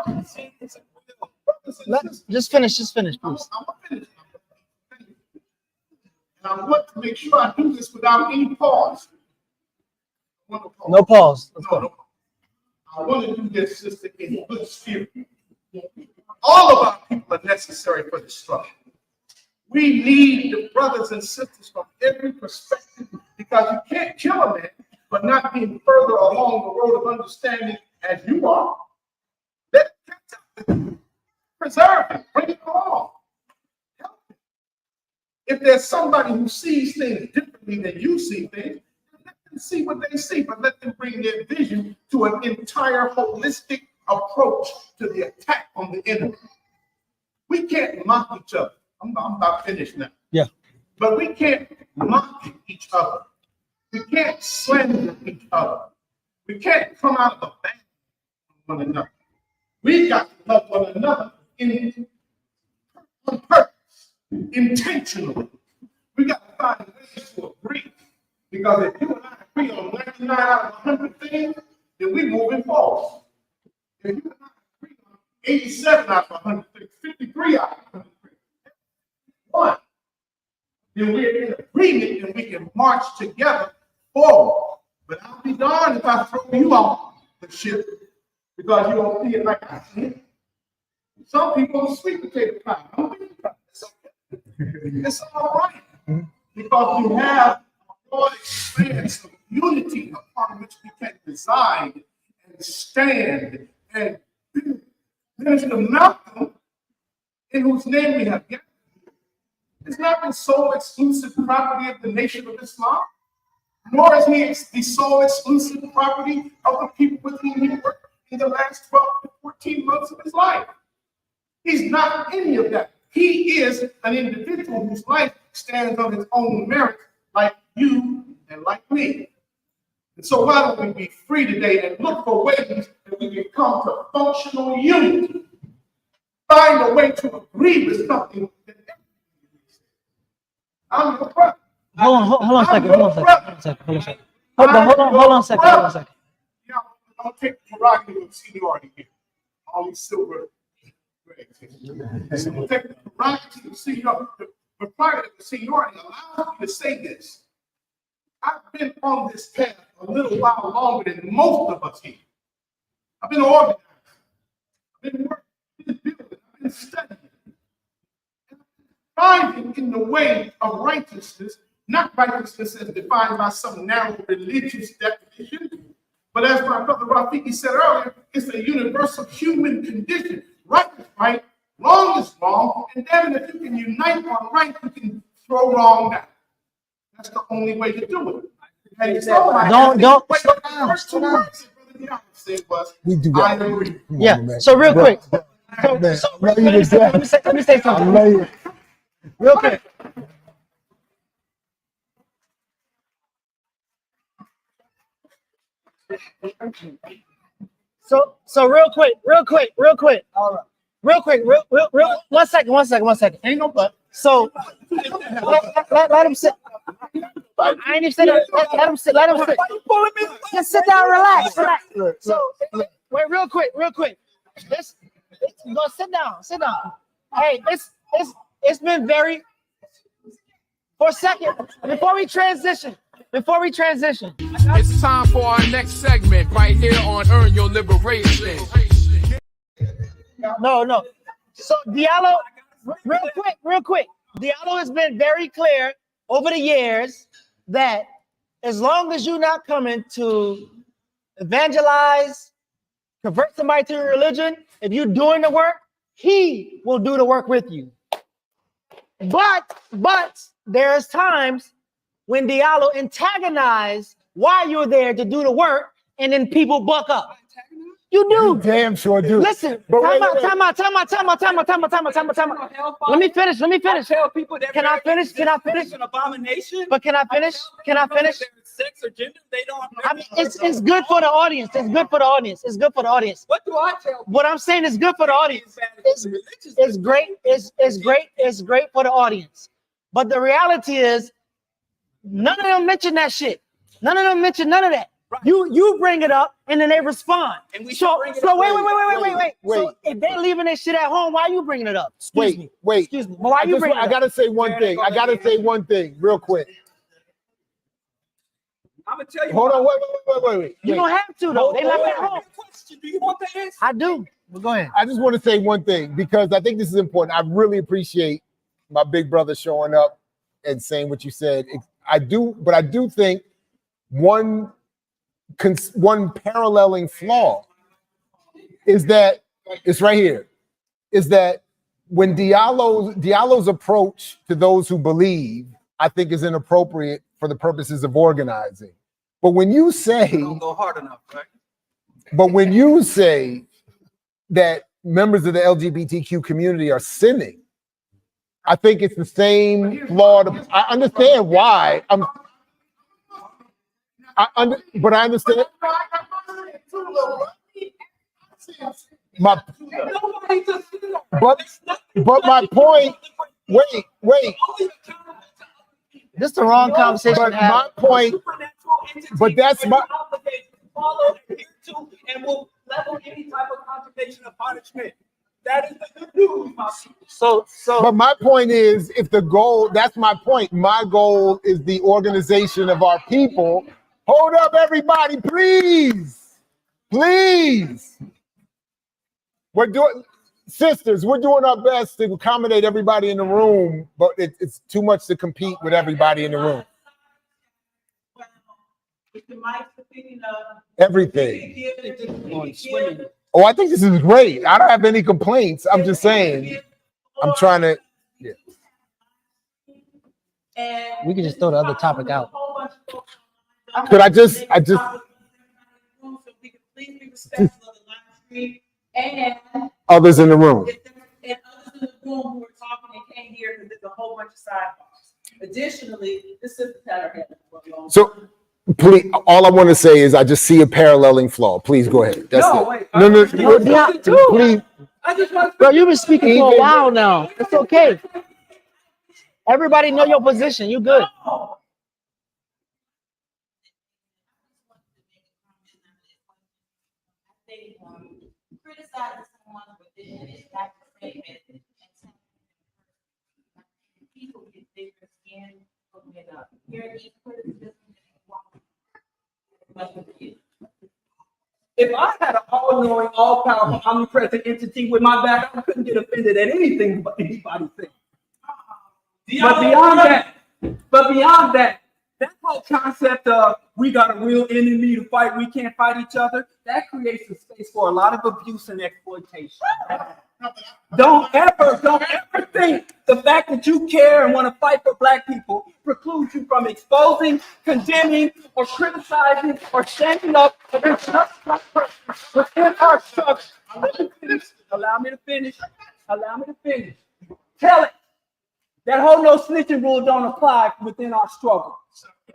I'm saying, Just finish, please. I'm gonna finish. And I want to make sure I do this without any pause. No pause. Let's No, go. no. I want to do this, sister, in good spirit. All of our people are necessary for the struggle. We need the brothers and sisters from every perspective because you can't kill a man but not being further along the road of understanding as you are. Let it catch up with you. Preserve it. Bring it along. Help it. If there's somebody who sees things differently than you see things, let them see what they see, but let them bring their vision to an entire holistic approach to the attack on the enemy. We can't mock each other. I'm about finished now. Yeah. But we can't mock each other. We can't slander each other. We can't come out of the back of one another. We got to love one another on purpose, intentionally. We got to find ways to agree. Because if you and I agree on 99 out of 100 things, then we're moving forward. If you and I agree on 87 out of 100 things, 53 out of 100 things, one, then we're in agreement and we can march together forward. But I'll be darned if I throw you off the ship because you don't see it like I see it. Some people are sweet potato pie. I don't think it's okay. It's all right. Because we have a broad expanse of unity upon which we can reside and stand and build. Minister Malcolm, in whose name we have gathered, has not been sole exclusive property of the Nation of Islam, nor is he the sole exclusive property of the people with whom he worked in the last 12 to 14 months of his life. He's not any of that. He is an individual whose life stands on its own merit, like you and like me. And so why don't we be free today and look for ways that we can come to functional unity? Find a way to agree with something that I'm your brother. Hold on a second. Hold on a second. Yeah, I'll take the prerogative of seniority here. All these silver. So we'll take the prerogative of seniority. The prerogative of seniority allows me to say this. I've been on this path a little while longer than most of us here. I've been organized. I've been working, I've been building, I've been studying. Finding in the way of righteousness, not righteousness as defined by some narrow religious definition, but as my brother Rafiki said earlier, it's a universal human condition. Right is right, wrong is wrong, and then if you can unite on right, you can throw wrong down. That's the only way to do it. And Don't slow down. First two words that Brother Diallo said was, We do I that. agree. Yeah. So real quick. So let me say something. Real quick. So real quick. All right. Real quick. One second. Ain't no but. So let him sit. I ain't even said that. Let him sit. Just sit down, relax. So wait, real quick. Let's go sit down. Hey, it's been very for a second before we transition. It's time for our next segment right here on Earn Your Liberation. No. So Diallo, real quick. Diallo has been very clear over the years that as long as you're not coming to evangelize, convert somebody to your religion, if you're doing the work, he will do the work with you. But there's times when Diallo antagonizes why you're there to do the work, and then people buck up. You do. You damn sure do. Listen, time out. Let me finish. Tell people that Can I finish? An abomination. But can I finish? Sex or gender, they don't. I mean, it's good for the audience. It's good for the audience. What do I tell? What I'm saying is good for the audience. It's great. It's great for the audience. But the reality is, none of them mention that shit. None of them mention none of that. Right. You bring it up and then they respond. And we so wait. So if they're leaving their shit at home, why are you bringing it up? Excuse me. Why you bringing it up? I gotta say one thing real quick. I'm gonna tell you. Hold on, wait. You don't have to though. They left at home. Do you want the answer? I do. Well, go ahead. I just want to say one thing because I think this is important. I really appreciate my big brother showing up and saying what you said. I do think one paralleling flaw is that it's right here. Is that when Diallo's approach to those who believe, I think is inappropriate for the purposes of organizing. But when you say, don't go hard enough, right? But when you say that members of the LGBTQ community are sinning, I think it's the same flaw. I understand why. But I understand. But my point. Wait. This is the wrong conversation. But my point. But that's my. And will level any type of condemnation or punishment. That is the good news. So. But my point is, if the goal, that's my point. My goal is the organization of our people. Hold up, everybody, please. We're doing our best to accommodate everybody in the room, but it's too much to compete with everybody in the room. Everything. Oh, I think this is great. I don't have any complaints. I'm just saying. I'm trying to. Yeah. We can just throw the other topic out. Could I just. Others in the room. And others in the room who are talking and can't hear because there's a whole bunch of sidebars. Additionally, this is the pattern. So, please, all I want to say is I just see a paralleling flaw. Please go ahead. That's it. No. Please. Bro, you've been speaking for a while now. It's okay. Everybody know your position. You good. Criticizing someone's position is not the same as people get thicker skin when hearing each criticism. If I had an all-knowing, all-powerful, omnipresent entity with my back, I couldn't get offended at anything but anybody thinks. But beyond that, that whole concept of we got a real enemy to fight, we can't fight each other, that creates a space for a lot of abuse and exploitation. Don't ever think the fact that you care and want to fight for black people precludes you from exposing, condemning, or criticizing, or standing up against another black person within our struggle. Allow me to finish. Tell it. That whole no snitching rule don't apply within our struggle.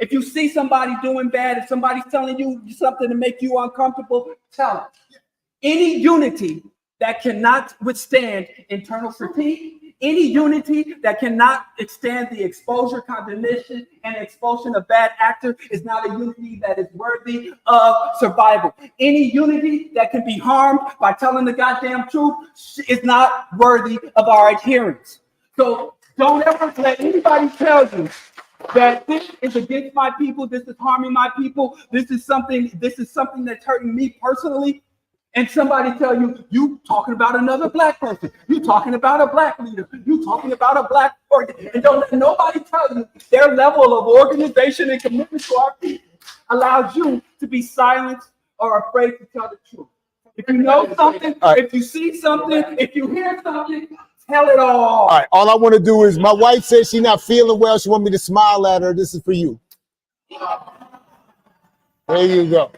If you see somebody doing bad, if somebody's telling you something to make you uncomfortable, tell it. Any unity that cannot withstand internal critique, any unity that cannot withstand the exposure, condemnation, and expulsion of bad actors is not a unity that is worthy of survival. Any unity that can be harmed by telling the goddamn truth is not worthy of our adherence. So don't ever let anybody tell you that this is against my people, this is harming my people, this is something that's hurting me personally. And somebody tell you talking about another black person, you talking about a black leader, you talking about a black organ, and don't let nobody tell you their level of organization and commitment to our people allows you to be silent or afraid to tell the truth. If you know something, if you see something, if you hear something, tell it all. All right, all I want to do is, my wife says she's not feeling well. She wants me to smile at her. This is for you. There you go.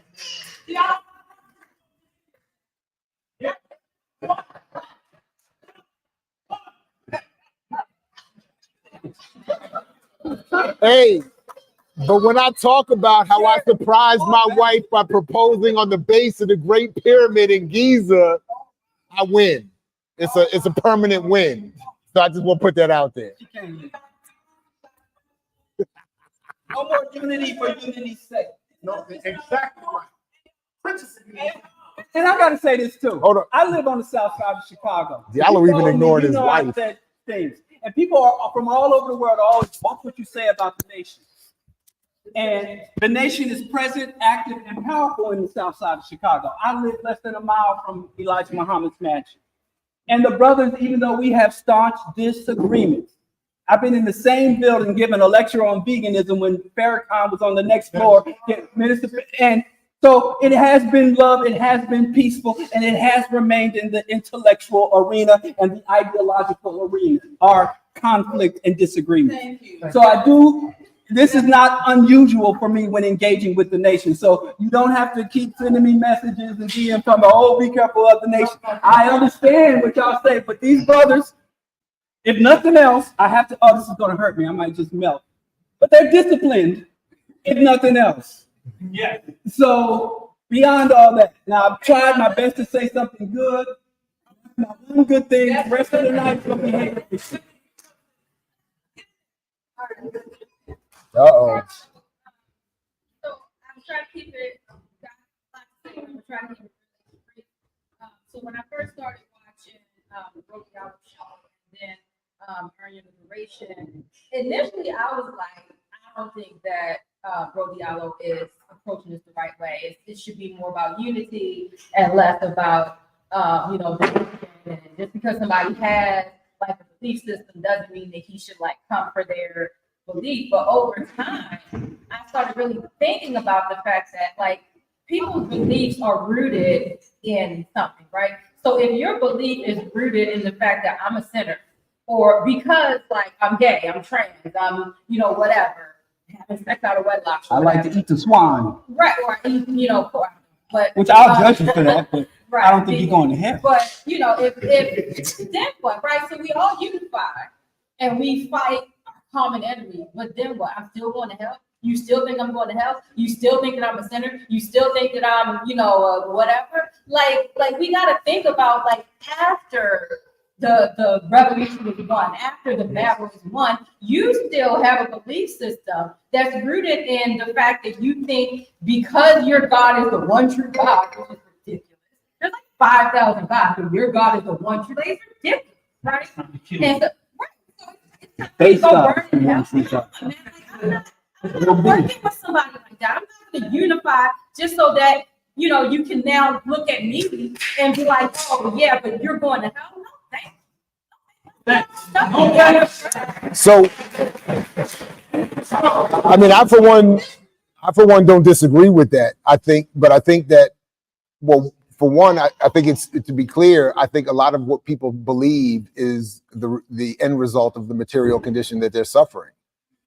Hey, but when I talk about how I surprised my wife by proposing on the base of the Great Pyramid in Giza, I win. It's a permanent win. So I just want to put that out there. No more unity for unity's sake. No, exactly right. And I gotta say this too. Hold on. I live on the south side of Chicago. Diallo even ignored his wife. I said things. And people are from all over the world always watch what you say about the nation. And the nation is present, active, and powerful in the south side of Chicago. I live less than a mile from Elijah Muhammad's mansion. And the brothers, even though we have staunch disagreements, I've been in the same building giving a lecture on veganism when Farrakhan was on the next floor. And so it has been love, it has been peaceful, and it has remained in the intellectual arena and the ideological arena, our conflict and disagreement. So this is not unusual for me when engaging with the nation. So you don't have to keep sending me messages and DM talking about, oh, be careful of the nation. I understand what y'all say, but these brothers, if nothing else, I have to, this is gonna hurt me, I might just melt. But they're disciplined, if nothing else. Yeah. So beyond all that, now I've tried my best to say something good. Now, one good thing, the rest of the night is gonna be hateful. Uh-oh. So I'm trying to keep it. I'm trying to keep it brief. So when I first started watching the Diallo show, and then Earn Your Liberation, initially I was like, I don't think that Diallo is approaching this the right way. It should be more about unity and less about and just because somebody has like a belief system doesn't mean that he should like come for their belief. But over time, I started really thinking about the fact that like people's beliefs are rooted in something, right? So if your belief is rooted in the fact that I'm a sinner, or because like I'm gay, I'm trans, I'm whatever, having sex out of wedlock. I like to eat the swine. Right, or I eat pork. But which I'll judge you for that, but right, I don't think you're going to heaven. But if then what, right? So we all unify and we fight common enemy, but then what? I'm still going to hell. You still think I'm going to hell? You still think that I'm a sinner? You still think that I'm, whatever? Like we got to think about like after the revolution was won, after the battle was won, you still have a belief system that's rooted in the fact that you think because your God is the one true God, which is ridiculous. There's like 5,000 gods, but your God is the one true. It's ridiculous, right? And so, Based off. I'm not working with somebody like that. I'm not going to unify just so that you can now look at me and be like, oh yeah, but you're going to hell. So, I mean, I for one don't disagree with that. I think that, well, for one, I think it's to be clear. I think a lot of what people believe is the end result of the material condition that they're suffering.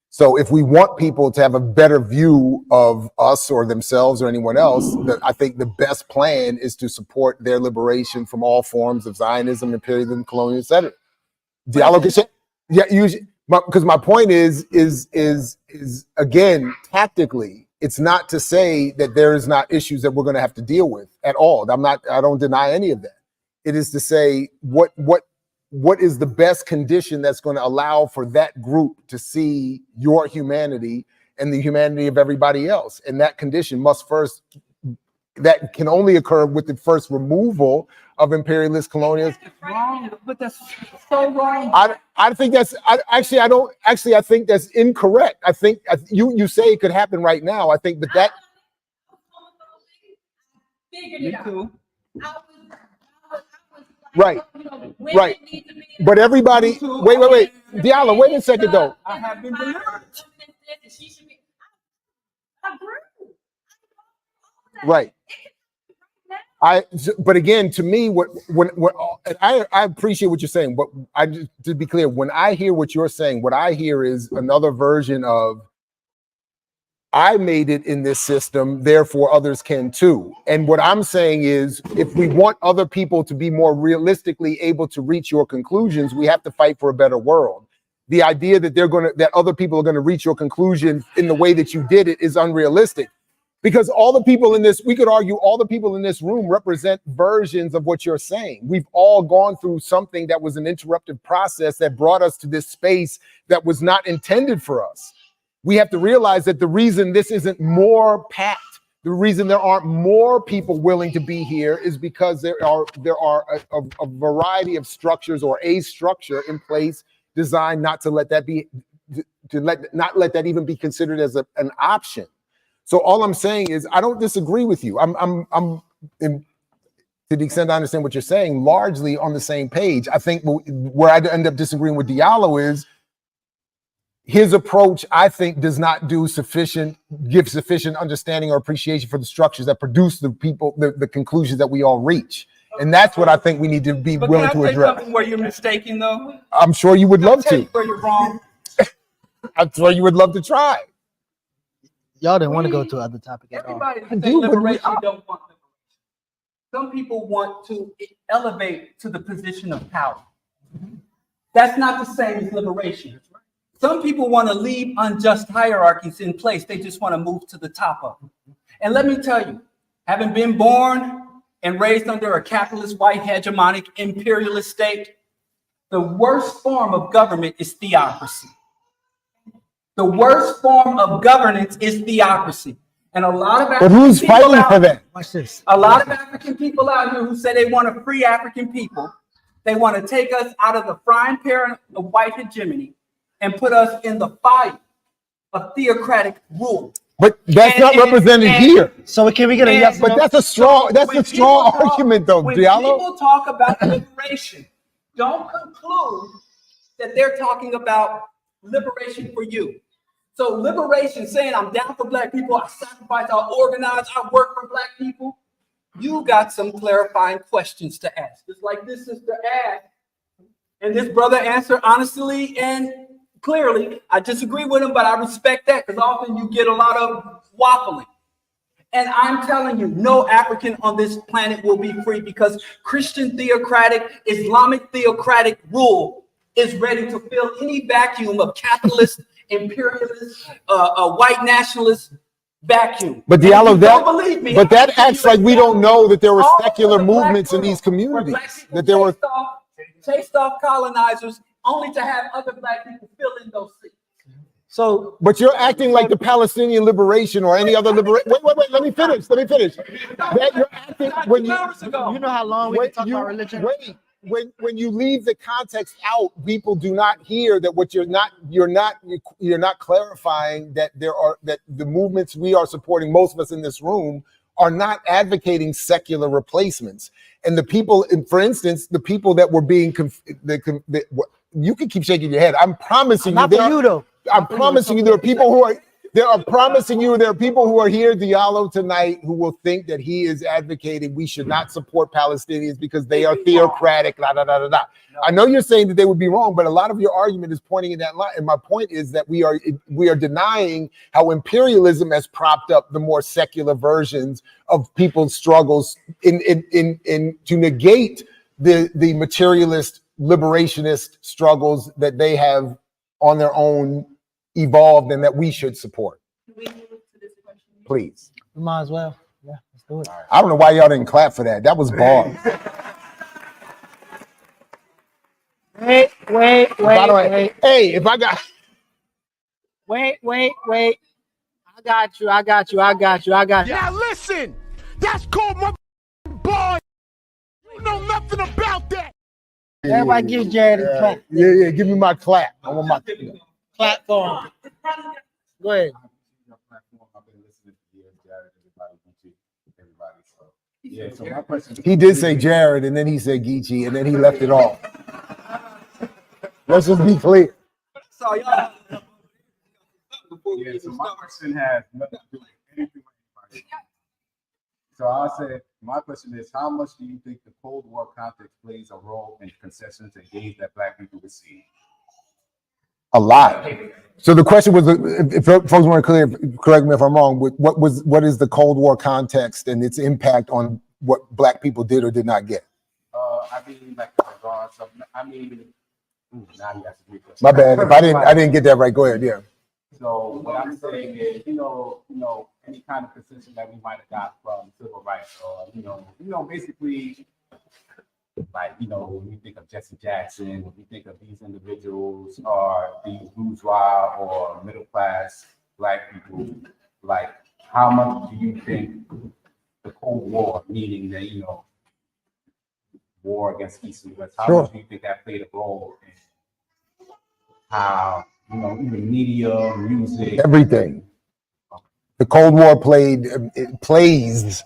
So if we want people to have a better view of us or themselves or anyone else, I think the best plan is to support their liberation from all forms of Zionism, imperialism, colonialism, etc. Diallo Kenyatta, because my point is again, tactically, it's not to say that there is not issues that we're going to have to deal with at all. I don't deny any of that. It is to say what is the best condition that's going to allow for that group to see your humanity and the humanity of everybody else. And that condition that can only occur with the first removal of imperialist colonialism. Wrong, but that's so wrong. I think that's I think that's incorrect. I think you say it could happen right now. I think, but that. Me too. Right. But everybody, wait. Diallo, wait a second though. I have been delivered. Right. But again, to me, I appreciate what you're saying, but to be clear, when I hear what you're saying, what I hear is another version of, I made it in this system, therefore others can too. And what I'm saying is, if we want other people to be more realistically able to reach your conclusions, we have to fight for a better world. The idea that other people are gonna reach your conclusion in the way that you did it is unrealistic. Because all the people in this, we could argue all the people in this room represent versions of what you're saying. We've all gone through something that was an interruptive process that brought us to this space that was not intended for us. We have to realize that the reason this isn't more packed, the reason there aren't more people willing to be here is because there are a variety of structures or a structure in place designed not to let that be, not let that even be considered as an option. So all I'm saying is, I don't disagree with you. I'm to the extent I understand what you're saying, largely on the same page. I think where I end up disagreeing with Diallo is his approach, I think, does not give sufficient understanding or appreciation for the structures that produce the conclusions that we all reach. And that's what I think we need to be willing to address. Something where you're mistaken, though? I'm sure you would love to. Where you're wrong. I'm sure you would love to try. Y'all didn't want to go to other topic at all. Everybody liberation don't want liberation. Some people want to elevate to the position of power. That's not the same as liberation. Some people want to leave unjust hierarchies in place. They just want to move to the top of them. And let me tell you, having been born and raised under a capitalist, white, hegemonic, imperialist state, the worst form of government is theocracy. The worst form of governance is theocracy. And a lot of African But who's people fighting for that? Watch this. A lot of African people out here who say they want to free African people, they want to take us out of the frying pan of white hegemony and put us in the fire of theocratic rule. But that's not represented here. So can we get a yes? But that's a strong argument, though, when Diallo. People talk about liberation, don't conclude that they're talking about liberation for you. So liberation, saying I'm down for black people, I sacrifice, I organize, I work for black people. You got some clarifying questions to ask. Just like this sister asked, and this brother answered honestly and clearly. I disagree with him, but I respect that because often you get a lot of waffling. And I'm telling you, no African on this planet will be free because Christian theocratic, Islamic theocratic rule is ready to fill any vacuum of capitalist, imperialist, white nationalist vacuum. But Diallo, Me, but that acts like we don't know that there were secular movements in these communities. That there were chased off colonizers only to have other black people fill in those seats. So, but you're acting like the Palestinian liberation or any other liberation. Wait, let me finish. That you're acting when you know how long we talk about religion? When you leave the context out, people do not hear that what you're not clarifying that that the movements we are supporting, most of us in this room, are not advocating secular replacements. And the people, for instance, the people that were being you can keep shaking your head. I'm promising not you, for you though. I'm promising you there are people who are There are promising you, there are people who are here, Diallo, tonight, who will think that he is advocating we should not support Palestinians because they are theocratic, la, da, da, da, da. I know you're saying that they would be wrong, but a lot of your argument is pointing in that line. And my point is that we are denying how imperialism has propped up the more secular versions of people's struggles to negate the materialist, liberationist struggles that they have on their own evolved and that we should support. Please. We might as well. Yeah, let's do it. I don't know why y'all didn't clap for that. That was bars. Wait. Hey, if I got... Wait. I got you. Now listen, that's called my boy. You know nothing about that. Everybody give Jared a clap. Yeah, give me my clap. I want my Clap for him. Go ahead. Yeah, so my question. He did say Jared, and then he said Geechee, and then he left it off. Let's just be clear. So y'all. Yeah, so my question has nothing to do with anything with anybody. So I said, my question is, how much do you think the Cold War context plays a role in concessions and gains that Black people receive? A lot. So the question was, if folks weren't clear, correct me if I'm wrong, what is the Cold War context and its impact on what Black people did or did not get? I mean, like in regards of, I mean, now you have to read this. My bad. If I didn't get that right, go ahead. Yeah. So what I'm saying is, you know, any kind of position that we might have got from civil rights, or basically, like, when we think of Jesse Jackson, when we think of these individuals or these bourgeois or middle class Black people, like, how much do you think the Cold War, meaning that, war against East and West, how much do you think that played a role in how, even media, music, Everything. The Cold War plays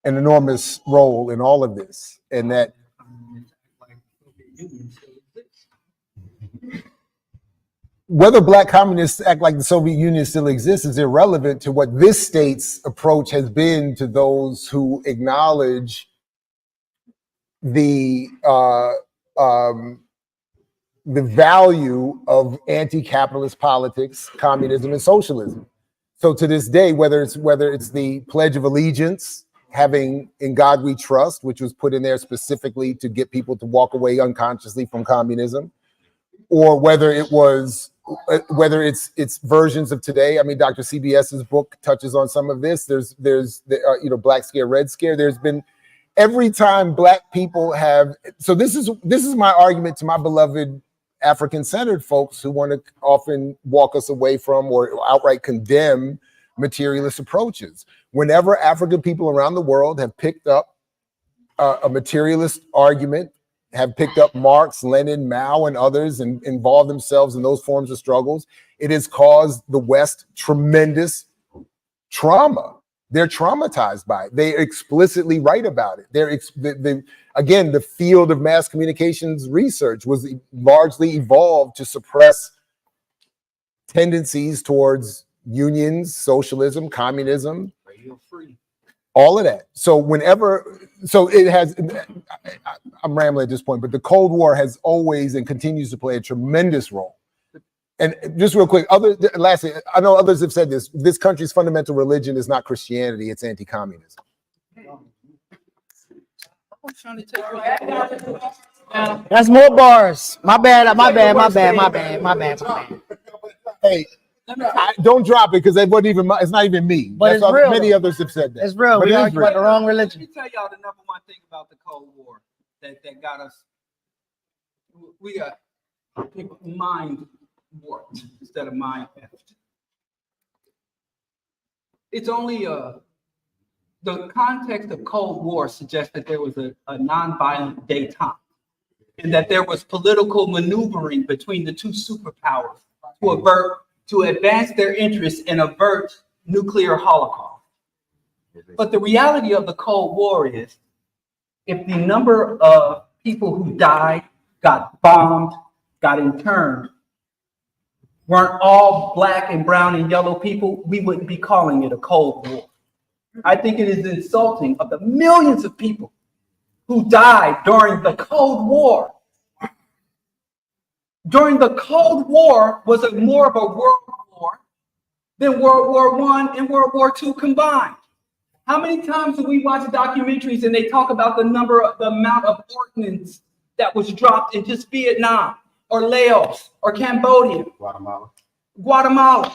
an enormous role in all of this, and that whether Black communists act like the Soviet Union still exists is irrelevant to what this state's approach has been to those who acknowledge the value of anti-capitalist politics, communism, and socialism. So to this day, whether it's the Pledge of Allegiance, having "In God We Trust," which was put in there specifically to get people to walk away unconsciously from communism, or whether it's versions of today. I mean, Dr. CBS's book touches on some of this. There's Black Scare, Red Scare. There's been every time Black people have. So this is my argument to my beloved African-centered folks who want to often walk us away from or outright condemn materialist approaches. Whenever African people around the world have picked up a materialist argument, have picked up Marx, Lenin, Mao, and others, and involved themselves in those forms of struggles, it has caused the West tremendous trauma. They're traumatized by it. They explicitly write about it. Again, the field of mass communications research was largely evolved to suppress tendencies towards unions, socialism, communism, Radio free. all of that. So I'm rambling at this point, but the Cold War has always and continues to play a tremendous role. And just real quick, lastly, I know others have said this. This country's fundamental religion is not Christianity; it's anti-communism. That's more bars. My bad. Hey, don't drop it because it wasn't even. It's not even me. But it's real. Many others have said that. It's real. But We argue about the wrong religion. Let me tell y'all the number one thing about the Cold War that got us. We got people mind warped instead of mind effed. It's only the context of Cold War suggests that there was a nonviolent détente and that there was political maneuvering between the two superpowers to advance their interests and avert nuclear holocaust. But the reality of the Cold War is, if the number of people who died, got bombed, got interned, weren't all black and brown and yellow people, we wouldn't be calling it a Cold War. I think it is insulting of the millions of people who died during the Cold War. During the Cold War was more of a world war than World War I and World War II combined. How many times do we watch documentaries and they talk about the amount of ordnance that was dropped in just Vietnam or Laos or Cambodia, Guatemala.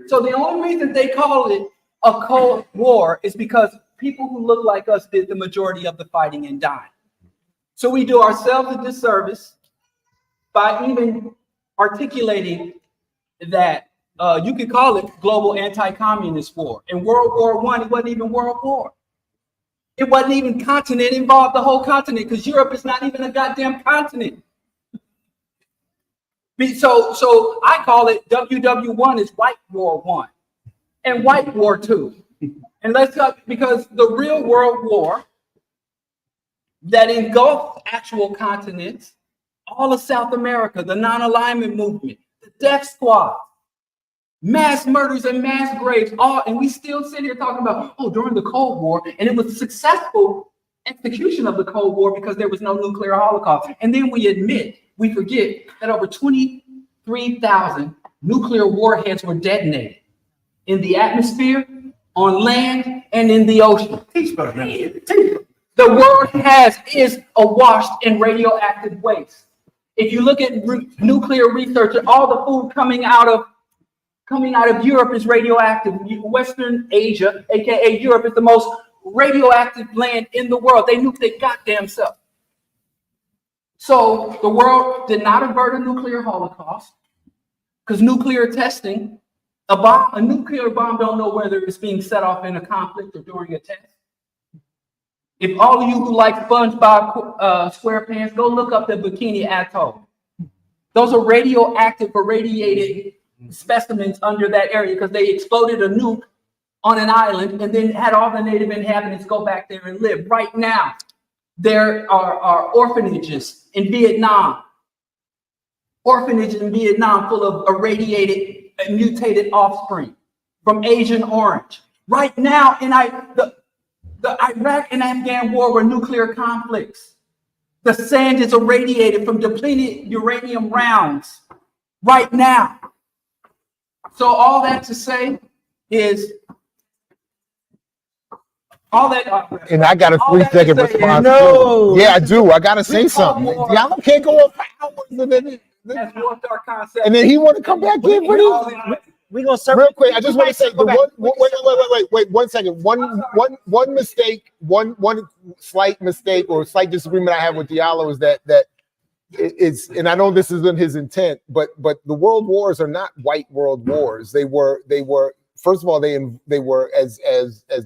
So the only reason they call it a Cold War is because people who look like us did the majority of the fighting and dying. So we do ourselves a disservice by even articulating that you could call it global anti-communist war. In World War I, it wasn't even World War. It wasn't even continent, it involved the whole continent, because Europe is not even a goddamn continent. So I call it WW1 is White War I and White War II. And let's talk, because the real World War that engulfed actual continents, all of South America, the non-alignment movement, the death squad, mass murders and mass graves, and we still sit here talking about, during the Cold War, and it was a successful execution of the Cold War because there was no nuclear holocaust. And then we forget that over 23,000 nuclear warheads were detonated in the atmosphere, on land, and in the ocean. The world is awash in radioactive waste. If you look at nuclear research, all the food coming out of Europe is radioactive. Western Asia, aka Europe, is the most radioactive land in the world. They nuke their goddamn self. So the world did not avert a nuclear holocaust because nuclear testing, a nuclear bomb don't know whether it's being set off in a conflict or during a test. If all of you who like SpongeBob SquarePants, go look up the Bikini Atoll. Those are radioactive or radiated specimens under that area because they exploded a nuke on an island and then had all the native inhabitants go back there and live. Right now, there are orphanages in Vietnam. Orphanages in Vietnam full of irradiated and mutated offspring from Agent Orange. Right now, the Iraq and Afghan war were nuclear conflicts. The sand is irradiated from depleted uranium rounds right now. So all that to say is, and I got a 3-second response. No. Yeah, I do. I gotta say something. Y'all can't go on for hours and then he want to come back in. We gonna real quick. I just want to say wait 1 second. One mistake, one slight mistake or slight disagreement I have with Diallo is that it's, and I know this isn't his intent, but the world wars are not white world wars. They were first of all, they were as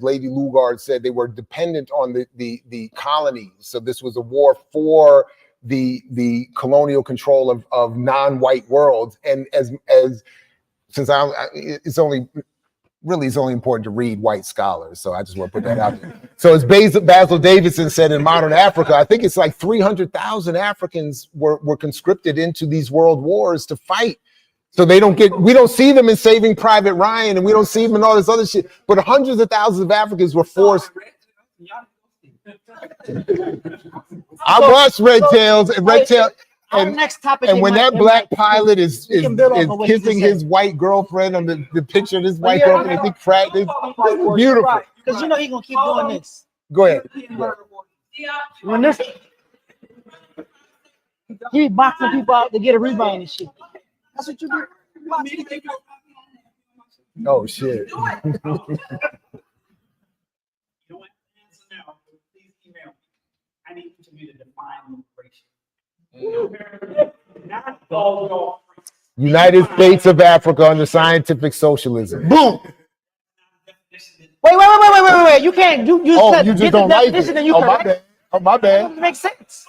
Lady Lugard said, they were dependent on the colonies. So this was a war for the colonial control of non-white worlds. And since it's only important to read white scholars, so I just want to put that out there. So as Basil Davidson said in Modern Africa, I think it's like 300,000 Africans were conscripted into these world wars to fight. So we don't see them in Saving Private Ryan, and we don't see them in all this other shit. But hundreds of thousands of Africans were forced. I watched Red Tails. And next topic, and when that black pilot is kissing his white girlfriend on the picture of his white girlfriend, I think it's beautiful. Because he's gonna keep doing this. Go ahead. When this, he boxing people out to get a rebound and shit. That's what you do. Oh shit. I need each of you to define United States of Africa under scientific socialism. Boom. Wait. You can't. You just don't like it. My bad. That doesn't make sense.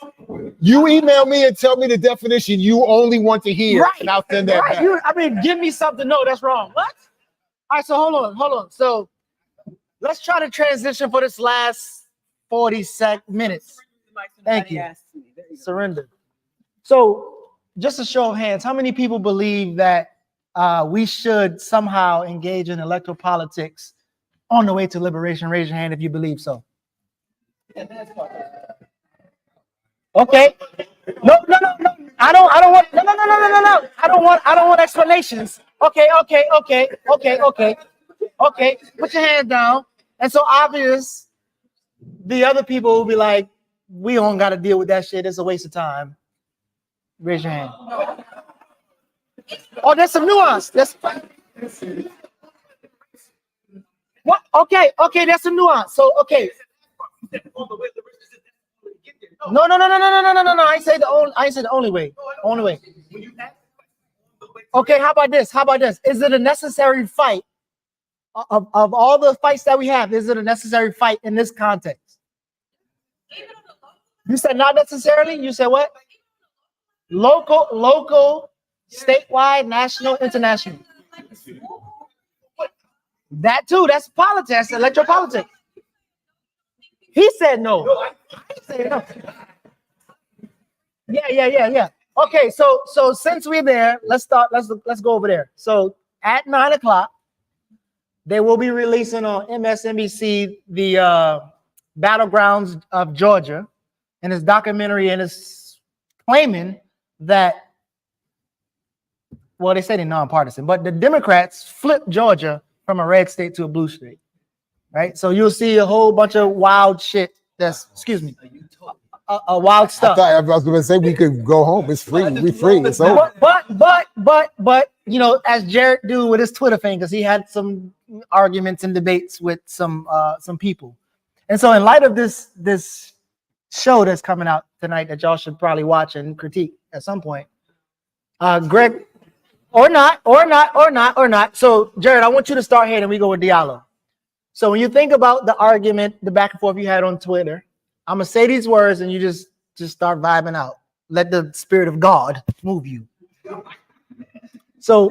You email me and tell me the definition you only want to hear, and I'll send that back. Give me something. No, that's wrong. What? All right, so hold on. So let's try to transition for this last 40 minutes. Thank you. Surrender. So just a show of hands, how many people believe that we should somehow engage in electoral politics on the way to liberation. Raise your hand if you believe so. Okay. No. I don't want. No. I don't want explanations. Okay. Put your hand down. And so obvious, the other people will be like, we don't got to deal with that shit. It's a waste of time. Raise your hand. Oh, there's some nuance. What? Okay. There's some nuance. So, okay. No. I ain't say the only way. Only way. Okay. How about this? Is it a necessary fight of all the fights that we have? Is it a necessary fight in this context? You said not necessarily. You said what? Local, statewide, national, international. That too. That's politics. That's electoral politics. He said no. I said no. Yeah. Okay, so since we're there, let's go over there. So at 9:00, they will be releasing on MSNBC the Battlegrounds of Georgia, and it's documentary, and it's claiming that, well, they say they're nonpartisan, but the Democrats flipped Georgia from a red state to a blue state, right? So you'll see a whole bunch of wild shit. Wild stuff. I was going to say we could go home. It's free. We're free. It's over. But you know, as Jared do with his Twitter thing, because he had some arguments and debates with some people, and so in light of this show that's coming out tonight that y'all should probably watch and critique at some point, Greg, or not. So Jared, I want you to start here, and we go with Diallo. So when you think about the argument, the back and forth you had on Twitter, I'm gonna say these words, and you just start vibing out. Let the spirit of God move you. So,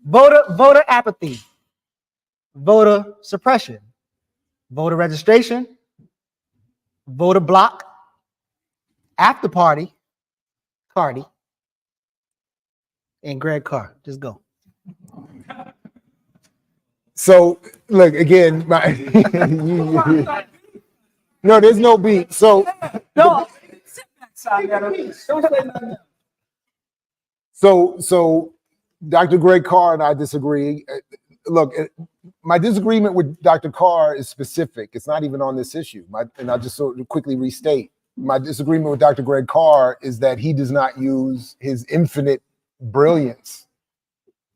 voter apathy, voter suppression, voter registration, voter block, after party, Cardi, and Greg Carr. Just go. So look again. No, there's no beat. So no. So Dr. Greg Carr and I disagree. Look, my disagreement with Dr. Carr is specific. It's not even on this issue. And I'll just sort of quickly restate. My disagreement with Dr. Greg Carr is that he does not use his infinite brilliance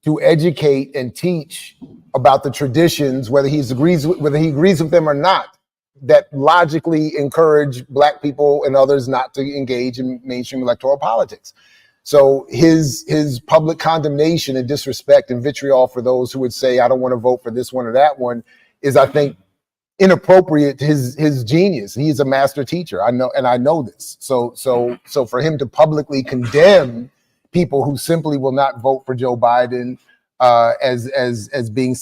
to educate and teach about the traditions, whether he agrees with them or not, that logically encourage Black people and others not to engage in mainstream electoral politics. So his public condemnation and disrespect and vitriol for those who would say, I don't want to vote for this one or that one, is, I think, inappropriate to his genius. He is a master teacher. I know this. So for him to publicly condemn people who simply will not vote for Joe Biden as being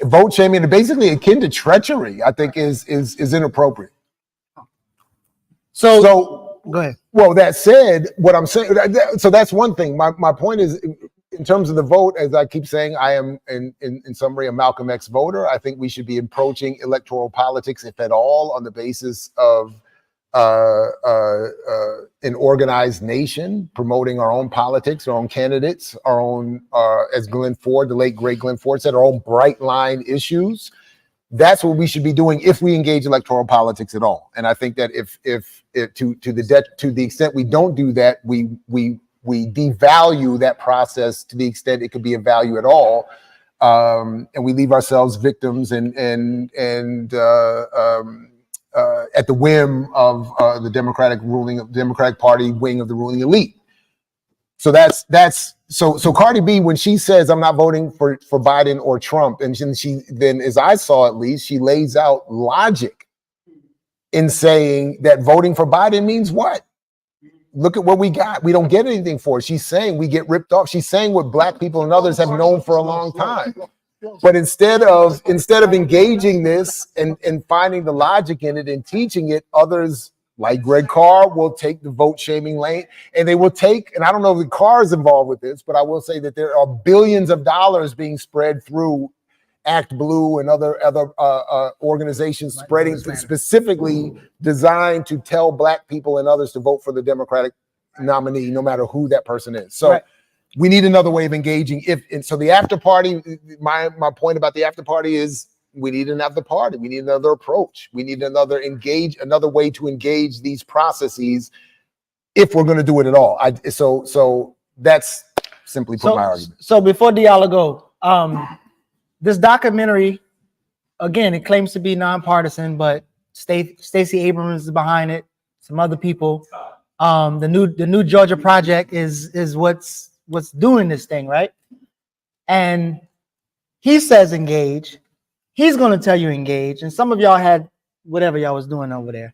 vote shaming and basically akin to treachery, I think is inappropriate. So go ahead. Well, that said, what I'm saying, so that's one thing. My point is, in terms of the vote, as I keep saying, I am in summary a Malcolm X voter. I think we should be approaching electoral politics, if at all, on the basis of an organized nation, promoting our own politics, our own candidates, our own, as Glenn Ford, the late great Glenn Ford said, our own bright line issues. That's what we should be doing if we engage electoral politics at all. And I think that if to the extent we don't do that, we devalue that process to the extent it could be of value at all, and we leave ourselves victims and at the whim of the Democratic Party wing of the ruling elite. So so Cardi B, when she says I'm not voting for Biden or Trump, and she then, as I saw at least, she lays out logic in saying that voting for Biden means what? Look at what we got. We don't get anything for it. She's saying we get ripped off. She's saying what Black people and others have known for a long time. But instead of engaging this and finding the logic in it and teaching it, others like Greg Carr, will take the vote shaming lane, and they will take, and I don't know if the Carr is involved with this, but I will say that there are billions of dollars being spread through Act Blue and other organizations spreading specifically designed to tell Black people and others to vote for the Democratic nominee, no matter who that person is. So we need another way of engaging. So the after party, my point about the after party is we need another party. We need another approach. We need another way to engage these processes if we're going to do it at all. So that's simply put my argument. So before Diallo go, this documentary, again, it claims to be nonpartisan, but Stacey Abrams is behind it. Some other people. The new Georgia Project is what's doing this thing, right? And he says engage. He's going to tell you engage. And some of y'all had whatever y'all was doing over there.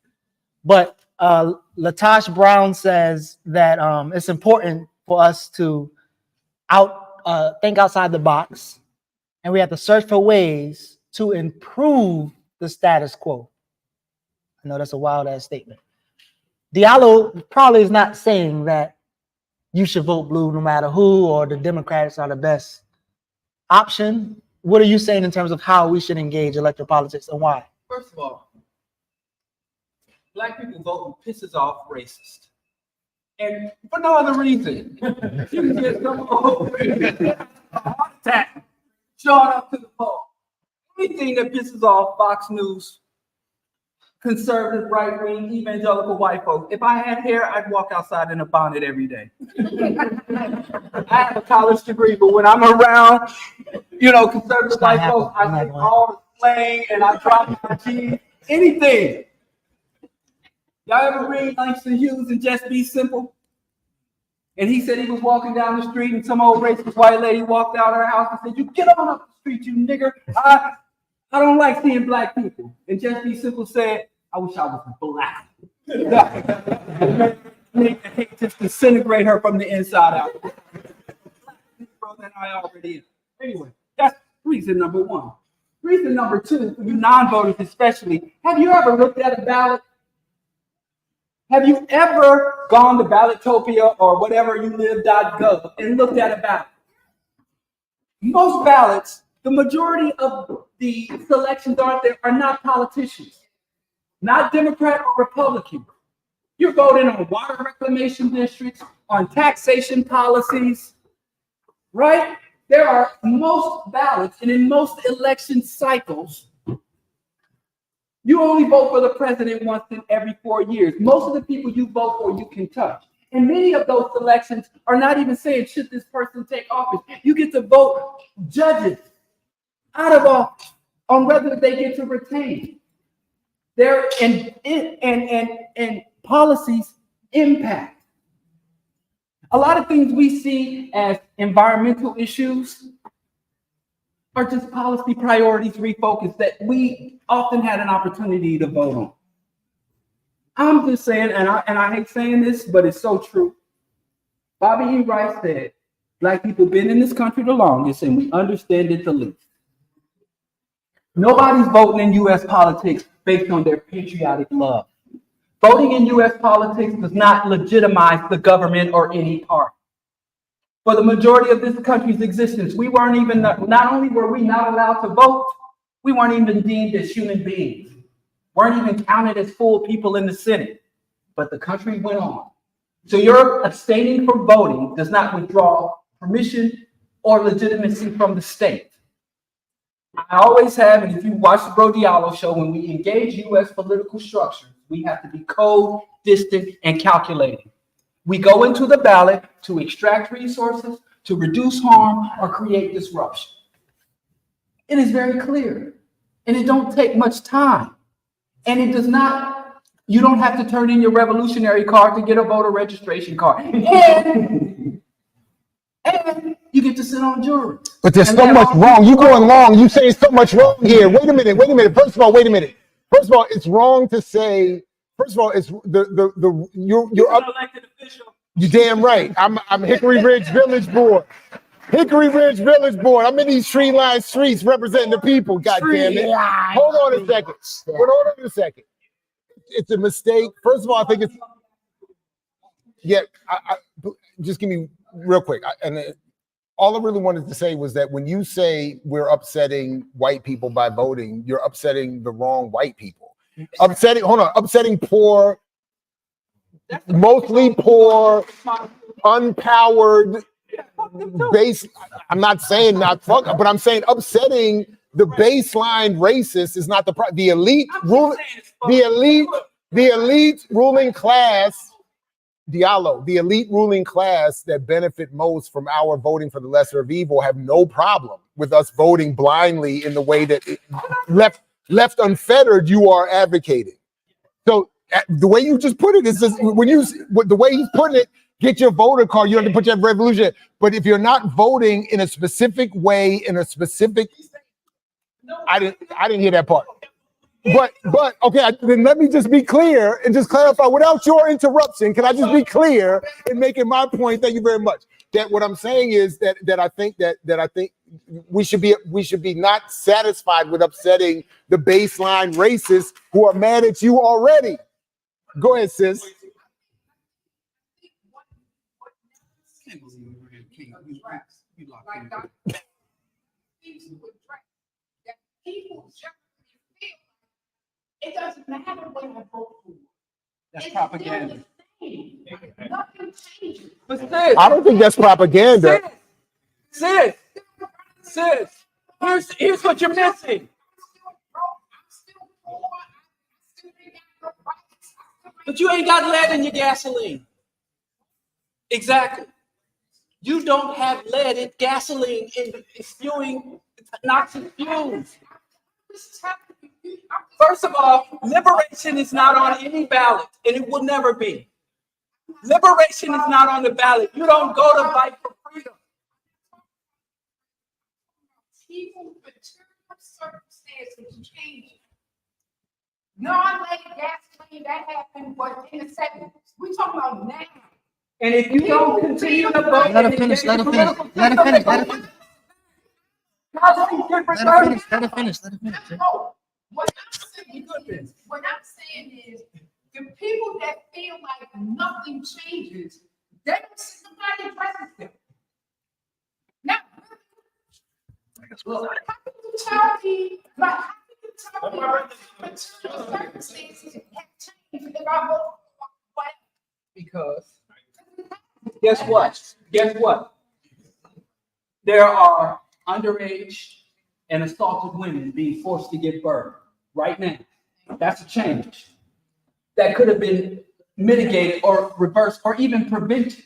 But Latash Brown says that it's important for us to think outside the box, and we have to search for ways to improve the status quo. I know that's a wild ass statement. Diallo probably is not saying that you should vote blue no matter who, or the Democrats are the best option. What are you saying in terms of how we should engage electoral politics and why? First of all, Black people voting pisses off racists. And for no other reason. You can get some a heart attack showing up to the poll. Anything that pisses off Fox News, conservative, right-wing, evangelical white folks. If I had hair, I'd walk outside in a bonnet every day. I have a college degree, but when I'm around, conservative white folks, I take all the slang and I drop my keys. Anything. Y'all ever read Langston Hughes and Just Be Simple? And he said he was walking down the street and some old racist white lady walked out of her house and said, "You get on up the street, you nigger. I don't like seeing Black people." And Just Be Simple said, "I wish I was Black." Nigga hate to disintegrate her from the inside out. Than I already am. Anyway, that's reason number one. Reason number two, for you non-voters especially, have you ever looked at a ballot? Have you ever gone to Ballotopia or whatever you live.gov and looked at a ballot? Most ballots, the majority of the selections out there are not politicians, not Democrat or Republican. You're voting on water reclamation districts, on taxation policies, right? There are most ballots, and in most election cycles, you only vote for the president once in every 4 years. Most of the people you vote for, you can touch. And many of those elections are not even saying, should this person take office? You get to vote judges out of office on whether they get to retain. And policies impact. A lot of things we see as environmental issues are just policy priorities refocused that we often had an opportunity to vote on. I'm just saying, and I hate saying this, but it's so true. Bobby E. Rice said, Black people been in this country the longest and we understand it the least. Nobody's voting in U.S. politics based on their patriotic love. Voting in U.S. politics does not legitimize the government or any party. For the majority of this country's existence, we weren't even, not only were we not allowed to vote, we weren't even deemed as human beings, weren't even counted as full people in the Senate, but the country went on. So your abstaining from voting does not withdraw permission or legitimacy from the state. I always have, and if you watch the Bro Diallo show, when we engage U.S. political structure, we have to be cold, distant, and calculating. We go into the ballot to extract resources, to reduce harm, or create disruption. It is very clear, and it don't take much time. And it does not, you don't have to turn in your revolutionary card to get a voter registration card. And you get to sit on jury. But there's so much wrong. You're going long. You saying so much wrong here. Wait a minute. First of all, wait a minute. First of all, it's wrong to say. First of all, it's you're up. Elected official. You're damn right. I'm Hickory Ridge Village Board. Hickory Ridge Village Board. I'm in these tree-lined streets representing the people. God damn it. Hold on a second. it's a mistake. First of all, I think it's just give me real quick. All I really wanted to say was that when you say we're upsetting white people by voting, you're upsetting the wrong white people. Upsetting poor, mostly poor, unpowered base. I'm not saying not fuck, but I'm saying upsetting the baseline racist is not the elite ruling class. Diallo, the elite ruling class that benefit most from our voting for the lesser of evil have no problem with us voting blindly in the way that left unfettered you are advocating. So the way you just put it is just, the way he's putting it, get your voter card, you have to put your revolution. But if you're not voting in a specific way, in a specific, I didn't hear that part. But okay, then let me just be clear and just clarify without your interruption. Can I just be clear in making my point? Thank you very much. That what I'm saying is that I think we should be not satisfied with upsetting the baseline racists who are mad at you already. Go ahead, sis. It doesn't matter what I vote for. That's propaganda. Nothing changes. But sis, I don't think that's propaganda. Sis, here's what you're missing. But you ain't got lead in your gasoline. Exactly. You don't have lead in gasoline in spewing noxious fumes. First of all, liberation is not on any ballot, and it will never be. Liberation is not on the ballot. You don't go to fight for freedom. People, material circumstances change. Non-lead gasoline, that happened, but in the 70s. We're talking about now. And if you don't continue to vote, Let her finish. Let her finish. Let her finish. Let her finish. Let her finish. What I'm saying is, the people that feel like nothing changes, they don't see somebody addresses them. Now, how can you tell me, material circumstances have changed if I vote for whatever? because guess what? There are underage and assaulted women being forced to give birth right now. That's a change that could have been mitigated or reversed or even prevented.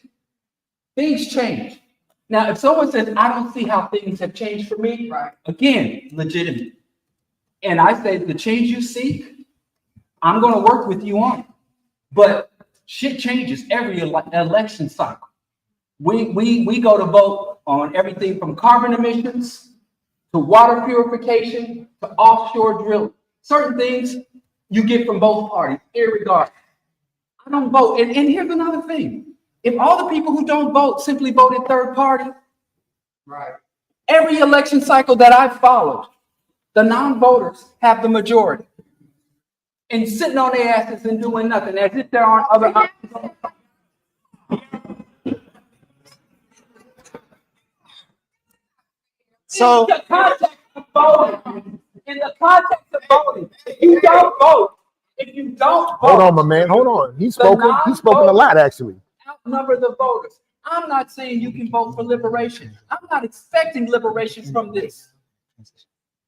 Things change. Now, if someone says, I don't see how things have changed for me, right? Again, legitimate. And I say the change you seek, I'm going to work with you on it. But shit changes every election cycle. We go to vote on everything from carbon emissions to water purification to offshore drilling. Certain things you get from both parties, irregardless. I don't vote. And here's another thing. If all the people who don't vote simply voted third party, right? Every election cycle that I've followed, the non-voters have the majority. And sitting on their asses and doing nothing, as if there aren't other options. So, in the context of voting, if you don't vote, hold on, my man, hold on. He's spoken a lot, actually. Outnumber the voters. I'm not saying you can vote for liberation. I'm not expecting liberation from this.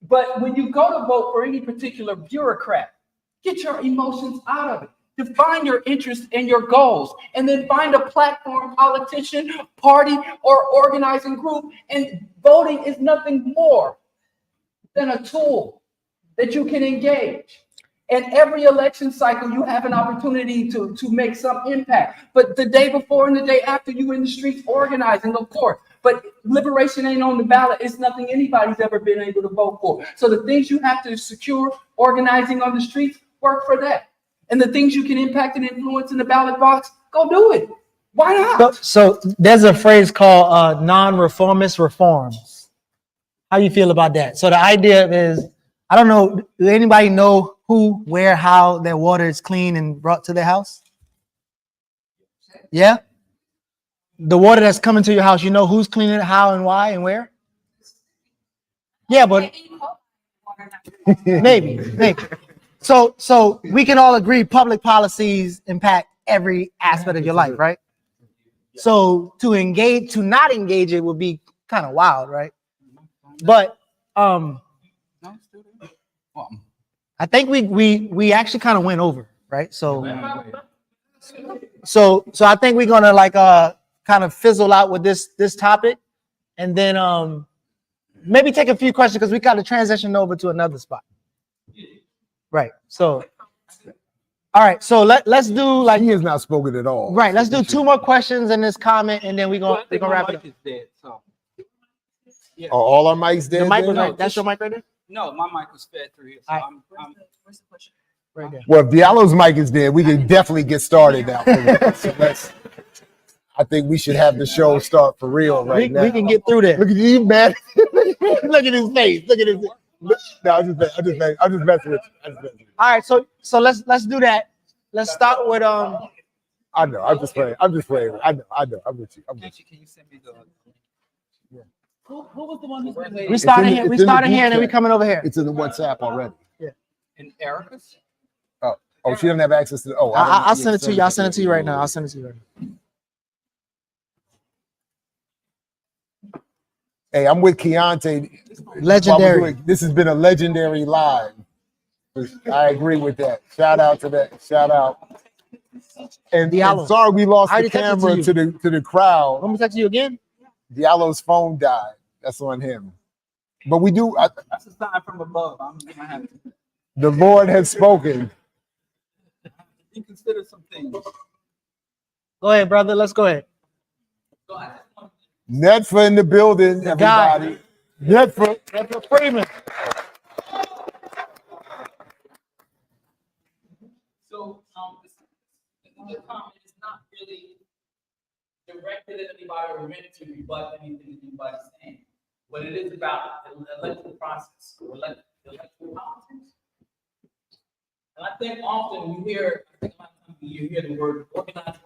But when you go to vote for any particular bureaucrat, get your emotions out of it. Define your interests and your goals, and then find a platform, politician, party, or organizing group. And voting is nothing more than a tool that you can engage. And every election cycle, you have an opportunity to make some impact. But the day before and the day after, you in the streets organizing, of course. But liberation ain't on the ballot. It's nothing anybody's ever been able to vote for. So the things you have to secure, organizing on the streets, work for that. And the things you can impact and influence in the ballot box, go do it. Why not? So there's a phrase called non-reformist reforms. How you feel about that? So the idea is I don't know. Do anybody know who, where, how their water is cleaned and brought to their house? Yeah? The water that's coming to your house, you know who's cleaning it, how and why and where? Yeah, but maybe. So we can all agree public policies impact every aspect of your life, right? So to not engage it would be kind of wild, right? But I think we actually kind of went over, right? So I think we're gonna like kind of fizzle out with this topic, and then maybe take a few questions because we got to transition over to another spot. Right. So all right. So let's do like he has not spoken at all. Right. Let's do 2 more questions in this comment, and then we're gonna wrap it up. Is dead, so. Yeah. Are all our mics dead? The mic was then? right. That's your mic right there? No, my mic was fed through here. So All right. where's the question? Right there. Well, if Diallo's mic is dead, we can definitely get started now. So I think we should have the show start for real right now. We can get through there. Look at you, man. Look at his face. Look at his. No, I'm just messing with you. All right. So let's do that. Let's start with I know. I'm just playing. I know. I'm with you. Can you send me the? Who was the one who said we started here. We started here, and then we coming over here. It's in the WhatsApp already. Yeah. In Erica's? Oh, she doesn't have access to the. Oh, I'll send it to you. I'll send it to you right now. I'll send it to you right now. Hey, I'm with Keontae. Legendary. This has been a legendary live. I agree with that. Shout out to that. Shout out. And sorry we lost the camera to the crowd. Want me to text you again? Diallo's phone died. That's on him. But we do. That's a sign from above. I'm gonna have to. The Lord has spoken. You consider some things. Go ahead, brother. Let's go ahead. Netfa in the building, everybody. Netfa Freeman. So the comment is not really directed at anybody or meant to rebut anything anybody's saying. But it is about the electoral process, electoral politics. And I think often you hear the word organized,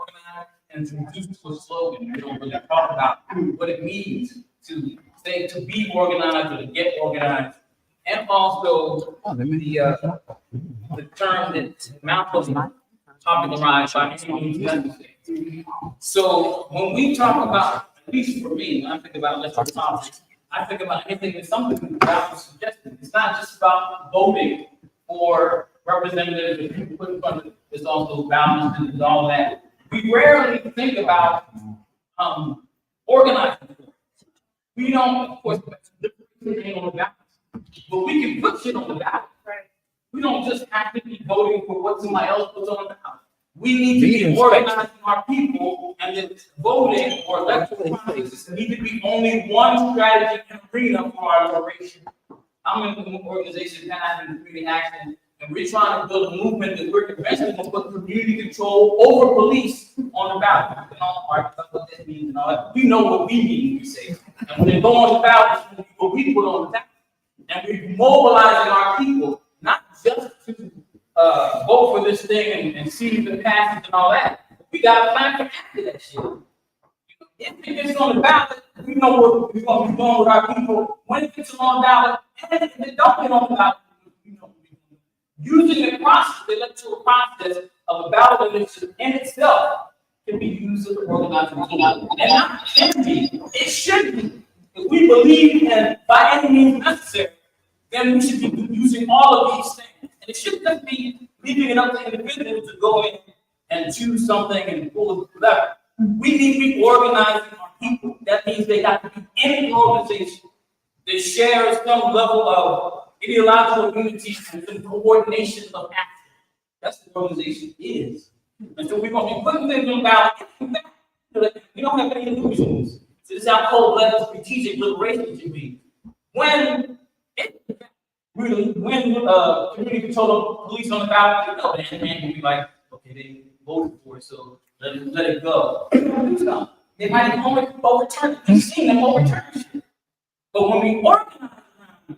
and it's reduced to a slogan. You don't really talk about what it means to say to be organized or to get organized. And also the term that Malcolm popularized by any means necessary. So when we talk about, at least for me, when I think about electoral politics, I think about anything that's something that was suggested. It's not just about voting for representatives that people put in front of it. It's also balance and all that. We rarely think about organizing. We don't, of course, ain't on the ballot, but we can put shit on the ballot. Right. We don't just have to be voting for what somebody else puts on the ballot. We need to be organizing our people, and then voting or electoral processes need to be only one strategy and arena for our liberation. I'm in an organization that has community action, and we're trying to build a movement that we're eventually going to put community control over police on the ballot. We can all argue about what that means and all that. We know what we mean, we say. And when they go on the ballot, it's what we put on the ballot. And we're mobilizing our people, not just to vote for this thing and see the passage and all that. We got to plan for after that shit. If it gets on the ballot, we know what we're going to be doing with our people. When it gets on the ballot, and if it don't get on the ballot, we know what we're doing. Using the process, the electoral process of a ballot election in itself can be used as an organizing tool. And not can be, it should be. If we believe in by any means necessary, then we should be using all of these things. And it shouldn't just be leaving it up to individuals to go in and choose something and pull the lever. We need to be organizing our people. That means they got to be in an organization that shares some level of ideological unity and some coordination of action. That's what organization is. And so we're going to be putting things on ballot. We don't have any illusions. So this is how cold-blooded strategic liberation should be. When community control police on the ballot, you know, the man will be like, okay, they voted for it, so let it go. They might even overturn it. We've seen them overturn shit. But when we organize around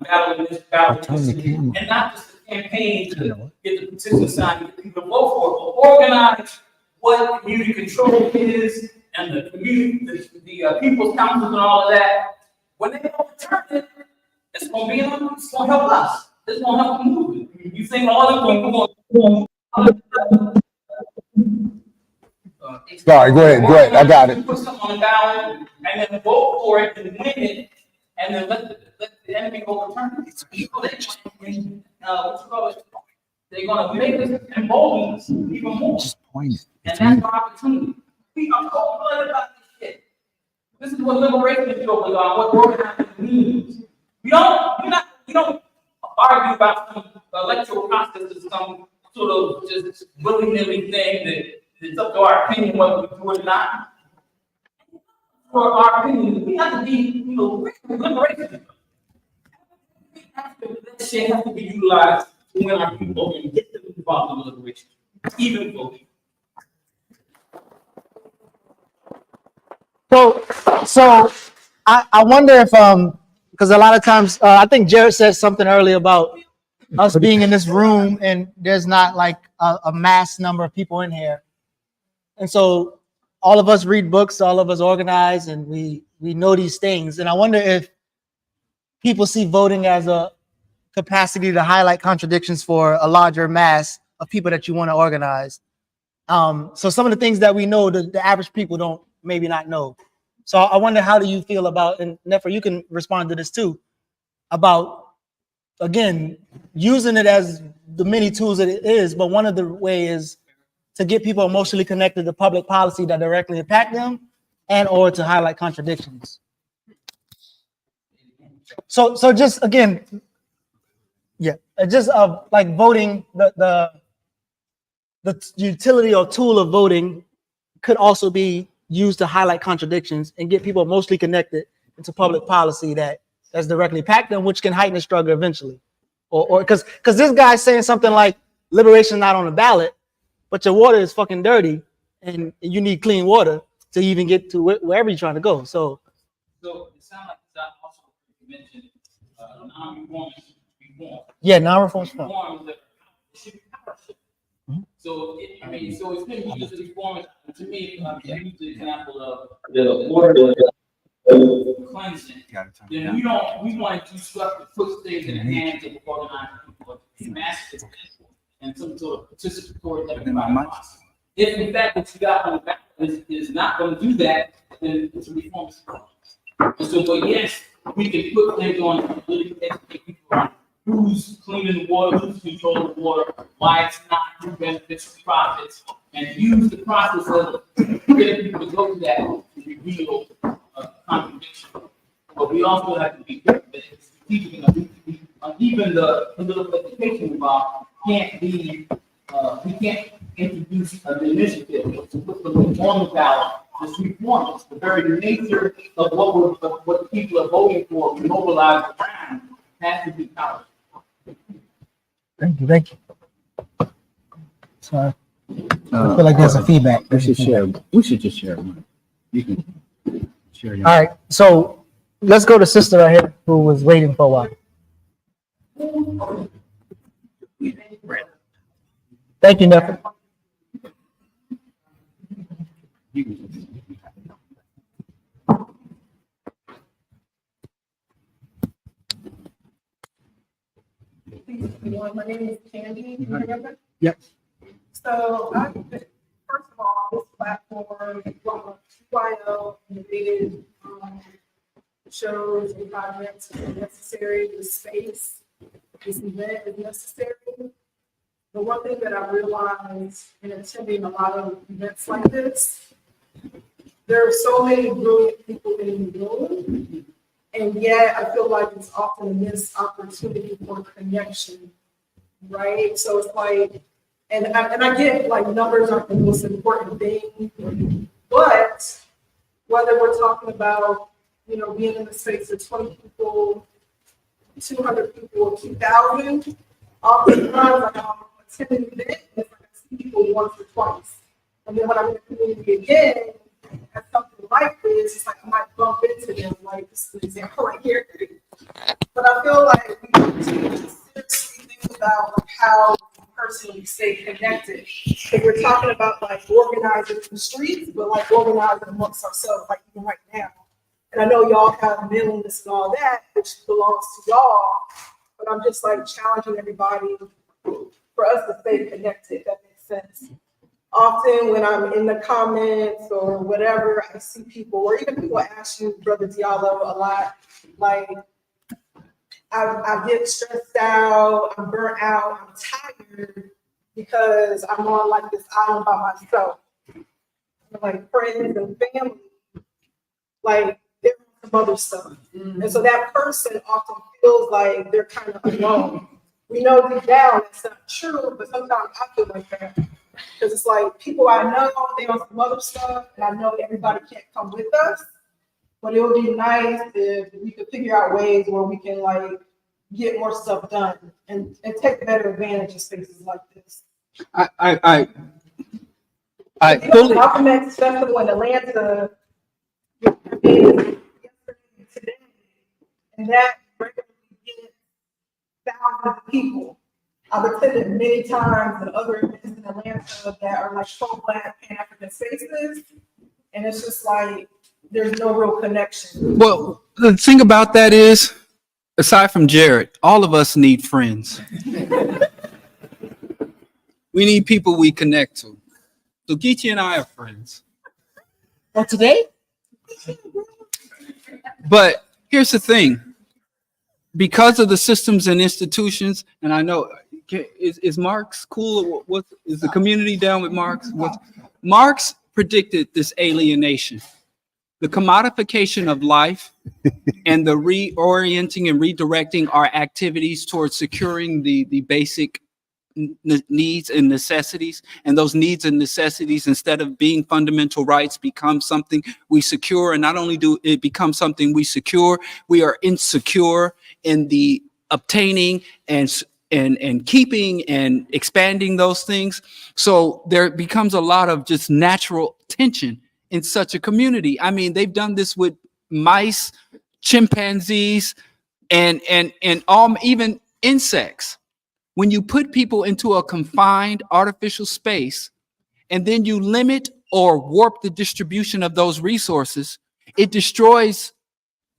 battling this, and not just a campaign to get the petition signed, get people to vote for it, but organize what community control is and the community, the people's councils and all of that. When they overturn it, it's gonna help us. It's gonna help the movement. You think all the people going Sorry, go ahead. I got it. Put something on the ballot and then vote for it and win it, and then let the enemy overturn it. They're gonna make us embolden us even more. And that's our opportunity. We are cold-blooded about this shit. This is what liberation is going on, what organizing means. We don't argue about some electoral process or some sort of just willy-nilly thing that it's up to our opinion whether we do it or not. For our opinion, we have to be, liberation. That shit has to be utilized to win our people and get them involved in liberation, even voting. So I wonder if because a lot of times I think Jared said something earlier about us being in this room and there's not like a mass number of people in here, and so all of us read books, all of us organize, and we know these things. And I wonder if people see voting as a capacity to highlight contradictions for a larger mass of people that you want to organize. So some of the things that we know, the average people don't maybe not know. So I wonder, how do you feel about, and Nefer, you can respond to this too, about, again, using it as the many tools that it is, but one of the ways is to get people emotionally connected to public policy that directly impact them and or to highlight contradictions. So just again, yeah, just like voting, the utility or tool of voting could also be used to highlight contradictions and get people emotionally connected into public policy that's directly impact them, which can heighten the struggle eventually. Or because this guy's saying something like liberation not on the ballot, but your water is fucking dirty and you need clean water to even get to wherever you're trying to go. So it sounds like that also mentioned non-reform. Yeah, non-reform. So it's been used as reform. To me, I use the example of the water cleansing. Then we want to do stuff that puts things in the hands of organized people, massive and some sort of participatory process. If in fact what you got on the back is not going to do that, then it's a reform. And so, but yes, we can put things on really educate people on who's cleaning the water, who's controlling the water, why it's not, who benefits the profits, and use the process of getting people to go to that to reveal contradiction. But we also have to be strategic. Even the political education involved can't be, we can't introduce an initiative to put them on the ballot. This reform is the very nature of what people are voting for, mobilized around, has to be powerful. Thank you. Sorry. I feel like there's a feedback. We should just share one. You can share your. All right, so let's go to sister right here who was waiting for a while. Thank you, Nefer. My name is Candy. You remember? Yep. So, first of all, this platform, BYO, innovative shows and projects are necessary. The space, this event is necessary. The one thing that I realized in attending a lot of events like this, there are so many brilliant people in the room. And yet I feel like it's often a missed opportunity for connection, right? So it's like, and I get like numbers aren't the most important thing, but whether we're talking about, being in the space of 20 people, 200 people, 2,000, oftentimes like I'm attending an event, it's like I see people once or twice. And then when I'm in the community again, at something like this, it's like I might bump into them, like this is an example right here. But I feel like we need to seriously think about how we personally stay connected. Because we're talking about like organizing the streets, but like organizing amongst ourselves, like even right now. And I know y'all have mailingless and all that, which belongs to y'all. But I'm just like challenging everybody for us to stay connected. If that makes sense. Often when I'm in the comments or whatever, I see people, or even people ask you, Brother Diallo, a lot, like, I get stressed out, I'm burnt out, I'm tired because I'm on like this island by myself. Like friends and family, like they're on some other stuff. And so that person often feels like they're kind of alone. We know deep down that's not true, but sometimes I feel like that. Because it's like people I know, they on some other stuff, and I know everybody can't come with us. But it would be nice if we could figure out ways where we can like get more stuff done and take better advantage of spaces like this. I fully. Malcolm X Festival in Atlanta yesterday, today, and that regularly gets thousands of people. I've attended many times and other events in Atlanta that are like pro-Black, Pan-African spaces, and it's just like there's no real connection. Well, the thing about that is, aside from Jared, all of us need friends. We need people we connect to. So Geechee and I are friends. Well, today? But here's the thing. Because of the systems and institutions, and I know, is Marx cool? What is the community down with Marx? Marx predicted this alienation, the commodification of life, and the reorienting and redirecting our activities towards securing the basic needs and necessities. And those needs and necessities, instead of being fundamental rights, become something we secure. And not only do it become something we secure, we are insecure in the obtaining and keeping and expanding those things. So there becomes a lot of just natural tension in such a community. I mean, they've done this with mice, chimpanzees, and all, even insects. When you put people into a confined artificial space and then you limit or warp the distribution of those resources, it destroys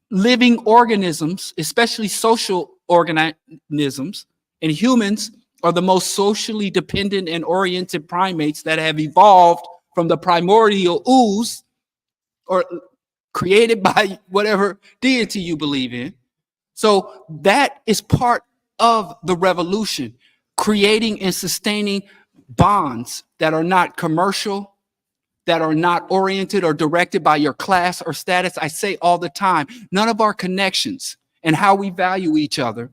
living organisms, especially social organisms. And humans are the most socially dependent and oriented primates that have evolved from the primordial ooze, or created by whatever deity you believe in. So that is part of the revolution, creating and sustaining bonds that are not commercial, that are not oriented or directed by your class or status. I say all the time, none of our connections and how we value each other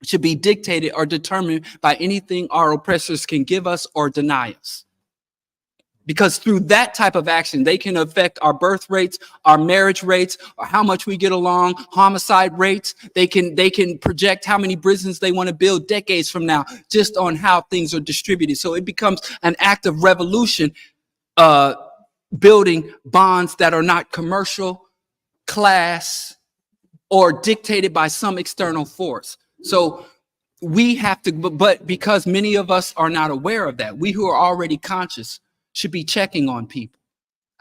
should be dictated or determined by anything our oppressors can give us or deny us. Because through that type of action, they can affect our birth rates, our marriage rates, or how much we get along, homicide rates. They can project how many prisons they want to build decades from now, just on how things are distributed. So it becomes an act of revolution, building bonds that are not commercial, class, or dictated by some external force. So we have to, but because many of us are not aware of that, we who are already conscious should be checking on people.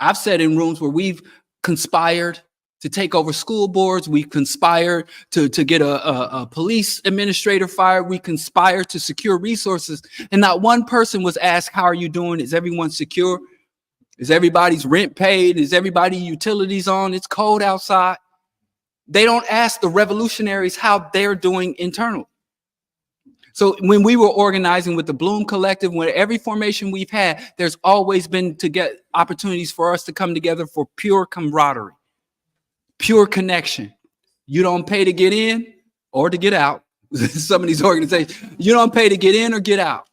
I've said in rooms where we've conspired to take over school boards, we conspired to get a police administrator fired, we conspired to secure resources, and not one person was asked, how are you doing? Is everyone secure? Is everybody's rent paid? Is everybody utilities on? It's cold outside. They don't ask the revolutionaries how they're doing internally. So when we were organizing with the Bloom Collective, when every formation we've had, there's always been to get opportunities for us to come together for pure camaraderie, pure connection. You don't pay to get in or to get out. Some of these organizations, you don't pay to get in or get out.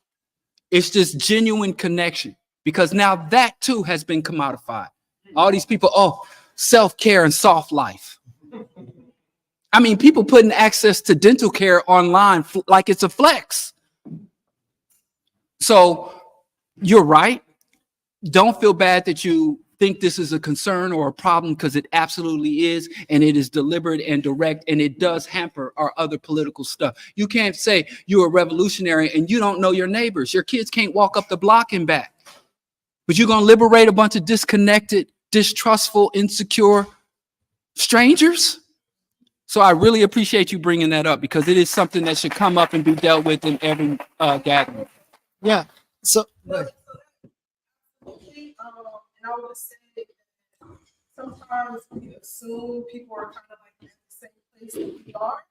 It's just genuine connection, because now that too has been commodified. All these people, oh, self-care and soft life. I mean, people putting access to dental care online like it's a flex. So you're right. Don't feel bad that you think this is a concern or a problem, because it absolutely is, and it is deliberate and direct, and it does hamper our other political stuff. You can't say you're a revolutionary and you don't know your neighbors. Your kids can't walk up the block and back. But you're going to liberate a bunch of disconnected, distrustful, insecure strangers? So I really appreciate you bringing that up, because it is something that should come up and be dealt with in every gathering. Yeah. So And I would just say sometimes we assume people are kind of like in the same place that we are.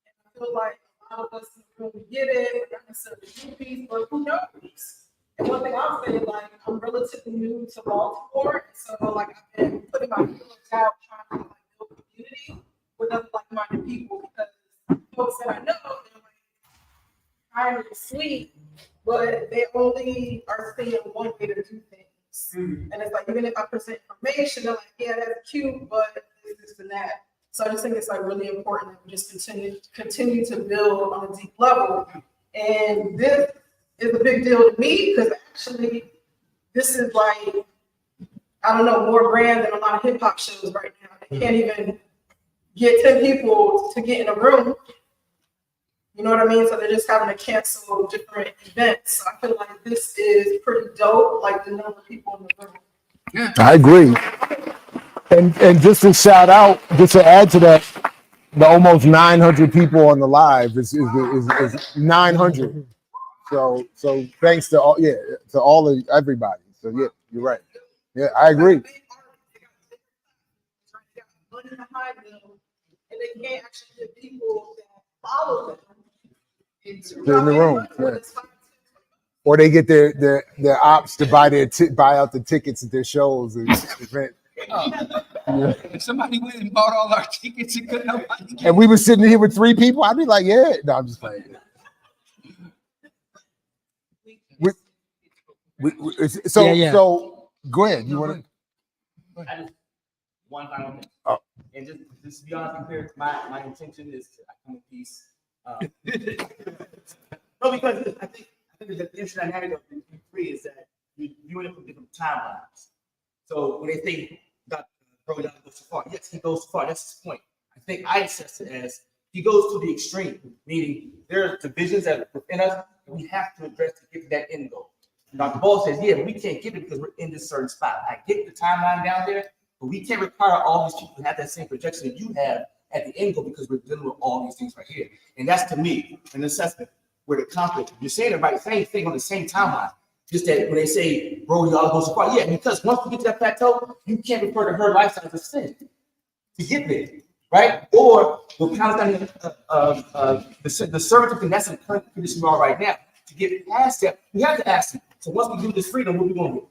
And I feel like a lot of us when we get it, we're not necessarily newbies, but who knows? And one thing I'll say, like, I'm relatively new to Baltimore, so like I've been putting my feelings out, trying to like build community with other like-minded people, because folks that I know, they're like kind of sweet, but they only are seeing one way to do things. And it's like, even if I present information, they're like, yeah, that's cute, but this and that. So I just think it's like really important that we just continue to build on a deep level. And this is a big deal to me, because actually this is like, I don't know, more grand than a lot of hip hop shows right now. They can't even get 10 people to get in a room. You know what I mean? So they're just having to cancel different events. So I feel like this is pretty dope, like the number of people in the room. Yeah. I agree. And just to shout out, just to add to that, the almost 900 people on the live is 900. So thanks to all, to all of everybody. So yeah, you're right. Yeah, I agree. And they can't actually get people that follow them into They're in the room. Yeah. Or they get their ops to buy out the tickets at their shows and event. If somebody went and bought all our tickets and couldn't nobody get And we were sitting here with 3 people, I'd be like, yeah. No, I'm just playing. So Glenn, you want to? One final thing. Oh. And just to be honest and clear, my intention is to come in peace. No, because I think the interesting dynamic of the three is that you're viewing it from different timelines. So when they say that bro Diallo goes too far, yes, he goes too far. That's his point. I think I assess it as he goes to the extreme, meaning there are divisions that are within us that we have to address to get to that end goal. Dr. Ball says, yeah, we can't get it because we're in this certain spot. I get the timeline down there, but we can't require all these people to have that same projection that you have at the end goal, because we're dealing with all these things right here. And that's, to me, an assessment where the conflict, you're saying the right same thing on the same timeline. Just that when they say, bro, y'all go so far, yeah, because once we get to that plateau, you can't refer to her lifestyle as a sin to get there, right? Or we're kind of the servitude thing, that's the current condition we are right now. To get past that, we have to ask them. So once we do this freedom, what are we going to do?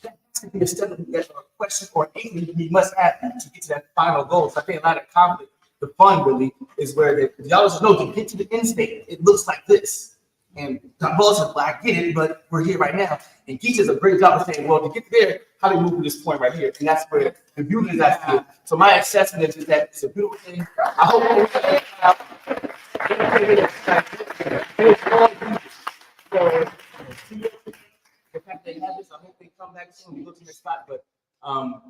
That has to be a step of a question or anything we must have to get to that final goal. So I think a lot of conflict, the fun really is where y'all just know to get to the end state, it looks like this. And Dr. Ball says, well, I get it, but we're here right now. And Geach does a great job of saying, well, to get there, how do we move to this point right here? And that's where the beauty is at here. So my assessment is that it's a beautiful thing. I hope the fact they have this, I hope they come back soon. We go to the spot, but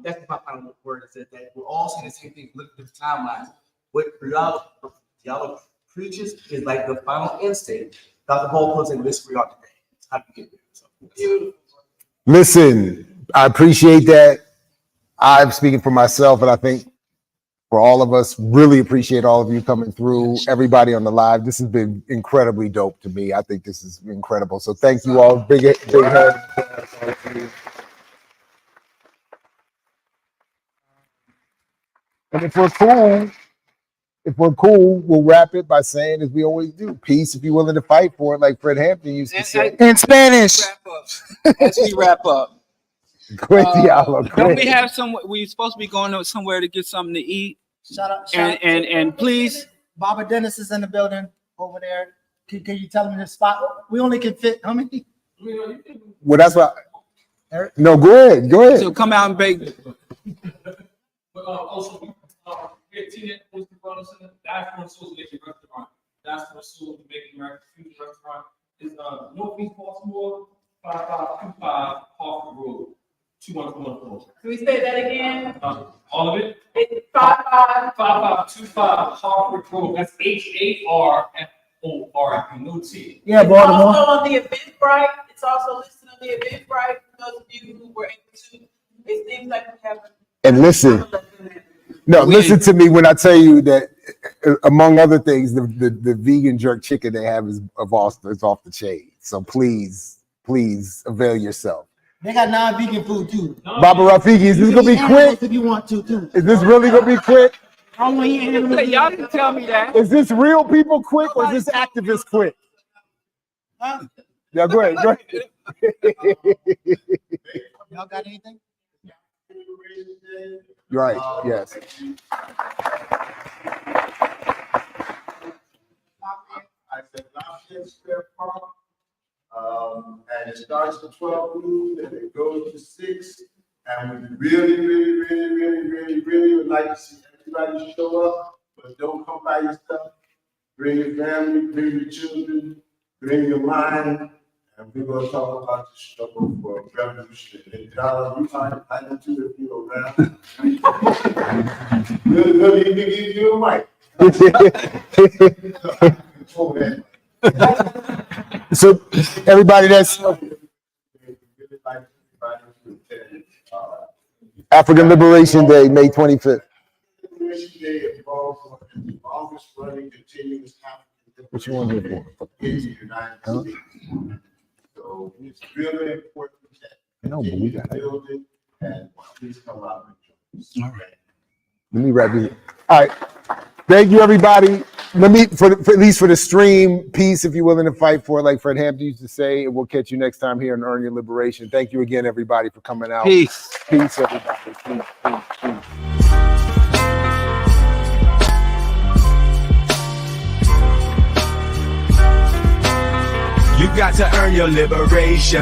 that's my final word. Is that we're all saying the same thing. Look at the timelines. What Diallo preaches is like the final end state. Dr. Ball puts in this we are today. How do you get there? So, beautiful. Listen, I appreciate that. I'm speaking for myself, and I think for all of us, really appreciate all of you coming through, everybody on the live. This has been incredibly dope to me. I think this is incredible. So thank you all. Big head. And if we're cool, we'll wrap it by saying, as we always do, peace if you're willing to fight for it, like Fred Hampton used to say. In Spanish. As we wrap up. Great Diallo. Don't we have we're supposed to be going somewhere to get something to eat? Shout out. And please. Baba Dennis is in the building over there. Can you tell him the spot? We only can fit how many? Well, that's what. No, go ahead. Go ahead. So come out and bake. Also, Tina was the brother center. That's for Soul Jamaican restaurant. That's for Soul Jamaican fusion restaurant. It's Northeast Baltimore, 5525 Harford Road. 2124. Can we say that again? All of it? 5525. Harvard Road. That's HARFOR. No T. Yeah, It's Baltimore. also on the Eventbrite. It's also listed on the Eventbrite for those of you who were able to. It seems like we have. And listen, listen to me when I tell you that, among other things, the vegan jerk chicken they have is off the chain. So please avail yourself. They got non-vegan food too. Baba Rafiki, is this gonna be quick? If you want to too. Is this really gonna be quick? I don't want to eat animals. Y'all didn't tell me that. Is this real people quick or is this activist quick? Huh? Yeah, go ahead. Y'all got anything? Right, yes. I said Lafayette Square Park. And it starts at 12 noon and it goes to 6. And we really would like to see everybody show up, but don't come by yourself. Bring your family, bring your children, bring your mind, and we're going to talk about the struggle for revolution. And Diallo, you find I do too if you're around. We'll even give you a mic. So everybody that's African Liberation Day, May 25th. Liberation Day involves the longest running continuous African What you want to do for? in the United States. So it's really important that No, but we got it. build it and please come out and join us. All right. Let me wrap it. All right. Thank you, everybody. Let me, for at least for the stream, peace if you're willing to fight for it, like Fred Hampton used to say. And we'll catch you next time here on Earn Your Liberation. Thank you again, everybody, for coming out. Peace. Peace, everybody. Peace. You got to earn your liberation.